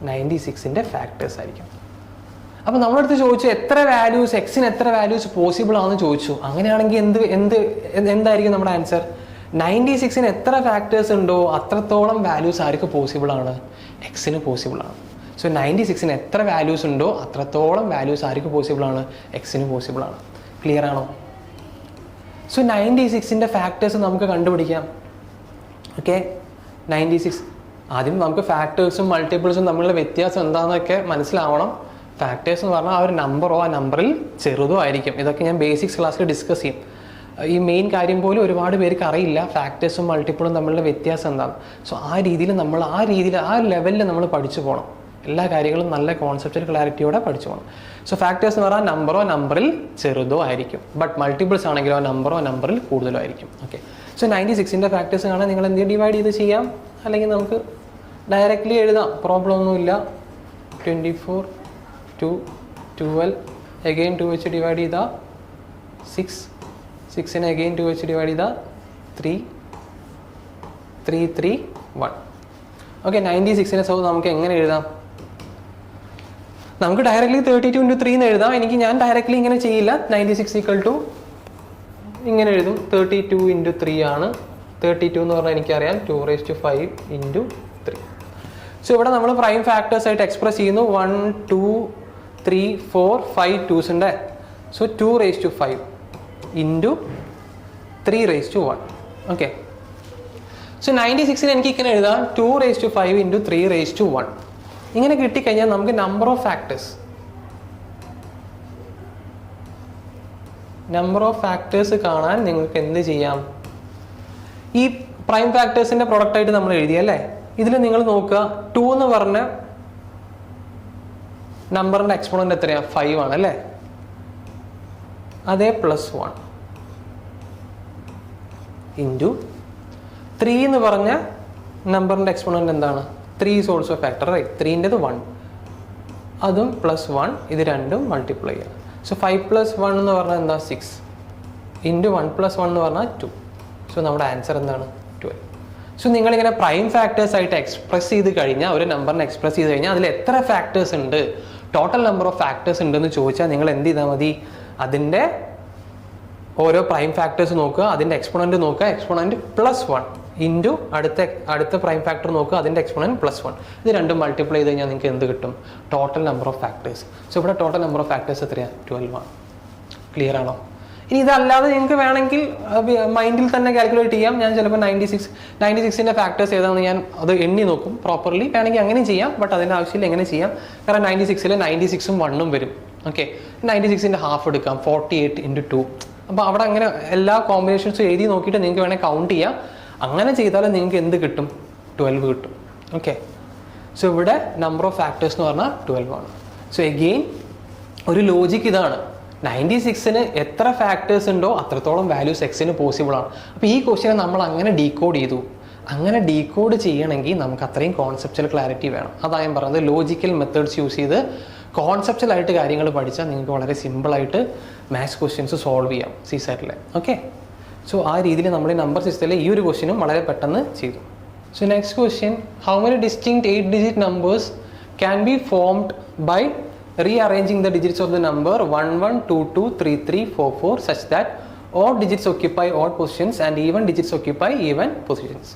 96ൻ്റെ ഫാക്ടേഴ്സ് ആയിരിക്കണം. അപ്പോൾ നമ്മളടുത്ത് ചോദിച്ചു എത്ര വാല്യൂസ് എക്സിന് എത്ര വാല്യൂസ് പോസിബിൾ ആണെന്ന് ചോദിച്ചു. അങ്ങനെയാണെങ്കിൽ എന്തായിരിക്കും നമ്മുടെ ആൻസർ? 96ന് എത്ര ഫാക്ടേഴ്സ് ഉണ്ടോ അത്രത്തോളം വാല്യൂസ് ആർക്ക് പോസിബിൾ ആണ്? എക്സിന് പോസിബിൾ ആണ്. സോ 96ന് എത്ര വാല്യൂസ് ഉണ്ടോ അത്രത്തോളം വാല്യൂസ് ആർക്ക് പോസിബിൾ ആണ്? എക്സിന് പോസിബിൾ ആണ്. ക്ലിയർ ആണോ? സോ 96ൻ്റെ ഫാക്ടേഴ്സ് നമുക്ക് കണ്ടുപിടിക്കാം. ഓക്കെ, 96 ആദ്യം നമുക്ക് ഫാക്ടേഴ്സും മൾട്ടിപ്പിൾസും തമ്മിലുള്ള വ്യത്യാസം എന്താണെന്നൊക്കെ മനസ്സിലാവണം. ഫാക്ടേഴ്സ് എന്ന് പറഞ്ഞാൽ ആ ഒരു നമ്പറോ ആ നമ്പറിൽ ചെറുതോ ആയിരിക്കും. ഇതൊക്കെ ഞാൻ ബേസിക്സ് ക്ലാസ്സിൽ ഡിസ്കസ് ചെയ്യും. ഈ മെയിൻ കാര്യം പോലും ഒരുപാട് പേർക്ക് അറിയില്ല, ഫാക്ടേഴ്സും മൾട്ടിപ്പിളും തമ്മിലുള്ള വ്യത്യാസം എന്താണ്. സോ ആ രീതിയിൽ നമ്മൾ ആ ലെവലിൽ നമ്മൾ പഠിച്ചു പോകണം. എല്ലാ കാര്യങ്ങളും നല്ല കോൺസെപ്റ്റൽ ക്ലാരിറ്റിയോടെ പഠിച്ചു പോകണം. സോ ഫാക്ടേഴ്സ് എന്ന് പറഞ്ഞാൽ നമ്പറോ നമ്പറിൽ ചെറുതോ ആയിരിക്കും. ബട്ട് മൾട്ടിപ്പിൾസ് ആണെങ്കിലോ നമ്പറോ നമ്പറിൽ കൂടുതലോ ആയിരിക്കും. ഓക്കെ, സോ 96ൻ്റെ ഫാക്ടേഴ്സ് കാണാൻ നിങ്ങൾ എന്ത് ഡിവൈഡ് ചെയ്ത് ചെയ്യാം, അല്ലെങ്കിൽ നമുക്ക് ഡയറക്റ്റ്ലി എഴുതാം, പ്രോബ്ലം ഒന്നുമില്ല. 24 2 12 അഗെയിൻ 2 വെച്ച് ഡിവൈഡ് ചെയ്താൽ 6നെ അഗെയിൻ 2 വെച്ച് ഡിവൈഡ് ചെയ്താൽ 3 3 3 1. ഓക്കെ, 96നെ സോ നമുക്ക് എങ്ങനെ എഴുതാം? നമുക്ക് ഡയറക്റ്റ്ലി 32 × 3 എന്ന് എഴുതാം. ഞാൻ ഡയറക്റ്റ്ലി ഇങ്ങനെ ചെയ്യില്ല. 96 ഇങ്ങനെ എഴുതും. 32 × 3 ആണ്. 32 എന്ന് പറഞ്ഞാൽ എനിക്കറിയാം 2⁵ × 3. സോ ഇവിടെ നമ്മൾ പ്രൈം ഫാക്ടേഴ്സ് ആയിട്ട് എക്സ്പ്രസ് ചെയ്യുന്നു. 1 2 3 4 5 2s ഉണ്ട്. സോ 2⁵ × 3⁵. ഓക്കെ, സോ 96ന് എനിക്ക് ഇങ്ങനെ എഴുതാം 2⁵ × 3⁵. ഇങ്ങനെ കിട്ടിക്കഴിഞ്ഞാൽ നമുക്ക് നമ്പർ ഓഫ് ഫാക്ടേഴ്സ് കാണാൻ നിങ്ങൾക്ക് എന്ത് ചെയ്യാം? ഈ പ്രൈം ഫാക്ടേഴ്സിന്റെ പ്രൊഡക്റ്റ് ആയിട്ട് നമ്മൾ എഴുതിയല്ലേ. ഇതിൽ നിങ്ങൾ നോക്കുക, 2 എന്ന് പറഞ്ഞ നമ്പറിന്റെ എക്സ്പോണന്റ് എത്രയാ? 5 ആണ് അല്ലേ? അതേ +1 × 3 എന്ന് പറഞ്ഞ നമ്പറിന്റെ എക്സ്പോണന്റ് എന്താണ്? 3 is also a factor, right? 3ൻ്റെത് 1, അതും +1, ഇത് രണ്ടും മൾട്ടിപ്ലൈ ചെയ്യുക. സോ 5 + 1 എന്ന് പറഞ്ഞാൽ എന്താ? 6 × 1 + 1 എന്ന് പറഞ്ഞാൽ 2. സോ നമ്മുടെ ആൻസർ എന്താണ്? 12. സോ നിങ്ങളിങ്ങനെ പ്രൈം ഫാക്ടേഴ്സ് ആയിട്ട് എക്സ്പ്രസ് ചെയ്ത് കഴിഞ്ഞാൽ, ഒരു നമ്പറിനെ എക്സ്പ്രസ് ചെയ്ത് കഴിഞ്ഞാൽ അതിൽ എത്ര ഫാക്ടേഴ്സ് ഉണ്ട്, ടോട്ടൽ നമ്പർ ഓഫ് ഫാക്ടേഴ്സ് ഉണ്ടെന്ന് ചോദിച്ചാൽ നിങ്ങൾ എന്ത് ചെയ്താൽ മതി? അതിൻ്റെ ഓരോ പ്രൈം ഫാക്ടേഴ്സ് നോക്കുക, അതിൻ്റെ എക്സ്പോണൻറ്റ് നോക്കുക, എക്സ്പോണൻറ്റ് +1 ഇൻറ്റു അടുത്ത പ്രൈം ഫാക്ടർ നോക്കുക, അതിൻ്റെ എക്സ്പോണൻറ്റ് +1. ഇത് രണ്ടും മൾട്ടിപ്ലൈ ചെയ്ത് കഴിഞ്ഞാൽ നിങ്ങൾക്ക് എന്ത് കിട്ടും? Total number of factors. So ഇവിടെ ടോട്ടൽ നമ്പർ ഓഫ് ഫാക്ടേഴ്സ് എത്രയാണ്? 12 ആണ്. ക്ലിയർ ആണോ? ഇനി ഇതല്ലാതെ നിങ്ങൾക്ക് വേണമെങ്കിൽ മൈൻഡിൽ തന്നെ കാൽക്കുലേറ്റ് ചെയ്യാം. ഞാൻ ചിലപ്പോൾ 96ൻ്റെ ഫാക്ടേഴ്സ് ഏതാണെന്ന് ഞാൻ അത് എണ്ണി നോക്കും പ്രോപ്പർലി. വേണമെങ്കിൽ അങ്ങനെ ചെയ്യാം, ബട്ട് അതിൻ്റെ ആവശ്യമില്ല, എങ്ങനെ ചെയ്യാം? കാരണം 96ൽ 96ഉം 1ഉം വരും. ഓക്കെ, 96ൻ്റെ ഹാഫ് എടുക്കാം, 48 × 2. അപ്പോൾ അവിടെ അങ്ങനെ എല്ലാ കോമ്പിനേഷൻസും എഴുതി നോക്കിയിട്ട് നിങ്ങൾക്ക് വേണമെങ്കിൽ കൗണ്ട് ചെയ്യാം. അങ്ങനെ ചെയ്താൽ നിങ്ങൾക്ക് എന്ത് കിട്ടും? 12 കിട്ടും. ഓക്കെ, സോ ഇവിടെ നമ്പർ ഓഫ് ഫാക്ടേഴ്സ് എന്ന് പറഞ്ഞാൽ 12 ആണ്. സോ എഗെയിൻ ഒരു ലോജിക്ക് ഇതാണ്, 96ന് എത്ര ഫാക്ടേഴ്സ് ഉണ്ടോ അത്രത്തോളം വാല്യൂസ് എക്സിന് പോസിബിൾ ആണ്. അപ്പോൾ ഈ ക്വസ്റ്റ്യനെ നമ്മൾ അങ്ങനെ ഡീകോഡ് ചെയ്തു. അങ്ങനെ ഡീകോഡ് ചെയ്യണമെങ്കിൽ നമുക്ക് അത്രയും കോൺസെപ്ച്വൽ ക്ലാരിറ്റി വേണം. അതാ ഞാൻ പറഞ്ഞത്, ലോജിക്കൽ മെത്തേഡ്സ് യൂസ് ചെയ്ത് കോൺസെപ്റ്റലായിട്ട് കാര്യങ്ങൾ പഠിച്ചാൽ നിങ്ങൾക്ക് വളരെ സിമ്പിളായിട്ട് മാത്സ് ക്വസ്റ്റ്യൻസ് സോൾവ് ചെയ്യാം CSAT-ലെ. ഓക്കെ, സോ ആ രീതിയിൽ നമ്മൾ ഈ നമ്പർ സിസ്റ്റത്തിലെ ഈ ഒരു ക്വസ്റ്റ്യനും വളരെ പെട്ടെന്ന് ചെയ്തു. So next question, how many distinct 8-digit numbers can be formed by rearranging the digits of the number 1 1 2 2 3 3 4 4 such that odd digits occupy odd positions and even digits occupy even positions.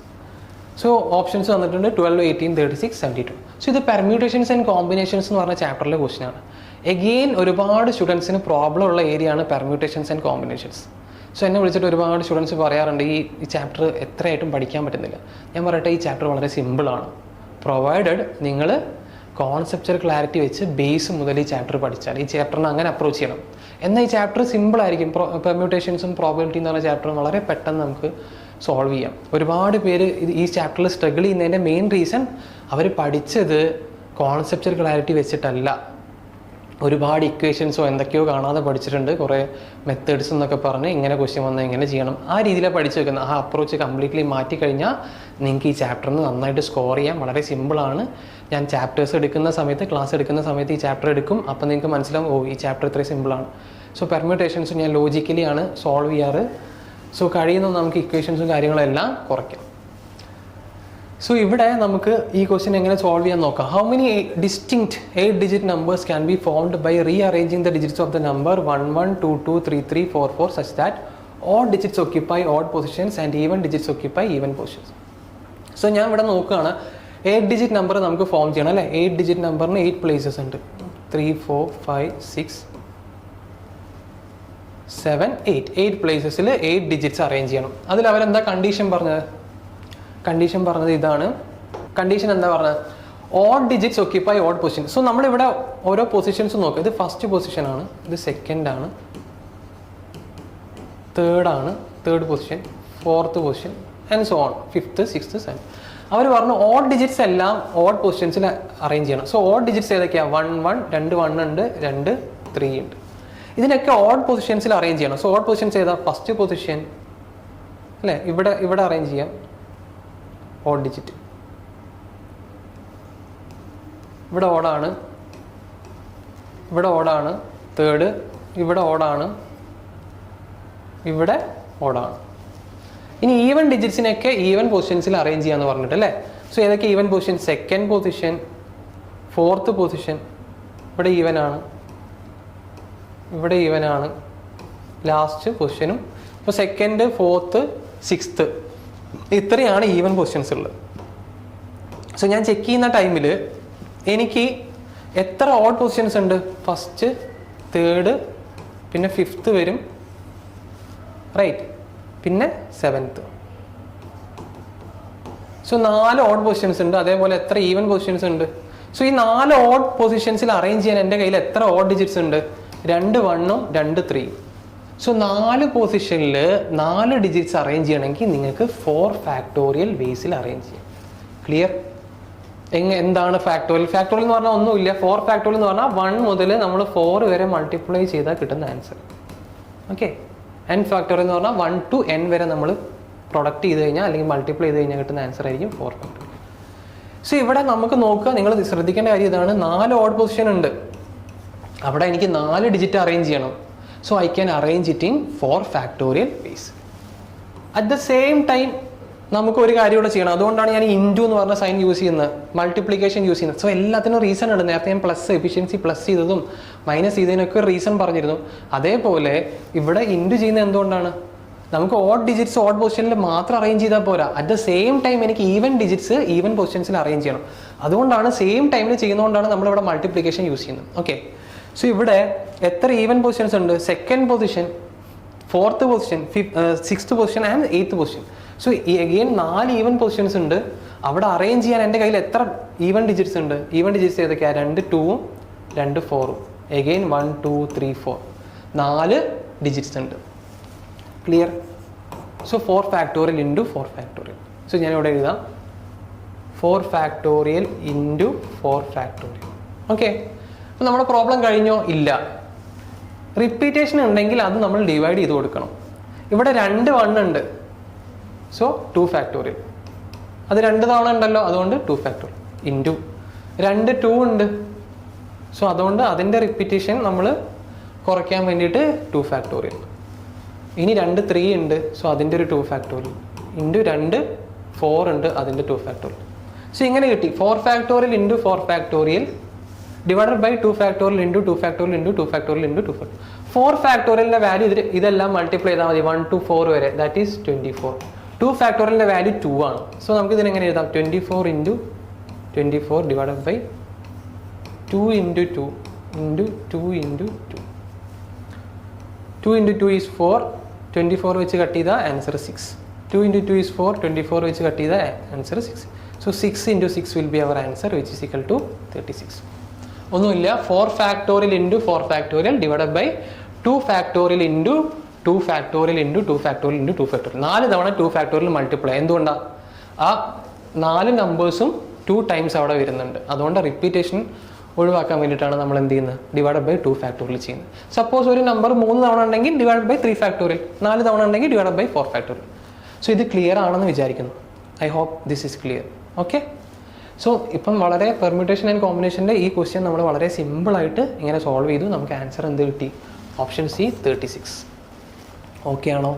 So options വന്നിട്ടുണ്ട് 12, 18, 36, 72. So ഇത് permutations and combinations എന്ന് പറഞ്ഞ ചാപ്റ്ററിലെ question ആണ്. Again ഒരുപാട് സ്റ്റുഡൻസിന് problem ഉള്ള area ആണ് permutations and combinations. So എന്നെ വിളിച്ചിട്ട് ഒരുപാട് സ്റ്റുഡൻസ് പറയാറുണ്ട് ഈ ചാപ്റ്റർ എത്രയായിട്ടും പഠിക്കാൻ പറ്റുന്നില്ല. ഞാൻ പറയട്ടെ, ഈ ചാപ്റ്റർ വളരെ സിമ്പിളാണ്, പ്രൊവൈഡഡ് നിങ്ങൾ കോൺസെപ്റ്റൽ ക്ലാരിറ്റി വെച്ച് ബേസ് മുതൽ ഈ ചാപ്റ്റർ പഠിച്ചാൽ. ഈ ചാപ്റ്ററിനെ അങ്ങനെ അപ്രോച്ച് ചെയ്യണം. എന്നാൽ ഈ ചാപ്റ്റർ സിമ്പിളായിരിക്കും. പെർമ്യൂട്ടേഷൻസും പ്രോബബിലിറ്റി എന്ന് പറഞ്ഞ ചാപ്റ്റർ വളരെ പെട്ടെന്ന് നമുക്ക് സോൾവ് ചെയ്യാം. ഒരുപാട് പേര് ഈ ചാപ്റ്ററിൽ സ്ട്രഗിൾ ചെയ്യുന്നതിൻ്റെ മെയിൻ റീസൺ അവർ പഠിച്ചത് കോൺസെപ്റ്റൽ ക്ലാരിറ്റി വെച്ചിട്ടല്ല. ഒരുപാട് ഇക്വേഷൻസോ എന്തൊക്കെയോ കാണാതെ പഠിച്ചിട്ടുണ്ട്, കുറേ മെത്തേഡ്സ് എന്നൊക്കെ പറഞ്ഞ് ഇങ്ങനെ ക്വസ്റ്റ്യൻ വന്നാൽ എങ്ങനെ ചെയ്യണം ആ രീതിയിലാണ് പഠിച്ചു വെക്കുന്നത്. ആ അപ്രോച്ച് കംപ്ലീറ്റ്ലി മാറ്റിക്കഴിഞ്ഞാൽ നിങ്ങൾക്ക് ഈ ചാപ്റ്ററിന് നന്നായിട്ട് സ്കോർ ചെയ്യാം. വളരെ സിമ്പിളാണ്. ഞാൻ ചാപ്റ്റേഴ്സ് എടുക്കുന്ന സമയത്ത്, ക്ലാസ് എടുക്കുന്ന സമയത്ത് ഈ ചാപ്റ്റർ എടുക്കും. അപ്പോൾ നിങ്ങൾക്ക് മനസ്സിലാവും, ഓ ഈ ചാപ്റ്റർ ഇത്രയും സിമ്പിളാണ്. സോ പെർമ്യൂട്ടേഷൻസ് ഞാൻ ലോജിക്കലി ആണ് സോൾവ് ചെയ്യാറ്. സോ കഴിയുന്ന നമുക്ക് ഇക്വേഷൻസും കാര്യങ്ങളെല്ലാം കുറയ്ക്കാം. സോ ഇവിടെ നമുക്ക് ഈ ക്വസ്റ്റ്യൻ എങ്ങനെ സോൾവ് ചെയ്യാൻ നോക്കാം. How many distinct 8-digit numbers can be formed by rearranging the digits of the number 1 1 2 2 3 3 4 4 such that odd digits occupy odd positions and even digits occupy even positions. So ഞാൻ ഇവിടെ നോക്കുകയാണ്, 8-digit number നമുക്ക് form ചെയ്യണം അല്ലേ. 8-digit നമ്പറിന് 8 places ഉണ്ട്. 3 4 5 6 7 8 പ്ലേസസിൽ 8 digits arrange ചെയ്യണം. അതിൽ അവരെന്താ കണ്ടീഷൻ പറഞ്ഞത്? കണ്ടീഷൻ പറഞ്ഞത് ഇതാണ്. കണ്ടീഷൻ എന്താ പറഞ്ഞത്? Odd digits occupy odd position. So നമ്മളിവിടെ ഓരോ പൊസിഷൻസ് നോക്കുക. ഇത് ഫസ്റ്റ് പൊസിഷനാണ്, ഇത് സെക്കൻഡാണ്, തേർഡാണ്, third position, fourth position and so on, fifth, sixth, seven. അവർ പറഞ്ഞു ഓഡ് ഡിജിറ്റ്സ് എല്ലാം ഓഡ് പൊസിഷൻസിൽ അറേഞ്ച് ചെയ്യണം. സോ ഓഡ് ഡിജിറ്റ്സ് ഏതൊക്കെയാണ്? 1 1, 2 1 ഉണ്ട്, 2 3 ഉണ്ട്. ഇതിനൊക്കെ ഓഡ് പൊസിഷൻസിൽ അറേഞ്ച് ചെയ്യണം. സോ ഓഡ് പൊസിഷൻസ് ഏതാ? ഫസ്റ്റ് പൊസിഷൻ അല്ലേ, ഇവിടെ അറേഞ്ച് ചെയ്യാം ഓഡ് ഡിജിറ്റ്. ഇവിടെ ഓടാണ്, ഇവിടെ ഓടാണ്, തേർഡ് ഇവിടെ ഓടാണ്, ഇവിടെ ഓടാണ്. ഇനി ഈവൻ ഡിജിറ്റ്സിനൊക്കെ ഈവൻ പൊസിഷൻസിൽ അറേഞ്ച് ചെയ്യാന്ന് പറഞ്ഞിട്ട് അല്ലേ. സോ ഏതൊക്കെ even position? Second position, fourth position, ഇവിടെ ഈവൻ ആണ്, ഇവിടെ ഈവൻ ആണ്, ലാസ്റ്റ് പൊസിഷനും. ഇപ്പോൾ സെക്കൻഡ്, ഫോർത്ത്, സിക്സ്ത്ത്, ഇത്രയാണ് ഈവൻ പൊസിഷൻസ് ഉള്ളത്. സോ ഞാൻ ചെക്ക് ചെയ്യുന്ന ടൈമിൽ എനിക്ക് എത്ര ഓഡ് പൊസിഷൻസ് ഉണ്ട്? ഫസ്റ്റ്, തേർഡ്, പിന്നെ ഫിഫ്ത്ത് വരും, റൈറ്റ്, പിന്നെ സെവൻത്ത്. സോ 4 ഓഡ് പൊസിഷൻസ് ഉണ്ട്. അതേപോലെ എത്ര ഈവൻ പൊസിഷൻസ് ഉണ്ട്? സോ ഈ 4 ഓഡ് പൊസിഷൻസിൽ അറേഞ്ച് ചെയ്യാൻ എൻ്റെ കയ്യിൽ എത്ര ഓഡ് ഡിജിറ്റ്സ് ഉണ്ട്? 2 1ഉം 2 3. സോ 4 പൊസിഷനിൽ 4 ഡിജിറ്റ്സ് അറേഞ്ച് ചെയ്യണമെങ്കിൽ നിങ്ങൾക്ക് 4 ഫാക്ടോറിയൽ ബേസിൽ അറേഞ്ച് ചെയ്യാം. ക്ലിയർ? എന്താണ് ഫാക്ടോറിയൽ? ഫാക്ടോറിയൽ എന്ന് പറഞ്ഞാൽ ഒന്നുമില്ല. 4 ഫാക്ടോറിയൽ എന്ന് പറഞ്ഞാൽ 1 മുതൽ നമ്മൾ 4 വരെ മൾട്ടിപ്ലൈ ചെയ്താൽ കിട്ടുന്ന ആൻസർ. ഓക്കെ. n ഫാക്ടോറിയൽ എന്ന് പറഞ്ഞാൽ 1 to n വരെ നമ്മൾ പ്രൊഡക്റ്റ് ചെയ്ത് കഴിഞ്ഞാൽ അല്ലെങ്കിൽ മൾട്ടിപ്ലൈ ചെയ്ത് കഴിഞ്ഞാൽ കിട്ടുന്ന ആൻസർ ആയിരിക്കും 4 ഫാക്ടോറിയൽ. സോ ഇവിടെ നമുക്ക് നോക്കുക, നിങ്ങൾ ശ്രദ്ധിക്കേണ്ട കാര്യം ഇതാണ്. 4 ഓഡ് പൊസിഷൻ ഉണ്ട്, അവിടെ എനിക്ക് 4 ഡിജിറ്റ് അറേഞ്ച് ചെയ്യണം. So I can arrange it in 4 factorial base. At the same time നമുക്ക് ഒരു കാര്യം കൂടെ ചെയ്യണം. അതുകൊണ്ടാണ് ഞാൻ ഇൻറ്റു എന്ന് പറഞ്ഞ സൈൻ യൂസ് ചെയ്യുന്നത്, മൾട്ടിപ്ലിക്കേഷൻ യൂസ് ചെയ്യുന്നത്. സോ എല്ലാത്തിനും റീസൺ ഉണ്ട്. നേരത്തെ ഞാൻ പ്ലസ് എഫിഷ്യൻസി പ്ലസ് ചെയ്തതും മൈനസ് ചെയ്തതിനൊക്കെ ഒരു റീസൺ പറഞ്ഞിരുന്നു. അതേപോലെ ഇവിടെ ഇൻറ്റു ചെയ്യുന്നത് എന്തുകൊണ്ടാണ്? നമുക്ക് ഓഡ് ഡിജിറ്റ്സ് ഓഡ് പൊസിഷനിൽ മാത്രം അറേഞ്ച് ചെയ്താൽ പോരാ, അറ്റ് ദ സെയിം ടൈം എനിക്ക് ഈവൻ ഡിജിറ്റ്സ് ഈവൻ പൊസിഷൻസിൽ അറേഞ്ച് ചെയ്യണം. അതുകൊണ്ടാണ് സെയിം ടൈമിൽ ചെയ്യുന്നതുകൊണ്ടാണ് നമ്മളിവിടെ മൾട്ടിപ്ലിക്കേഷൻ യൂസ് ചെയ്യുന്നത്. ഓക്കെ. സോ ഇവിടെ എത്ര ഈവൻ പൊസിഷൻസ് ഉണ്ട്? Second position, fourth position, sixth position and 8th position. So again 4 even positions ഉണ്ട്. അവിടെ അറേഞ്ച് ചെയ്യാൻ എൻ്റെ കയ്യിൽ എത്ര ഈവൻ ഡിജിറ്റ്സ് ഉണ്ട്? ഈവൻ ഡിജിറ്റ്സ് ഏതൊക്കെയാണ്? 2 2ഉം 2 4ഉം. അഗെയിൻ 1 2 3 4, 4 ഡിജിറ്റ്സ് ഉണ്ട്. Clear? So 4 factorial into 4 factorial. So ഞാൻ ഇവിടെ എഴുതാം 4 ഫാക്ടോറിയൽ ഇൻറ്റു 4 ഫാക്ടോറിയൽ. ഓക്കെ. അപ്പോൾ നമ്മുടെ പ്രോബ്ലം കഴിഞ്ഞോ? ഇല്ല. റിപ്പീറ്റേഷൻ ഉണ്ടെങ്കിൽ അത് നമ്മൾ ഡിവൈഡ് ചെയ്ത് കൊടുക്കണം. ഇവിടെ 2 1 ഉണ്ട്, സോ 2 ഫാക്ടോറിയൽ. അത് 2 തവണ ഉണ്ടല്ലോ, അതുകൊണ്ട് 2 ഫാക്ടോറിയൽ ഇൻറ്റു 2 2 ഉണ്ട്, സോ അതുകൊണ്ട് അതിൻ്റെ റിപ്പീറ്റേഷൻ നമ്മൾ കുറയ്ക്കാൻ വേണ്ടിയിട്ട് 2 ഫാക്ടോറിയൽ. ഇനി 2 3 ഉണ്ട്, സോ അതിൻ്റെ ഒരു 2 ഫാക്ടോറിയൽ ഇൻറ്റു 2 4 ഉണ്ട്, അതിൻ്റെ 2 ഫാക്ടോറിയൽ. സോ ഇങ്ങനെ കിട്ടി 4 factorial into 4 factorial divided by 2 factorial into 2 factorial into 2 factorial into 2 factorial. 4 ഫാക്ടോറിയലിൻ്റെ വാല്യൂ ഇതെല്ലാം മൾട്ടിപ്ലൈ ചെയ്താൽ മതി 1 to 4 വരെ, ദാറ്റ് ഈസ് 24. 2 ഫാക്ടോറിയലിൻ്റെ വാല്യൂ 2 ആണ്. സോ നമുക്ക് ഇതിനെങ്ങനെ എഴുതാം? 24 into 24 divided by 2 into 2 into 2 into 2. 2 into 2 is 4. 24 വെച്ച് കട്ട് ചെയ്താൽ ആൻസർ 6. 2 into 2 is 4. 24 വെച്ച് കട്ട് ചെയ്താൽ answer 6. So 6 into 6 will be our answer which is equal to 36. ഒന്നുമില്ല, 4 factorial into 4 factorial divided by 2 factorial into 2 factorial into 2 factorial into 2 factorial. 4 തവണ 2 factorial multiply. എന്തുകൊണ്ടാണ്? ആ 4 നമ്പേഴ്സും 2 times അവിടെ വരുന്നുണ്ട്. അതുകൊണ്ട് റിപ്പീറ്റേഷൻ ഒഴിവാക്കാൻ വേണ്ടിയിട്ടാണ് നമ്മൾ എന്ത് ചെയ്യുന്നത്? ഡിവൈഡ് ബൈ 2 ഫാക്ടോറിയൽ ചെയ്യുന്നത്. സപ്പോസ് ഒരു നമ്പർ 3 തവണ ഉണ്ടെങ്കിൽ ഡിവൈഡ് ബൈ 3 ഫാക്ടോറിയൽ, 4 തവണ ഉണ്ടെങ്കിൽ ഡിവൈഡ് ബൈ 4 ഫാക്ടോറിയൽ. സോ ഇത് ക്ലിയർ ആണെന്ന് വിചാരിക്കുന്നു. I hope this is clear. Okay, so ഇപ്പം വളരെ പെർമ്യൂട്ടേഷൻ ആൻഡ് കോമ്പിനേഷൻ്റെ ഈ ക്വസ്റ്റ്യൻ നമ്മൾ വളരെ സിമ്പിളായിട്ട് ഇങ്ങനെ സോൾവ് ചെയ്തു. നമുക്ക് ആൻസർ എന്ത് കിട്ടി? Option C 36. ഓക്കെ ആണോ?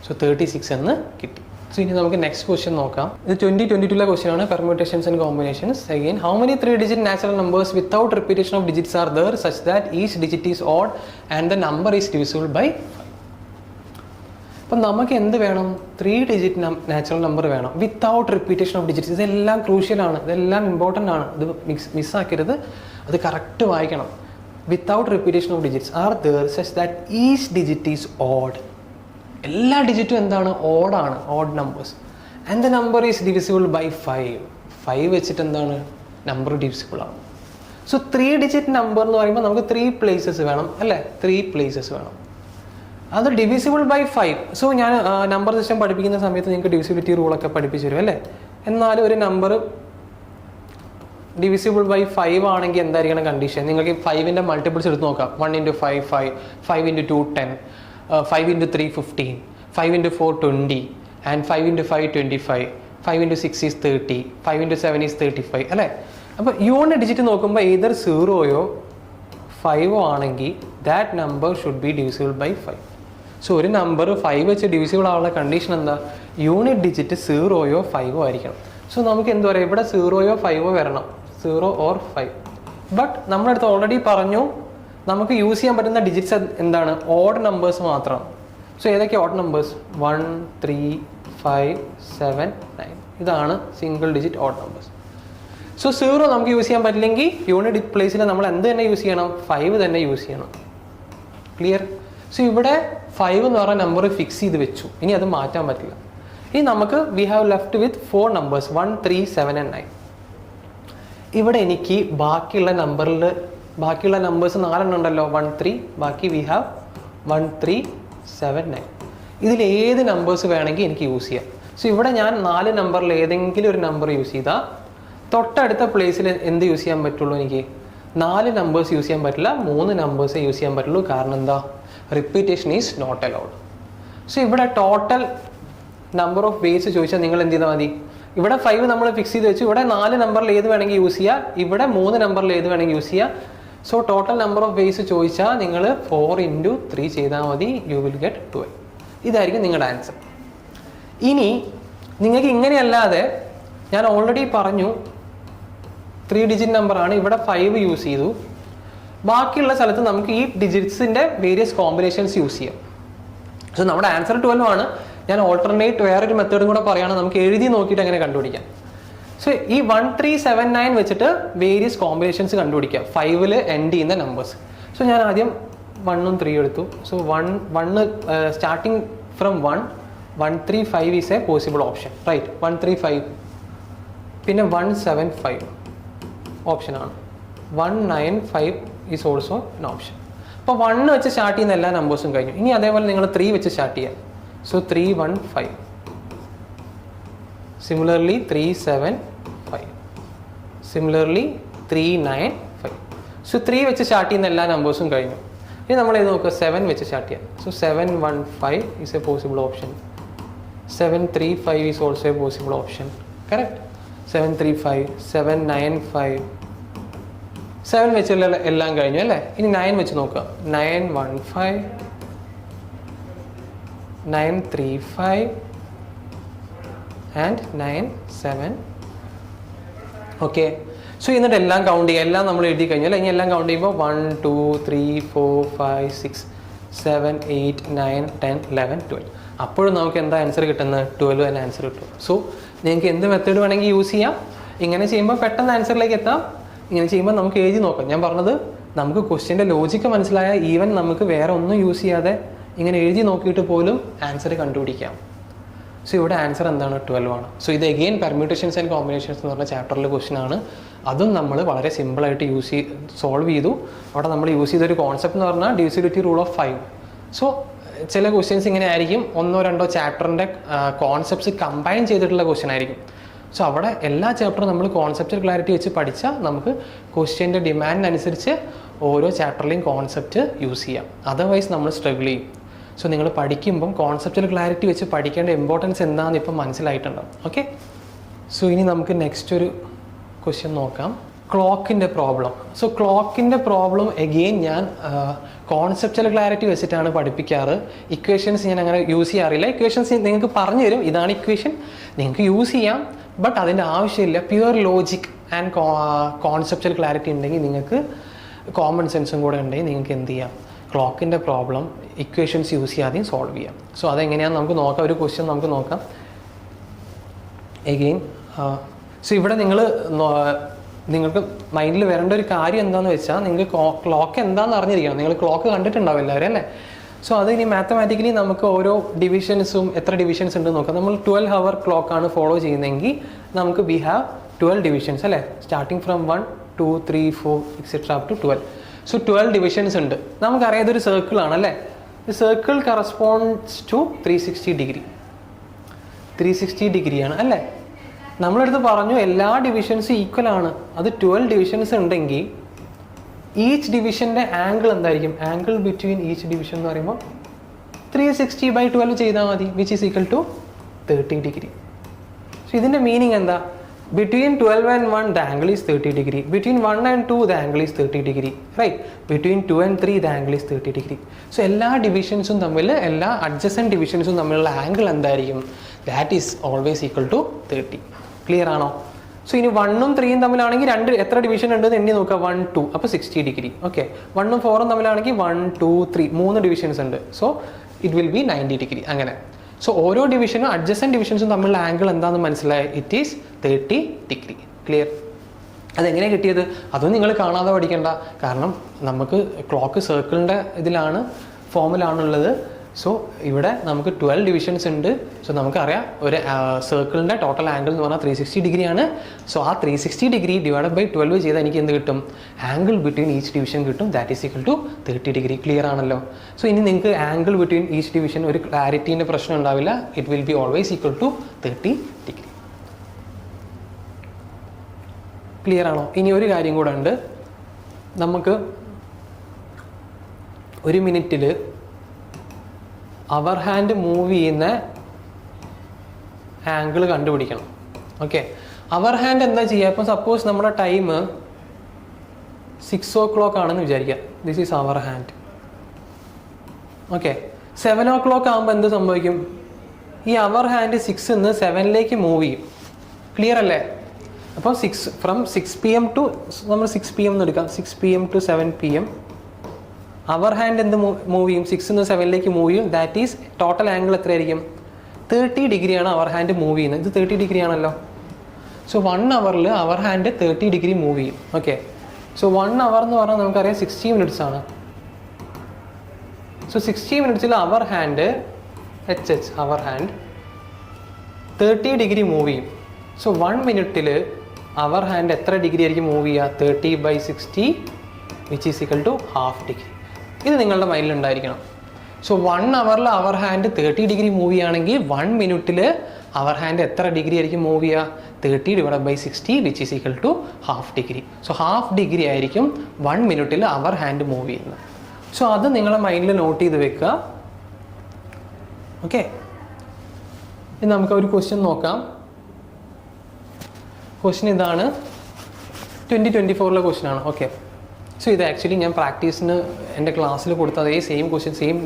സോ 36 എന്ന് കിട്ടി. സോ ഇനി നമുക്ക് നെക്സ്റ്റ് ക്വസ്റ്റ്യൻ നോക്കാം. ഇത് 2022 ക്വസ്റ്റ്യൻ ആണ്, permutations and combinations. Again, how many 3-digit natural numbers without repetition of digits are there such that each digit is odd and the number is divisible by 5? അപ്പം നമുക്ക് എന്ത് വേണം? 3-digit natural number വേണം without repetition of digits. ഇതെല്ലാം ക്രൂഷ്യലാണ്, ഇതെല്ലാം important ആണ്. ഇത് മിസ്സാക്കരുത്, അത് കറക്റ്റ് വായിക്കണം. Without repetition of digits are there such that each digit is odd. എല്ലാ ഡിജിറ്റും എന്താണ്? ഓഡാണ്, odd numbers. And the number is divisible by 5. 5 വെച്ചിട്ട് എന്താണ്? നമ്പർ ഡിവിസിബിൾ ആണ്. സോ 3-digit നമ്പർ എന്ന് പറയുമ്പോൾ നമുക്ക് 3 പ്ലേസസ് വേണം അല്ലേ? 3 പ്ലേസസ് വേണം. അത് ഡിവിസിബിൾ ബൈ 5. സോ ഞാൻ നമ്പർ സിസ്റ്റം പഠിപ്പിക്കുന്ന സമയത്ത് നിങ്ങൾക്ക് ഡിവിസിബിലിറ്റി റൂളൊക്കെ പഠിപ്പിച്ചു തരും അല്ലേ? എന്നാലും ഒരു നമ്പർ ഡിവിസിബിൾ ബൈ 5 ആണെങ്കിൽ എന്തായിരിക്കണം കണ്ടീഷൻ? നിങ്ങൾക്ക് 5ൻ്റെ മൾട്ടിപ്പിൾസ് എടുത്ത് നോക്കാം. 1 into 5 5, 5 into 2 10, 5 into 3 15, 5 into 4 20, and 5 into 5 25, 5 into 6 is 30, 5 into 7 is 35 അല്ലേ? അപ്പോൾ യൂണിറ്റ് ഡിജിറ്റ് നോക്കുമ്പോൾ ഏതർ 0യോ 5ഓ ആണെങ്കിൽ that number should be divisible by 5. So ഒരു നമ്പർ 5 വെച്ച് ഡിവിസിബിൾ ആവാനുള്ള കണ്ടീഷൻ എന്താ? യൂണിറ്റ് ഡിജിറ്റ് 0യോ 5ഓ ആയിരിക്കണം. സോ നമുക്ക് എന്താ പറയുക? ഇവിടെ 0യോ 5ഓ വരണം, 0 or 5. ബട്ട് നമ്മളടുത്ത് ഓൾറെഡി പറഞ്ഞു നമുക്ക് യൂസ് ചെയ്യാൻ പറ്റുന്ന ഡിജിറ്റ്സ് എന്താണ്? ഓഡ് നമ്പേഴ്സ് മാത്രമാണ്. സോ ഏതൊക്കെ ഓഡ് നമ്പേഴ്സ്? 1 3 5 7 9. ഇതാണ് single digit odd numbers. So 0 നമുക്ക് യൂസ് ചെയ്യാൻ പറ്റില്ലെങ്കിൽ യൂണിറ്റ് പ്ലേസിൽ നമ്മൾ എന്ത് തന്നെ യൂസ് ചെയ്യണം? 5 തന്നെ യൂസ് ചെയ്യണം. ക്ലിയർ? സോ ഇവിടെ 5 എന്ന് പറയുന്ന നമ്പർ ഫിക്സ് ചെയ്ത് വെച്ചു, ഇനി അത് മാറ്റാൻ പറ്റില്ല. ഇനി നമുക്ക് we have left with 4 numbers 1 3 7 and 9. ഇവിടെ എനിക്ക് ബാക്കിയുള്ള നമ്പേഴ്സ് 4 ഉണ്ടല്ലോ, 1 3, ബാക്കി വി ഹാവ് 1 3 7 9. ഇതിൽ ഏത് നമ്പേഴ്സ് വേണമെങ്കിൽ എനിക്ക് യൂസ് ചെയ്യാം. സോ ഇവിടെ ഞാൻ 4 നമ്പറിൽ ഏതെങ്കിലും ഒരു നമ്പർ യൂസ് ചെയ്താൽ തൊട്ടടുത്ത പ്ലേസിൽ എന്ത് യൂസ് ചെയ്യാൻ പറ്റുള്ളൂ? എനിക്ക് 4 നമ്പേഴ്സ് യൂസ് ചെയ്യാൻ പറ്റില്ല, 3 നമ്പേഴ്സേ യൂസ് ചെയ്യാൻ പറ്റുള്ളൂ. കാരണം എന്താ? Repetition is not allowed. So ഇവിടെ ടോട്ടൽ നമ്പർ ഓഫ് വേസ് ചോദിച്ചാൽ നിങ്ങൾ എന്ത് ചെയ്താൽ മതി? ഇവിടെ 5 നമ്മൾ ഫിക്സ് ചെയ്ത് വെച്ചു, ഇവിടെ 4 നമ്പറിൽ ഏത് വേണമെങ്കിൽ യൂസ് ചെയ്യുക, ഇവിടെ 3 നമ്പറിൽ ഏത് വേണമെങ്കിൽ യൂസ് ചെയ്യുക. So total number of ways ചോദിച്ചാൽ നിങ്ങൾ 4 ഇൻറ്റു 3 ചെയ്താൽ മതി, യു വിൽ ഗെറ്റ് 12. ഇതായിരിക്കും നിങ്ങളുടെ ആൻസർ. ഇനി നിങ്ങൾക്ക് ഇങ്ങനെയല്ലാതെ ഞാൻ ഓൾറെഡി പറഞ്ഞു 3-digit നമ്പറാണ്, ഇവിടെ 5 യൂസ് ചെയ്തു, ബാക്കിയുള്ള സ്ഥലത്ത് നമുക്ക് ഈ ഡിജിറ്റ്സിൻ്റെ വേരിയസ് കോമ്പിനേഷൻസ് യൂസ് ചെയ്യാം. സോ നമ്മുടെ ആൻസർ 12 ആണ്. ഞാൻ ഓൾട്ടർനേറ്റ് വേറൊരു മെത്തേഡും കൂടെ പറയുകയാണ്, നമുക്ക് എഴുതി നോക്കിയിട്ട് അങ്ങനെ കണ്ടുപിടിക്കാം. സോ ഈ 1 3 7 9 വെച്ചിട്ട് വേരിയസ് കോമ്പിനേഷൻസ് കണ്ടുപിടിക്കാം 5ൽ എൻഡ് ചെയ്യുന്ന നമ്പേഴ്സ്. സോ ഞാൻ ആദ്യം 1ഉം 3 എടുത്തു. So 1 starting from 1 3 5 is a possible option, right? 1 3 5. പിന്നെ 1 7 5 ഓപ്ഷനാണ്. 1 9 5 ഈസ് ഓൾസോ എൻ ഓപ്ഷൻ. അപ്പോൾ 1 വെച്ച് സ്റ്റാർട്ട് ചെയ്യുന്ന എല്ലാ നമ്പേഴ്സും കഴിഞ്ഞു. ഇനി അതേപോലെ നിങ്ങൾ 3 വെച്ച് സ്റ്റാർട്ട് ചെയ്യാം. സോ 3 1 5. സിമിലർലി 3 7 5. സിമിലർലി 3 9 5. സോ 3 വെച്ച് സ്റ്റാർട്ട് ചെയ്യുന്ന എല്ലാ നമ്പേഴ്സും കഴിഞ്ഞു. ഇനി നമ്മൾ ഇത് നോക്കുക, 7 വെച്ച് സ്റ്റാർട്ട് ചെയ്യാം. So 7 1 5 is a possible option. 7 3 5 is also A possible option. Correct? 7 3 5, 7 9 5, 7 വെച്ചുള്ള എല്ലാം കഴിഞ്ഞു അല്ലേ. ഇനി 9 വെച്ച് നോക്കുക. 915 935 ആൻഡ് 97. ഓക്കെ. സോ എന്നിട്ട് എല്ലാം കൗണ്ട് ചെയ്യുക. എല്ലാം നമ്മൾ എഴുതി കഴിഞ്ഞാൽ ഇനി എല്ലാം കൗണ്ട് ചെയ്യുമ്പോൾ 1 2 3 4 5 6 7 8 9 10 11 12. അപ്പോഴും നമുക്ക് എന്താ ആൻസർ കിട്ടുന്നത്? 12 തന്നെ ആൻസർ കിട്ടും. സോ നിങ്ങൾക്ക് എന്ത് മെത്തേഡ് വേണമെങ്കിൽ യൂസ് ചെയ്യാം. ഇങ്ങനെ ചെയ്യുമ്പോൾ പെട്ടെന്ന് ആൻസറിലേക്ക് എത്താം. ഇങ്ങനെ ചെയ്യുമ്പോൾ നമുക്ക് എഴുതി നോക്കാം. ഞാൻ പറഞ്ഞത് നമുക്ക് ക്വസ്റ്റ്യൻ്റെ ലോജിക്ക് മനസ്സിലായാൽ ഈവൻ നമുക്ക് വേറെ ഒന്നും യൂസ് ചെയ്യാതെ ഇങ്ങനെ എഴുതി നോക്കിയിട്ട് പോലും ആൻസർ കണ്ടുപിടിക്കാം. സോ ഇവിടെ ആൻസർ എന്താണ്? 12 ആണ്. സോ ഇത് അഗെയിൻ പെർമ്യൂട്ടേഷൻസ് ആൻഡ് കോമ്പിനേഷൻസ് എന്ന് പറഞ്ഞ ചാപ്റ്ററിലെ ക്വസ്റ്റ്യൻ ആണ്. അതും നമ്മൾ വളരെ സിമ്പിളായിട്ട് സോൾവ് ചെയ്തു. അവിടെ നമ്മൾ യൂസ് ചെയ്തൊരു കോൺസെപ്റ്റ് എന്ന് പറഞ്ഞാൽ ഡിവിസിബിലിറ്റി റൂൾ ഓഫ് 5. സോ ചില ക്വസ്റ്റ്യൻസ് ഇങ്ങനെ ആയിരിക്കും, 1 or 2 ചാപ്റ്ററിൻ്റെ കോൺസെപ്റ്റ്സ് കമ്പൈൻ ചെയ്തിട്ടുള്ള ക്വസ്റ്റ്യൻ ആയിരിക്കും. സോ അവിടെ എല്ലാ ചാപ്റ്ററും നമ്മൾ കോൺസെപ്റ്റ് ക്ലാരിറ്റി വെച്ച് പഠിച്ചാൽ നമുക്ക് ക്വസ്റ്റ്യൻ്റെ ഡിമാൻഡിനനുസരിച്ച് ഓരോ ചാപ്റ്ററിലെയും കോൺസെപ്റ്റ് യൂസ് ചെയ്യാം. അതർവൈസ് നമ്മൾ സ്ട്രഗിൾ ചെയ്യും. സോ നിങ്ങൾ പഠിക്കുമ്പം കോൺസെപ്റ്റൽ ക്ലാരിറ്റി വെച്ച് പഠിക്കേണ്ട ഇമ്പോർട്ടൻസ് എന്താണെന്ന് ഇപ്പം മനസ്സിലായിട്ടുണ്ടാവും. ഓക്കെ. സോ ഇനി നമുക്ക് നെക്സ്റ്റ് ഒരു ക്വസ്റ്റ്യൻ നോക്കാം. ക്ലോക്കിൻ്റെ പ്രോബ്ലം. സോ ക്ലോക്കിൻ്റെ പ്രോബ്ലം എഗെയിൻ ഞാൻ കോൺസെപ്റ്റൽ ക്ലാരിറ്റി വെച്ചിട്ടാണ് പഠിപ്പിക്കാറ്. ഇക്വേഷൻസ് ഞാൻ അങ്ങനെ യൂസ് ചെയ്യാറില്ല. ഇക്വേഷൻസ് നിങ്ങൾക്ക് പറഞ്ഞു തരും, ഇതാണ് ഇക്വേഷൻ, നിങ്ങൾക്ക് യൂസ് ചെയ്യാം. ബട്ട് അതിൻ്റെ ആവശ്യമില്ല. Pure logic and conceptual clarity ഉണ്ടെങ്കിൽ, നിങ്ങൾക്ക് കോമൺ സെൻസും കൂടെ ഉണ്ടെങ്കിൽ നിങ്ങൾക്ക് എന്ത് ചെയ്യാം? ക്ലോക്കിൻ്റെ പ്രോബ്ലം ഇക്വേഷൻസ് യൂസ് ചെയ്യാതെയും സോൾവ് ചെയ്യാം. സോ അതെങ്ങനെയാണെന്ന് നമുക്ക് നോക്കാം. ഒരു ക്വസ്റ്റ്യൻ നമുക്ക് നോക്കാം. എഗെയിൻ സോ ഇവിടെ നിങ്ങൾക്ക് മൈൻഡിൽ വരേണ്ട ഒരു കാര്യം എന്താണെന്ന് വെച്ചാൽ, നിങ്ങൾക്ക് ക്ലോക്ക് എന്താണെന്ന് അറിഞ്ഞിരിക്കണം. നിങ്ങൾ ക്ലോക്ക് കണ്ടിട്ടുണ്ടാവും എല്ലാവരും അല്ലേ. സോ അത് ഇനി മാത്തമാറ്റിക്കലി നമുക്ക് ഓരോ ഡിവിഷൻസും എത്ര ഡിവിഷൻസ് ഉണ്ട് നോക്കാം. നമ്മൾ 12 hour ക്ലോക്കാണ് ഫോളോ ചെയ്യുന്നതെങ്കിൽ നമുക്ക് വി ഹാവ് 12 ഡിവിഷൻസ് അല്ലേ. Starting from 1 2 3 4 etcetera up to 12. So 12 divisions ഉണ്ട്. നമുക്കറിയാം ഇതൊരു സർക്കിൾ ആണല്ലേ. Circle corresponds to 360 degree. 360 ഡിഗ്രിയാണ് അല്ലേ. നമ്മളെടുത്ത് പറഞ്ഞു എല്ലാ ഡിവിഷൻസും ഈക്വൽ ആണ്. അത് 12 ഡിവിഷൻസ് ഉണ്ടെങ്കിൽ ഈച്ച് ഡിവിഷൻ്റെ ആംഗിൾ എന്തായിരിക്കും? ആംഗിൾ ബിറ്റ്വീൻ ഈച്ച് ഡിവിഷൻ എന്ന് പറയുമ്പോൾ 360/12 ചെയ്താൽ മതി, which is equal to 30 degree. So ഇതിൻ്റെ മീനിങ് എന്താ? Between 12 and 1 the angle is 30 degree. Between 1 and 2 the angle is 30 degree. Right? Between 2 and 3 the angle is 30 degree. So എല്ലാ ഡിവിഷൻസും തമ്മിൽ, എല്ലാ adjacent ഡിവിഷൻസും തമ്മിലുള്ള ആംഗിൾ എന്തായിരിക്കും? That is always equal to 30. Clear ആണോ? So ഇനി 1ഉം 3ഉം തമ്മിലാണെങ്കിൽ എത്ര ഡിവിഷൻ ഉണ്ടെന്ന് എണ്ണി നോക്കുക. 1 2 അപ്പോൾ 60 ഡിഗ്രി. ഓക്കെ. 1ഉം 4ഉം തമ്മിലാണെങ്കിൽ 1 2 3 3 ഡിവിഷൻസ് ഉണ്ട്. So it will B 90 degree. അങ്ങനെ. സോ ഓരോ ഡിവിഷനും അഡ്ജസൻറ്റ് ഡിവിഷൻസും തമ്മിലുള്ള ആംഗിൾ എന്താണെന്ന് മനസ്സിലായി. It is 30 degree. ക്ലിയർ? അതെങ്ങനെ കിട്ടിയത്? അതൊന്നും നിങ്ങൾ കാണാതെ പഠിക്കേണ്ട. കാരണം നമുക്ക് ക്ലോക്ക് സർക്കിളിൻ്റെ ഇതിലാണ്, ഫോമിലാണുള്ളത്. സോ ഇവിടെ നമുക്ക് 12 ഡിവിഷൻസ് ഉണ്ട്. സോ നമുക്കറിയാം ഒരു സർക്കിളിൻ്റെ ടോട്ടൽ ആംഗിൾ എന്ന് പറഞ്ഞാൽ 360 ഡിഗ്രിയാണ്. സോ ആ 360 ഡിഗ്രി ഡിവൈഡഡ് ബൈ 12 ചെയ്താൽ എനിക്ക് എന്ത് കിട്ടും? ആംഗിൾ ബിറ്റ്വീൻ ഈച്ച് ഡിവിഷൻ കിട്ടും. That is equal to 30 degree. Clear ആണല്ലോ? സോ ഇനി നിങ്ങൾക്ക് ആംഗിൾ ബിറ്റ്വീൻ ഈച്ച് ഡിവിഷൻ ഒരു ക്ലാരിറ്റീൻ്റെ പ്രശ്നം ഉണ്ടാവില്ല. It will be always equal to 30 degree. Clear ആണോ? ഇനി ഒരു കാര്യം കൂടെ ഉണ്ട്. നമുക്ക് ഒരു മിനിറ്റിൽ അവർ ഹാൻഡ് മൂവ് ചെയ്യുന്ന ആംഗിൾ കണ്ടുപിടിക്കണം. ഓക്കെ. അവർ ഹാൻഡ് എന്താ ചെയ്യുക? ഇപ്പം സപ്പോസ് നമ്മുടെ ടൈം 6 o'clock ആണെന്ന് വിചാരിക്കുക. This is hour hand. Okay. 7 o'clock ആകുമ്പോൾ എന്ത് സംഭവിക്കും? ഈ അവർ ഹാൻഡ് 6 നിന്ന് 7ലേക്ക് മൂവ് ചെയ്യും. ക്ലിയർ അല്ലേ? അപ്പോൾ 6 PM ടു നമ്മൾ 6 PM എന്ന് എടുക്കാം. 6 PM to 7 PM hour hand എന്ത് മൂവ് ചെയ്യും? 6 നിന്ന് 7ലേക്ക് മൂവ് ചെയ്യും. ദാറ്റ് ഈസ് ടോട്ടൽ ആംഗിൾ എത്രയായിരിക്കും? 30 ഡിഗ്രിയാണ് അവർ ഹാൻഡ് മൂവ് ചെയ്യുന്നത്. ഇത് 30 ഡിഗ്രി ആണല്ലോ. സോ 1 hourൽ അവർ ഹാൻഡ് 30 ഡിഗ്രി മൂവ് ചെയ്യും. ഓക്കെ. സോ 1 hour എന്ന് പറഞ്ഞാൽ നമുക്കറിയാം 60 minutes ആണ്. സോ 60 minutesൽ hour hand hour hand 30 degree move ചെയ്യും. സോ 1 minute അവർ ഹാൻഡ് എത്ര ഡിഗ്രി ആയിരിക്കും മൂവ് ചെയ്യുക? 30/60 which is equal to half degree. ഇത് നിങ്ങളുടെ മൈൻഡിൽ ഉണ്ടായിരിക്കണം. സോ 1 hourൽ അവർ ഹാൻഡ് 30 ഡിഗ്രി മൂവ് ചെയ്യുകയാണെങ്കിൽ 1 minute അവർ ഹാൻഡ് എത്ര ഡിഗ്രി ആയിരിക്കും മൂവ് ചെയ്യുക? 30/60 which is equal to half degree. So half degree ആയിരിക്കും 1 minute അവർ ഹാൻഡ് മൂവ് ചെയ്യുന്നത്. സോ അത് നിങ്ങളുടെ മൈൻഡിൽ നോട്ട് ചെയ്ത് വെക്കുക. ഓക്കെ. ഇനി നമുക്ക് ഒരു ക്വസ്റ്റ്യൻ നോക്കാം. ക്വസ്റ്റ്യൻ ഇതാണ്. 2024 ക്വസ്റ്റ്യൻ ആണ്. ഓക്കെ. സോ ഇത് ആക്ച്വലി ഞാൻ പ്രാക്ടീസിന് എൻ്റെ ക്ലാസ്സിൽ കൊടുത്ത അതേ സെയിം ക്വസ്റ്റ്യൻ സെയിം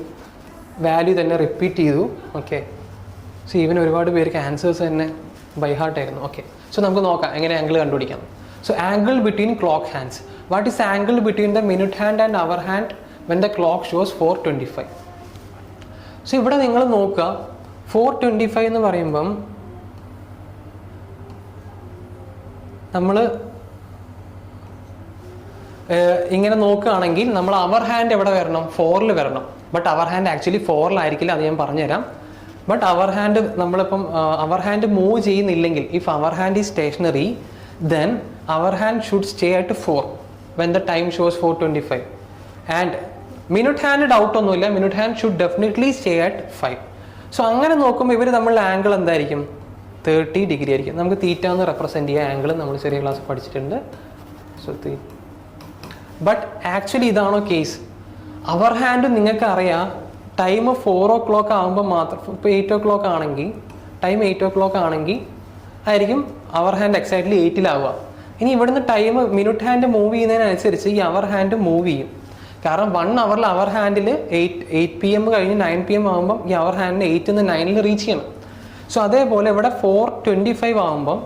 വാല്യൂ തന്നെ റിപ്പീറ്റ് ചെയ്തു. ഓക്കെ, സോ ഈവൻ ഒരുപാട് പേർക്ക് ആൻസേഴ്സ് തന്നെ ബൈ ഹാർട്ടായിരുന്നു. ഓക്കെ, സോ നമുക്ക് നോക്കാം എങ്ങനെ ആംഗിൾ കണ്ടുപിടിക്കാം. So angle between clock hands. What is angle between the minute hand and hour hand when the clock shows 4:25? So ഇവിടെ നിങ്ങൾ നോക്കുക, 4:25 എന്ന് പറയുമ്പം നമ്മൾ ഇങ്ങനെ നോക്കുകയാണെങ്കിൽ നമ്മൾ അവർ ഹാൻഡ് എവിടെ വരണം? 4-ൽ വരണം. ബട്ട് അവർ ഹാൻഡ് ആക്ച്വലി 4-ലായിരിക്കില്ല, അത് ഞാൻ പറഞ്ഞുതരാം. ബട്ട് അവർ ഹാൻഡ് നമ്മളിപ്പം അവർ ഹാൻഡ് മൂവ് ചെയ്യുന്നില്ലെങ്കിൽ, if our hand is stationary, then our hand should stay at 4 when the time shows 4:25. And minute hand doubt ഒന്നുമില്ല, minute hand should definitely stay at 5. So അങ്ങനെ നോക്കുമ്പോൾ ഇവർ നമ്മളുടെ angle എന്തായിരിക്കും? 30 degree ആയിരിക്കും. നമുക്ക് തീറ്റ എന്ന് റെപ്രസെൻറ്റ് ചെയ്യുക ആംഗിൾ നമ്മൾ ചെറിയ ക്ലാസ് പഠിച്ചിട്ടുണ്ട്. സോ ബട്ട് ആക്ച്വലി ഇതാണോ കേസ്? അവർ ഹാൻഡ് നിങ്ങൾക്ക് അറിയാം ടൈം 4 o'clock ആകുമ്പോൾ മാത്രം, ഇപ്പോൾ 8 o'clock ആണെങ്കിൽ, ടൈം 8 o'clock ആണെങ്കിൽ ആയിരിക്കും അവർ ഹാൻഡ് എക്സാക്ട്ലി 8-ലാവുക. ഇനി ഇവിടുന്ന് ടൈം മിനിറ്റ് ഹാൻഡ് മൂവ് ചെയ്യുന്നതിനനുസരിച്ച് ഈ അവർ ഹാൻഡ് മൂവ് ചെയ്യും. കാരണം 1 hour അവർ ഹാൻഡിൽ 8 PM കഴിഞ്ഞ് 9 PM ആകുമ്പം ഈ അവർ ഹാൻഡിന് 8 നിന്ന് 9-ൽ റീച്ച് ചെയ്യണം. സോ അതേപോലെ ഇവിടെ 4:25 ആകുമ്പം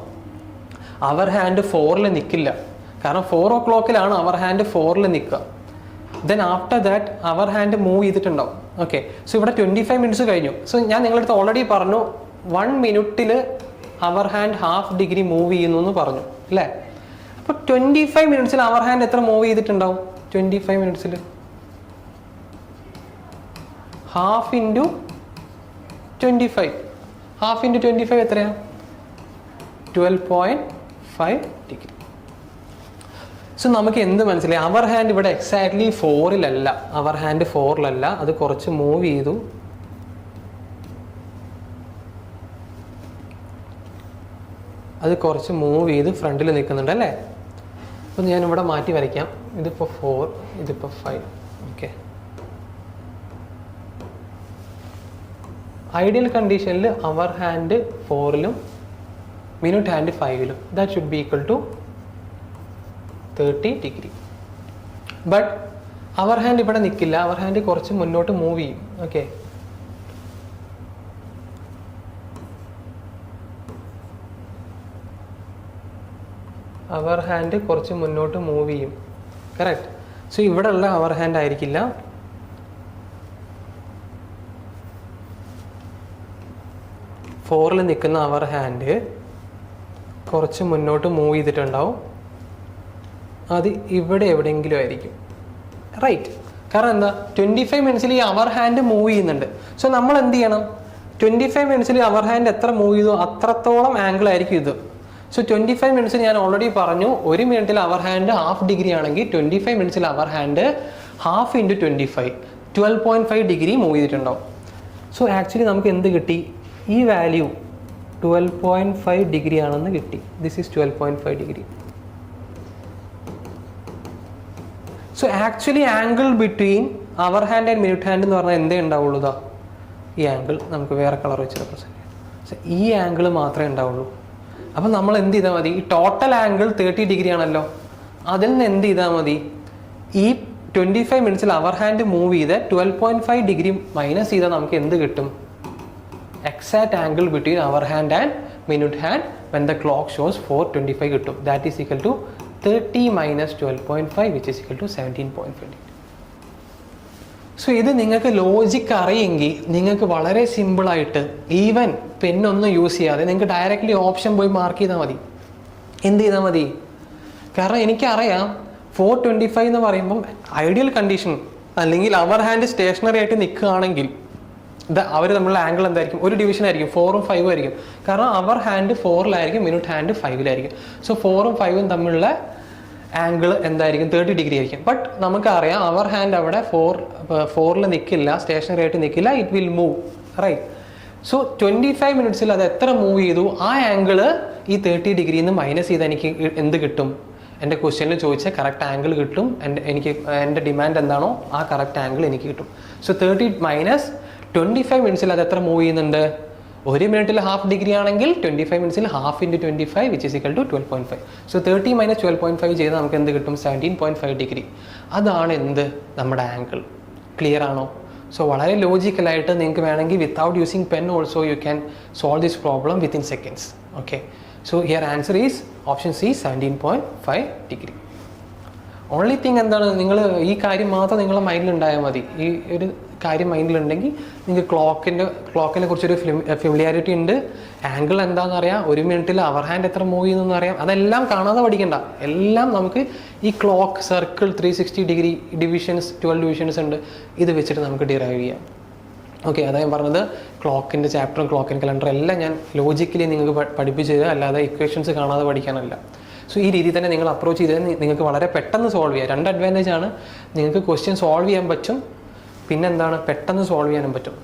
അവർ ഹാൻഡ് 4-ൽ നിൽക്കില്ല. കാരണം 4 o'clock-ലാണ് അവർ ഹാൻഡ് 4-ൽ നിൽക്കുക. Then after that hour hand move ചെയ്തിട്ടുണ്ടാവും. ഓക്കെ, സോ ഇവിടെ 25 minutes കഴിഞ്ഞു. സോ ഞാൻ നിങ്ങളടുത്ത് ഓൾറെഡി പറഞ്ഞു 1 minute hour hand 1/2 degree move ചെയ്യുന്നു എന്ന് പറഞ്ഞു അല്ലേ? അപ്പോൾ 25 minutes അവർ ഹാൻഡ് എത്ര മൂവ് ചെയ്തിട്ടുണ്ടാവും? 25 minutes 1/2 into 25. 1/2 into 25 എത്രയാണ്? 12.5 degree. സോ നമുക്ക് എന്ത് മനസ്സിലായി? അവർ ഹാൻഡ് ഇവിടെ എക്സാക്ട്ലി 4-ലല്ല, അവർ ഹാൻഡ് 4-ലല്ല, അത് കുറച്ച് മൂവ് ചെയ്തു. അത് കുറച്ച് മൂവ് ചെയ്ത് ഫ്രണ്ടിൽ നിൽക്കുന്നുണ്ട് അല്ലേ? അപ്പോൾ ഞാനിവിടെ മാറ്റി വരയ്ക്കാം. ഇതിപ്പോൾ 4, ഇതിപ്പോൾ 5. ഓക്കെ, ഐഡിയൽ കണ്ടീഷനിൽ അവർ ഹാൻഡ് 4-ലും മിനിറ്റ് ഹാൻഡ് 5-ലും. That should be equal to 30 degree. But our hand ഇവിടെ നിൽക്കില്ല, അവർ ഹാൻഡ് കുറച്ച് മുന്നോട്ട് മൂവ് ചെയ്യും. ഓക്കെ, അവർ ഹാൻഡ് കുറച്ച് മുന്നോട്ട് മൂവ് ചെയ്യും. കറക്റ്റ്. സോ ഇവിടെ ഉള്ള അവർ ഹാൻഡ് ആയിരിക്കില്ല, ഫോറിൽ നിൽക്കുന്ന അവർ ഹാൻഡ് കുറച്ച് മുന്നോട്ട് മൂവ് ചെയ്തിട്ടുണ്ടാവും. അത് ഇവിടെ എവിടെയെങ്കിലും ആയിരിക്കും. റൈറ്റ്. കാരണം എന്താ? 25 minutes ഈ അവർ ഹാൻഡ് മൂവ് ചെയ്യുന്നുണ്ട്. സോ നമ്മൾ എന്ത് ചെയ്യണം? 25 minutes അവർ ഹാൻഡ് എത്ര മൂവ് ചെയ്തു അത്രത്തോളം ആംഗിൾ ആയിരിക്കും ഇത്. സോ 25 minutes ഞാൻ ഓൾറെഡി പറഞ്ഞു, 1 minute അവർ ഹാൻഡ് 1/2 degree ആണെങ്കിൽ 25 minutes hour hand 1/2 into 25 12.5 degree move ചെയ്തിട്ടുണ്ടാവും. സോ ആക്ച്വലി നമുക്ക് എന്ത് കിട്ടി? ഈ വാല്യൂ 12.5 degree ആണെന്ന് കിട്ടി. This is 12.5 degree. So actually angle between hour hand and minute hand എന്ന് പറഞ്ഞാൽ എന്തേ ഉണ്ടാവുള്ളൂ? ഇതാ ഈ ആംഗിൾ. നമുക്ക് വേറെ കളർ വെച്ച് റെപ്രസെൻറ്റ് ചെയ്യാം. സോ ഈ ആംഗിൾ മാത്രമേ ഉണ്ടാവുള്ളൂ. അപ്പം നമ്മൾ എന്ത് ചെയ്താൽ മതി? ഈ ടോട്ടൽ ആംഗിൾ 30 degree ആണല്ലോ, അതിൽ നിന്ന് എന്ത് ചെയ്താൽ മതി? ഈ 25 minutes അവർ ഹാൻഡ് മൂവ് ചെയ്ത് 12.5 degree മൈനസ് ചെയ്താൽ നമുക്ക് എന്ത് കിട്ടും? Exact angle between hour hand and minute hand when the clock shows 4:25 കിട്ടും. That is equal to 30 minus 12.5 which is equal to 17.5. So ഇത് നിങ്ങൾക്ക് ലോജിക്ക് അറിയെങ്കിൽ നിങ്ങൾക്ക് വളരെ സിമ്പിളായിട്ട് ഈവൻ പെന്നൊന്നും യൂസ് ചെയ്യാതെ നിങ്ങൾക്ക് ഡയറക്റ്റ്ലി ഓപ്ഷൻ പോയി മാർക്ക് ചെയ്താൽ മതി. എന്ത് ചെയ്താൽ മതി? കാരണം എനിക്കറിയാം 4:25 എന്ന് പറയുമ്പം ഐഡിയൽ കണ്ടീഷൻ അല്ലെങ്കിൽ അവർ ഹാൻഡ് സ്റ്റേഷനറി ആയിട്ട് നിൽക്കുകയാണെങ്കിൽ അവർ തമ്മിലുള്ള ആംഗിൾ എന്തായിരിക്കും? ഒരു ഡിവിഷൻ ആയിരിക്കും, 4ഉം 5ഉം ആയിരിക്കും. കാരണം അവർ ഹാൻഡ് 4-ലായിരിക്കും, മിനിറ്റ് ഹാൻഡ് 5-ലായിരിക്കും. സോ 4ഉം 5ഉം തമ്മിലുള്ള ആംഗിൾ എന്തായിരിക്കും? 30 degree ആയിരിക്കും. ബട്ട് നമുക്കറിയാം അവർ ഹാൻഡ് അവിടെ 4-ൽ നിൽക്കില്ല, സ്റ്റേഷനറി ആയിട്ട് നിൽക്കില്ല, it will move. Right. So 25 minutes അത് എത്ര മൂവ് ചെയ്തു? ആ ആംഗിൾ ഈ 30 degree മൈനസ് ചെയ്താൽ എനിക്ക് എന്ത് കിട്ടും? എൻ്റെ ക്വസ്റ്റ്യനിൽ ചോദിച്ച കറക്റ്റ് ആംഗിൾ കിട്ടും. എൻ്റെ ഡിമാൻഡ് എന്താണോ ആ കറക്റ്റ് ആംഗിൾ എനിക്ക് കിട്ടും. സോ 30 minus 25 minutes അത് എത്ര മൂവ് ചെയ്യുന്നുണ്ട്? 1 മിനിറ്റിൽ ഹാഫ് ഡിഗ്രി ആണെങ്കിൽ 25 മിനിറ്റ്സിൽ half into 25 which is equal to 12.5. So 30 minus 12.5 ചെയ്താൽ നമുക്ക് എന്ത് കിട്ടും? 17.5 ഡിഗ്രി. അതാണ് എന്ത് നമ്മുടെ ആംഗിൾ. ക്ലിയർ ആണോ? സോ വളരെ ലോജിക്കലായിട്ട് നിങ്ങൾക്ക് വേണമെങ്കിൽ without using pen also you can solve this problem within seconds. Okay, so here answer is option C 17.5 degree. Only thing എന്താണ്, നിങ്ങൾ ഈ കാര്യം മാത്രം നിങ്ങളുടെ മൈൻഡിൽ ഉണ്ടായാൽ മതി. ഈ ഒരു കാര്യം മൈൻഡിലുണ്ടെങ്കിൽ നിങ്ങൾക്ക് ക്ലോക്കിനെ കുറിച്ചൊരു ഫെമിലിയാരിറ്റി ഉണ്ട്. ആംഗിൾ എന്താണെന്ന് അറിയാം, 1 മിനിറ്റിൽ അവർ ഹാൻഡ് എത്ര മൂവ് ചെയ്യുന്നതെന്ന് അറിയാം. അതെല്ലാം കാണാതെ പഠിക്കണ്ട. എല്ലാം നമുക്ക് ഈ clock, circle, 360 degree, divisions, 12 divisions ഉണ്ട്. ഇത് വെച്ചിട്ട് നമുക്ക് ഡിറൈവ് ചെയ്യാം. ഓക്കെ, അതാ ഞാൻ പറഞ്ഞത്, ക്ലോക്കിൻ്റെ ചാപ്റ്ററും ക്ലോക്കിൻ്റെ കലണ്ടറും എല്ലാം ഞാൻ ലോജിക്കലി നിങ്ങൾക്ക് പഠിപ്പിച്ചു തരിക, അല്ലാതെ ഇക്വേഷൻസ് കാണാതെ പഠിക്കാനല്ല. സോ ഈ രീതിയിൽ തന്നെ നിങ്ങൾ അപ്രോച്ച് ചെയ്താൽ നിങ്ങൾക്ക് വളരെ പെട്ടെന്ന് സോൾവ് ചെയ്യാം. 2 അഡ്വാൻറ്റേജ് ആണ്. നിങ്ങൾക്ക് ക്വസ്റ്റ്യൻ സോൾവ് ചെയ്യാൻ പറ്റും, പിന്നെ എന്താണ്, പെട്ടെന്ന് സോൾവ് ചെയ്യാനും പറ്റും.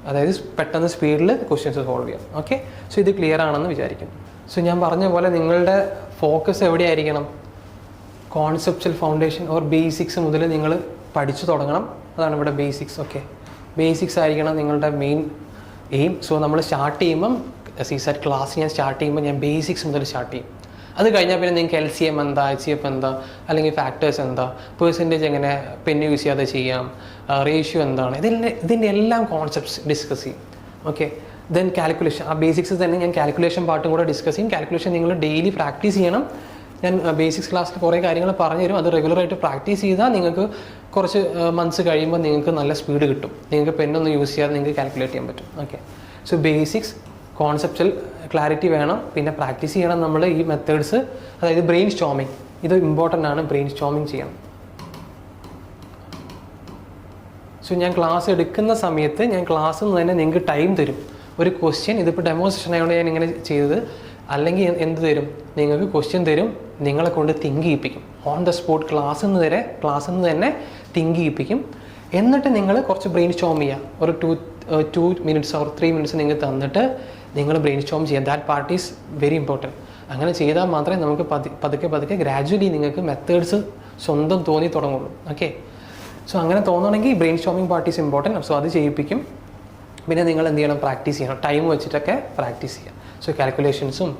അതായത് പെട്ടെന്ന് സ്പീഡിൽ ക്വസ്റ്റ്യൻസ് സോൾവ് ചെയ്യാം. ഓക്കെ, സോ ഇത് ക്ലിയർ ആണെന്ന് വിചാരിക്കുന്നു. സോ ഞാൻ പറഞ്ഞ പോലെ നിങ്ങളുടെ ഫോക്കസ് എവിടെയായിരിക്കണം? കോൺസെപ്ച്വൽ ഫൗണ്ടേഷൻ ഓർ ബേസിക്സ് മുതൽ നിങ്ങൾ പഠിച്ചു തുടങ്ങണം. അതാണ് ഇവിടെ ബേസിക്സ്. ഓക്കെ, ബേസിക്സ് ആയിരിക്കണം നിങ്ങളുടെ മെയിൻ എയിം. സോ നമ്മൾ സ്റ്റാർട്ട് ചെയ്യുമ്പം CSAT ക്ലാസ് ഞാൻ സ്റ്റാർട്ട് ചെയ്യുമ്പോൾ ഞാൻ ബേസിക്സ് മുതൽ സ്റ്റാർട്ട് ചെയ്യും. അത് കഴിഞ്ഞാൽ പിന്നെ നിങ്ങൾക്ക് LCM എന്താ, HCF എന്താ, അല്ലെങ്കിൽ ഫാക്ടേഴ്സ് എന്താ, പെർസെൻറ്റേജ് എങ്ങനെ പെന്ന് യൂസ് ചെയ്യാതെ ചെയ്യാം, റേഷ്യോ എന്താണ്, ഇതിൻ്റെ എല്ലാം കോൺസെപ്റ്റ്സ് ഡിസ്കസ് ചെയ്യും. ഓക്കെ, ദെൻ കാൽക്കുലേഷൻ, ആ ബേസിക്സ് തന്നെ ഞാൻ കാൽക്കുലേഷൻ പാർട്ടും കൂടെ ഡിസ്കസ് ചെയ്യും. കാൽക്കുലേഷൻ നിങ്ങൾ ഡെയിലി പ്രാക്ടീസ് ചെയ്യണം. ഞാൻ ബേസിക്സ് ക്ലാസ്സിൽ കുറേ കാര്യങ്ങൾ പറഞ്ഞു തരും. അത് റെഗുലറായിട്ട് പ്രാക്ടീസ് ചെയ്താൽ നിങ്ങൾക്ക് കുറച്ച് മന്ത്സ് കഴിയുമ്പോൾ നിങ്ങൾക്ക് നല്ല സ്പീഡ് കിട്ടും. നിങ്ങൾക്ക് പെന്നൊന്നും യൂസ് ചെയ്യാതെ നിങ്ങൾക്ക് കാൽക്കുലേറ്റ് ചെയ്യാൻ പറ്റും. Okay, so basics, conceptual clarity വേണം. പിന്നെ പ്രാക്ടീസ് ചെയ്യണം നമ്മൾ ഈ മെത്തേഡ്സ്. അതായത് ബ്രെയിൻ സ്റ്റോമിങ്, ഇത് ഇമ്പോർട്ടൻ്റ് ആണ്. ബ്രെയിൻ സ്റ്റോമിങ് ചെയ്യണം. സോ ഞാൻ ക്ലാസ് എടുക്കുന്ന സമയത്ത് ഞാൻ ക്ലാസ്സിൽ നിന്ന് തന്നെ നിങ്ങൾക്ക് ടൈം തരും. ഒരു ക്വസ്റ്റ്യൻ, ഇതിപ്പോൾ ഡെമോൺസ്ട്രേഷൻ ആയതുകൊണ്ട് ഞാൻ ഇങ്ങനെ ചെയ്തത്, അല്ലെങ്കിൽ എന്ത് തരും, നിങ്ങൾക്ക് ക്വസ്റ്റ്യൻ തരും, നിങ്ങളെ കൊണ്ട് തിങ്ക് ചെയ്യിപ്പിക്കും. ഓൺ ദ സ്പോട്ട് ക്ലാസ്സിൽ നിന്ന് തന്നെ തിങ്ക് ചെയ്യിപ്പിക്കും. എന്നിട്ട് നിങ്ങൾ കുറച്ച് ബ്രെയിൻ സ്റ്റോം ചെയ്യുക. ഒരു 2 മിനിറ്റ്സ് ഓർ 3 മിനിറ്റ്സ് നിങ്ങൾ തന്നിട്ട് നിങ്ങൾ ബ്രെയിൻ സ്റ്റോം ചെയ്യുക. That part is very important. അങ്ങനെ ചെയ്താൽ മാത്രമേ നമുക്ക് പതുക്കെ ഗ്രാജുവലി നിങ്ങൾക്ക് മെത്തേഡ്സ് സ്വന്തം തോന്നി തുടങ്ങുള്ളൂ. ഓക്കെ, സോ അങ്ങനെ തോന്നണമെങ്കിൽ brain storming part is important. So അത് ചെയ്യിപ്പിക്കും. പിന്നെ നിങ്ങൾ എന്ത് ചെയ്യണം, പ്രാക്ടീസ് ചെയ്യണം. ടൈം വെച്ചിട്ടൊക്കെ പ്രാക്ടീസ് ചെയ്യുക. സോ കാൽക്കുലേഷൻസും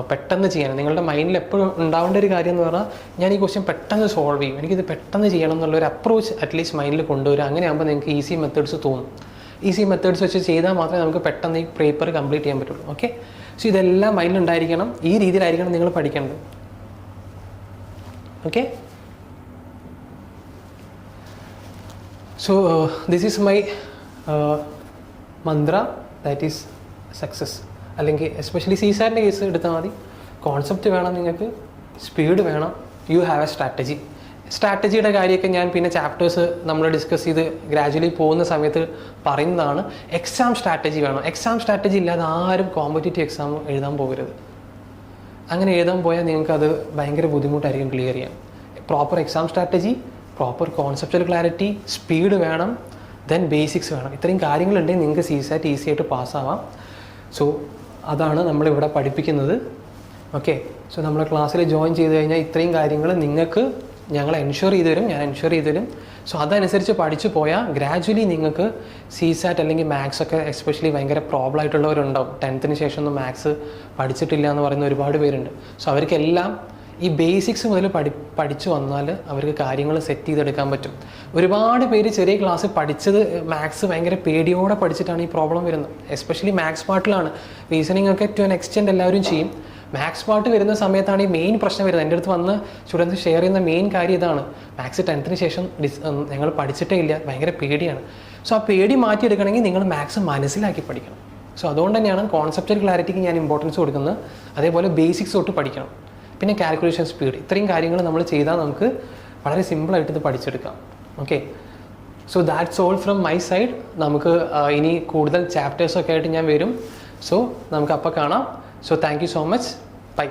പെട്ടെന്ന് ചെയ്യണം. നിങ്ങളുടെ മൈൻഡിൽ എപ്പോഴും ഉണ്ടാവേണ്ട ഒരു കാര്യം എന്ന് പറഞ്ഞാൽ, ഞാൻ ഈ ക്വസ്റ്റ്യൻ പെട്ടെന്ന് സോൾവ് ചെയ്യും, എനിക്കിത് പെട്ടെന്ന് ചെയ്യണം എന്നുള്ളൊരു അപ്രോച്ച് അറ്റ്ലീസ്റ്റ് മൈൻഡിൽ കൊണ്ടുവരിക. അങ്ങനെ ആകുമ്പോൾ നിങ്ങൾക്ക് ഈസി മെത്തേഡ്സ് തോന്നും. ഈസി മെത്തേഡ്സ് വെച്ച് ചെയ്താൽ മാത്രമേ നമുക്ക് പെട്ടെന്ന് ഈ പേപ്പർ കംപ്ലീറ്റ് ചെയ്യാൻ പറ്റുള്ളൂ. ഓക്കെ, സോ ഇതെല്ലാം മൈൻഡിലുണ്ടായിരിക്കണം. ഈ രീതിയിലായിരിക്കണം നിങ്ങൾ പഠിക്കേണ്ടത്. Okay, so this is my Mantra, that is success. അല്ലെങ്കിൽ എസ്പെഷ്യലി CSAT കേസ് എടുത്താൽ മതി. കോൺസെപ്റ്റ് വേണം നിങ്ങൾക്ക്, സ്പീഡ് വേണം, യു ഹാവ് എ സ്ട്രാറ്റജി. സ്ട്രാറ്റജിയുടെ കാര്യമൊക്കെ ഞാൻ പിന്നെ ചാപ്റ്റേഴ്സ് നമ്മൾ ഡിസ്കസ് ചെയ്ത് ഗ്രാജുവലി പോകുന്ന സമയത്ത് പറയുന്നതാണ്. എക്സാം സ്ട്രാറ്റജി വേണം. എക്സാം സ്ട്രാറ്റജി ഇല്ലാതെ ആരും കോമ്പറ്റേറ്റീവ് എക്സാം എഴുതാൻ പോകരുത്. അങ്ങനെ എഴുതാൻ പോയാൽ നിങ്ങൾക്കത് ഭയങ്കര ബുദ്ധിമുട്ടായിരിക്കും ക്ലിയർ ചെയ്യാൻ. Proper exam strategy, proper conceptual clarity, speed വേണം, ദെൻ ബേസിക്സ് വേണം. ഇത്രയും കാര്യങ്ങളുണ്ടെങ്കിൽ നിങ്ങൾക്ക് CSAT ഈസി ആയിട്ട് പാസ്സാവാം. സോ അതാണ് നമ്മളിവിടെ പഠിപ്പിക്കുന്നത്. ഓക്കെ, സോ നമ്മുടെ ക്ലാസ്സിൽ ജോയിൻ ചെയ്ത് കഴിഞ്ഞാൽ ഇത്രയും കാര്യങ്ങൾ നിങ്ങൾക്ക് ഞങ്ങൾ എൻഷുർ ചെയ്ത് തരും, ഞാൻ എൻഷുർ ചെയ്ത് തരും. സോ അതനുസരിച്ച് പഠിച്ചു പോയാൽ ഗ്രാജുവലി നിങ്ങൾക്ക് CSAT അല്ലെങ്കിൽ മാത്സ് ഒക്കെ എസ്പെഷ്യലി ഭയങ്കര പ്രോബ്ലം ആയിട്ടുള്ളവരുണ്ടാവും. 10th ശേഷം ഒന്നും മാത്സ് പഠിച്ചിട്ടില്ല എന്ന് പറയുന്ന ഒരുപാട് പേരുണ്ട്. സോ അവർക്കെല്ലാം ഈ ബേസിക്സ് മുതൽ പഠിച്ചു വന്നാൽ അവർക്ക് കാര്യങ്ങൾ സെറ്റ് ചെയ്തെടുക്കാൻ പറ്റും. ഒരുപാട് പേര് ചെറിയ ക്ലാസ് പഠിച്ചത് മാത്സ് ഭയങ്കര പേടിയോടെ പഠിച്ചിട്ടാണ് ഈ പ്രോബ്ലം വരുന്നത്. എസ്പെഷ്യലി മാത്സ് പാർട്ടിലാണ്. റീസണിങ് ഒക്കെ ടു ആൻ എക്സ്റ്റെൻഡ് എല്ലാവരും ചെയ്യും. മാത്സ് പാർട്ട് വരുന്ന സമയത്താണ് ഈ മെയിൻ പ്രശ്നം വരുന്നത്. എൻ്റെ അടുത്ത് വന്ന് സ്റ്റുഡൻസ് ഷെയർ ചെയ്യുന്ന മെയിൻ കാര്യം ഇതാണ്. മാത്സ് 10th ശേഷം ഞങ്ങൾ പഠിച്ചിട്ടേ ഇല്ല, ഭയങ്കര പേടിയാണ്. സോ ആ പേടി മാറ്റിയെടുക്കണമെങ്കിൽ നിങ്ങൾ മാത്സ് മനസ്സിലാക്കി പഠിക്കണം. സോ അതുകൊണ്ട് തന്നെയാണ് കോൺസെപ്റ്റൽ ക്ലാരിറ്റിക്ക് ഞാൻ ഇമ്പോർട്ടൻസ് കൊടുക്കുന്നത്. അതേപോലെ ബേസിക്സ് തൊട്ട് പഠിക്കണം. പിന്നെ കാൽക്കുലേഷൻ, സ്പീഡ്, ഇത്രയും കാര്യങ്ങൾ നമ്മൾ ചെയ്താൽ നമുക്ക് വളരെ സിമ്പിളായിട്ട് ഇത് പഠിച്ചെടുക്കാം. Okay, so that's all from my side. നമുക്ക് ഇനി കൂടുതൽ ചാപ്റ്റേഴ്സൊക്കെ ആയിട്ട് ഞാൻ വരും. സോ നമുക്ക് അപ്പോൾ കാണാം. So thank you so much. By.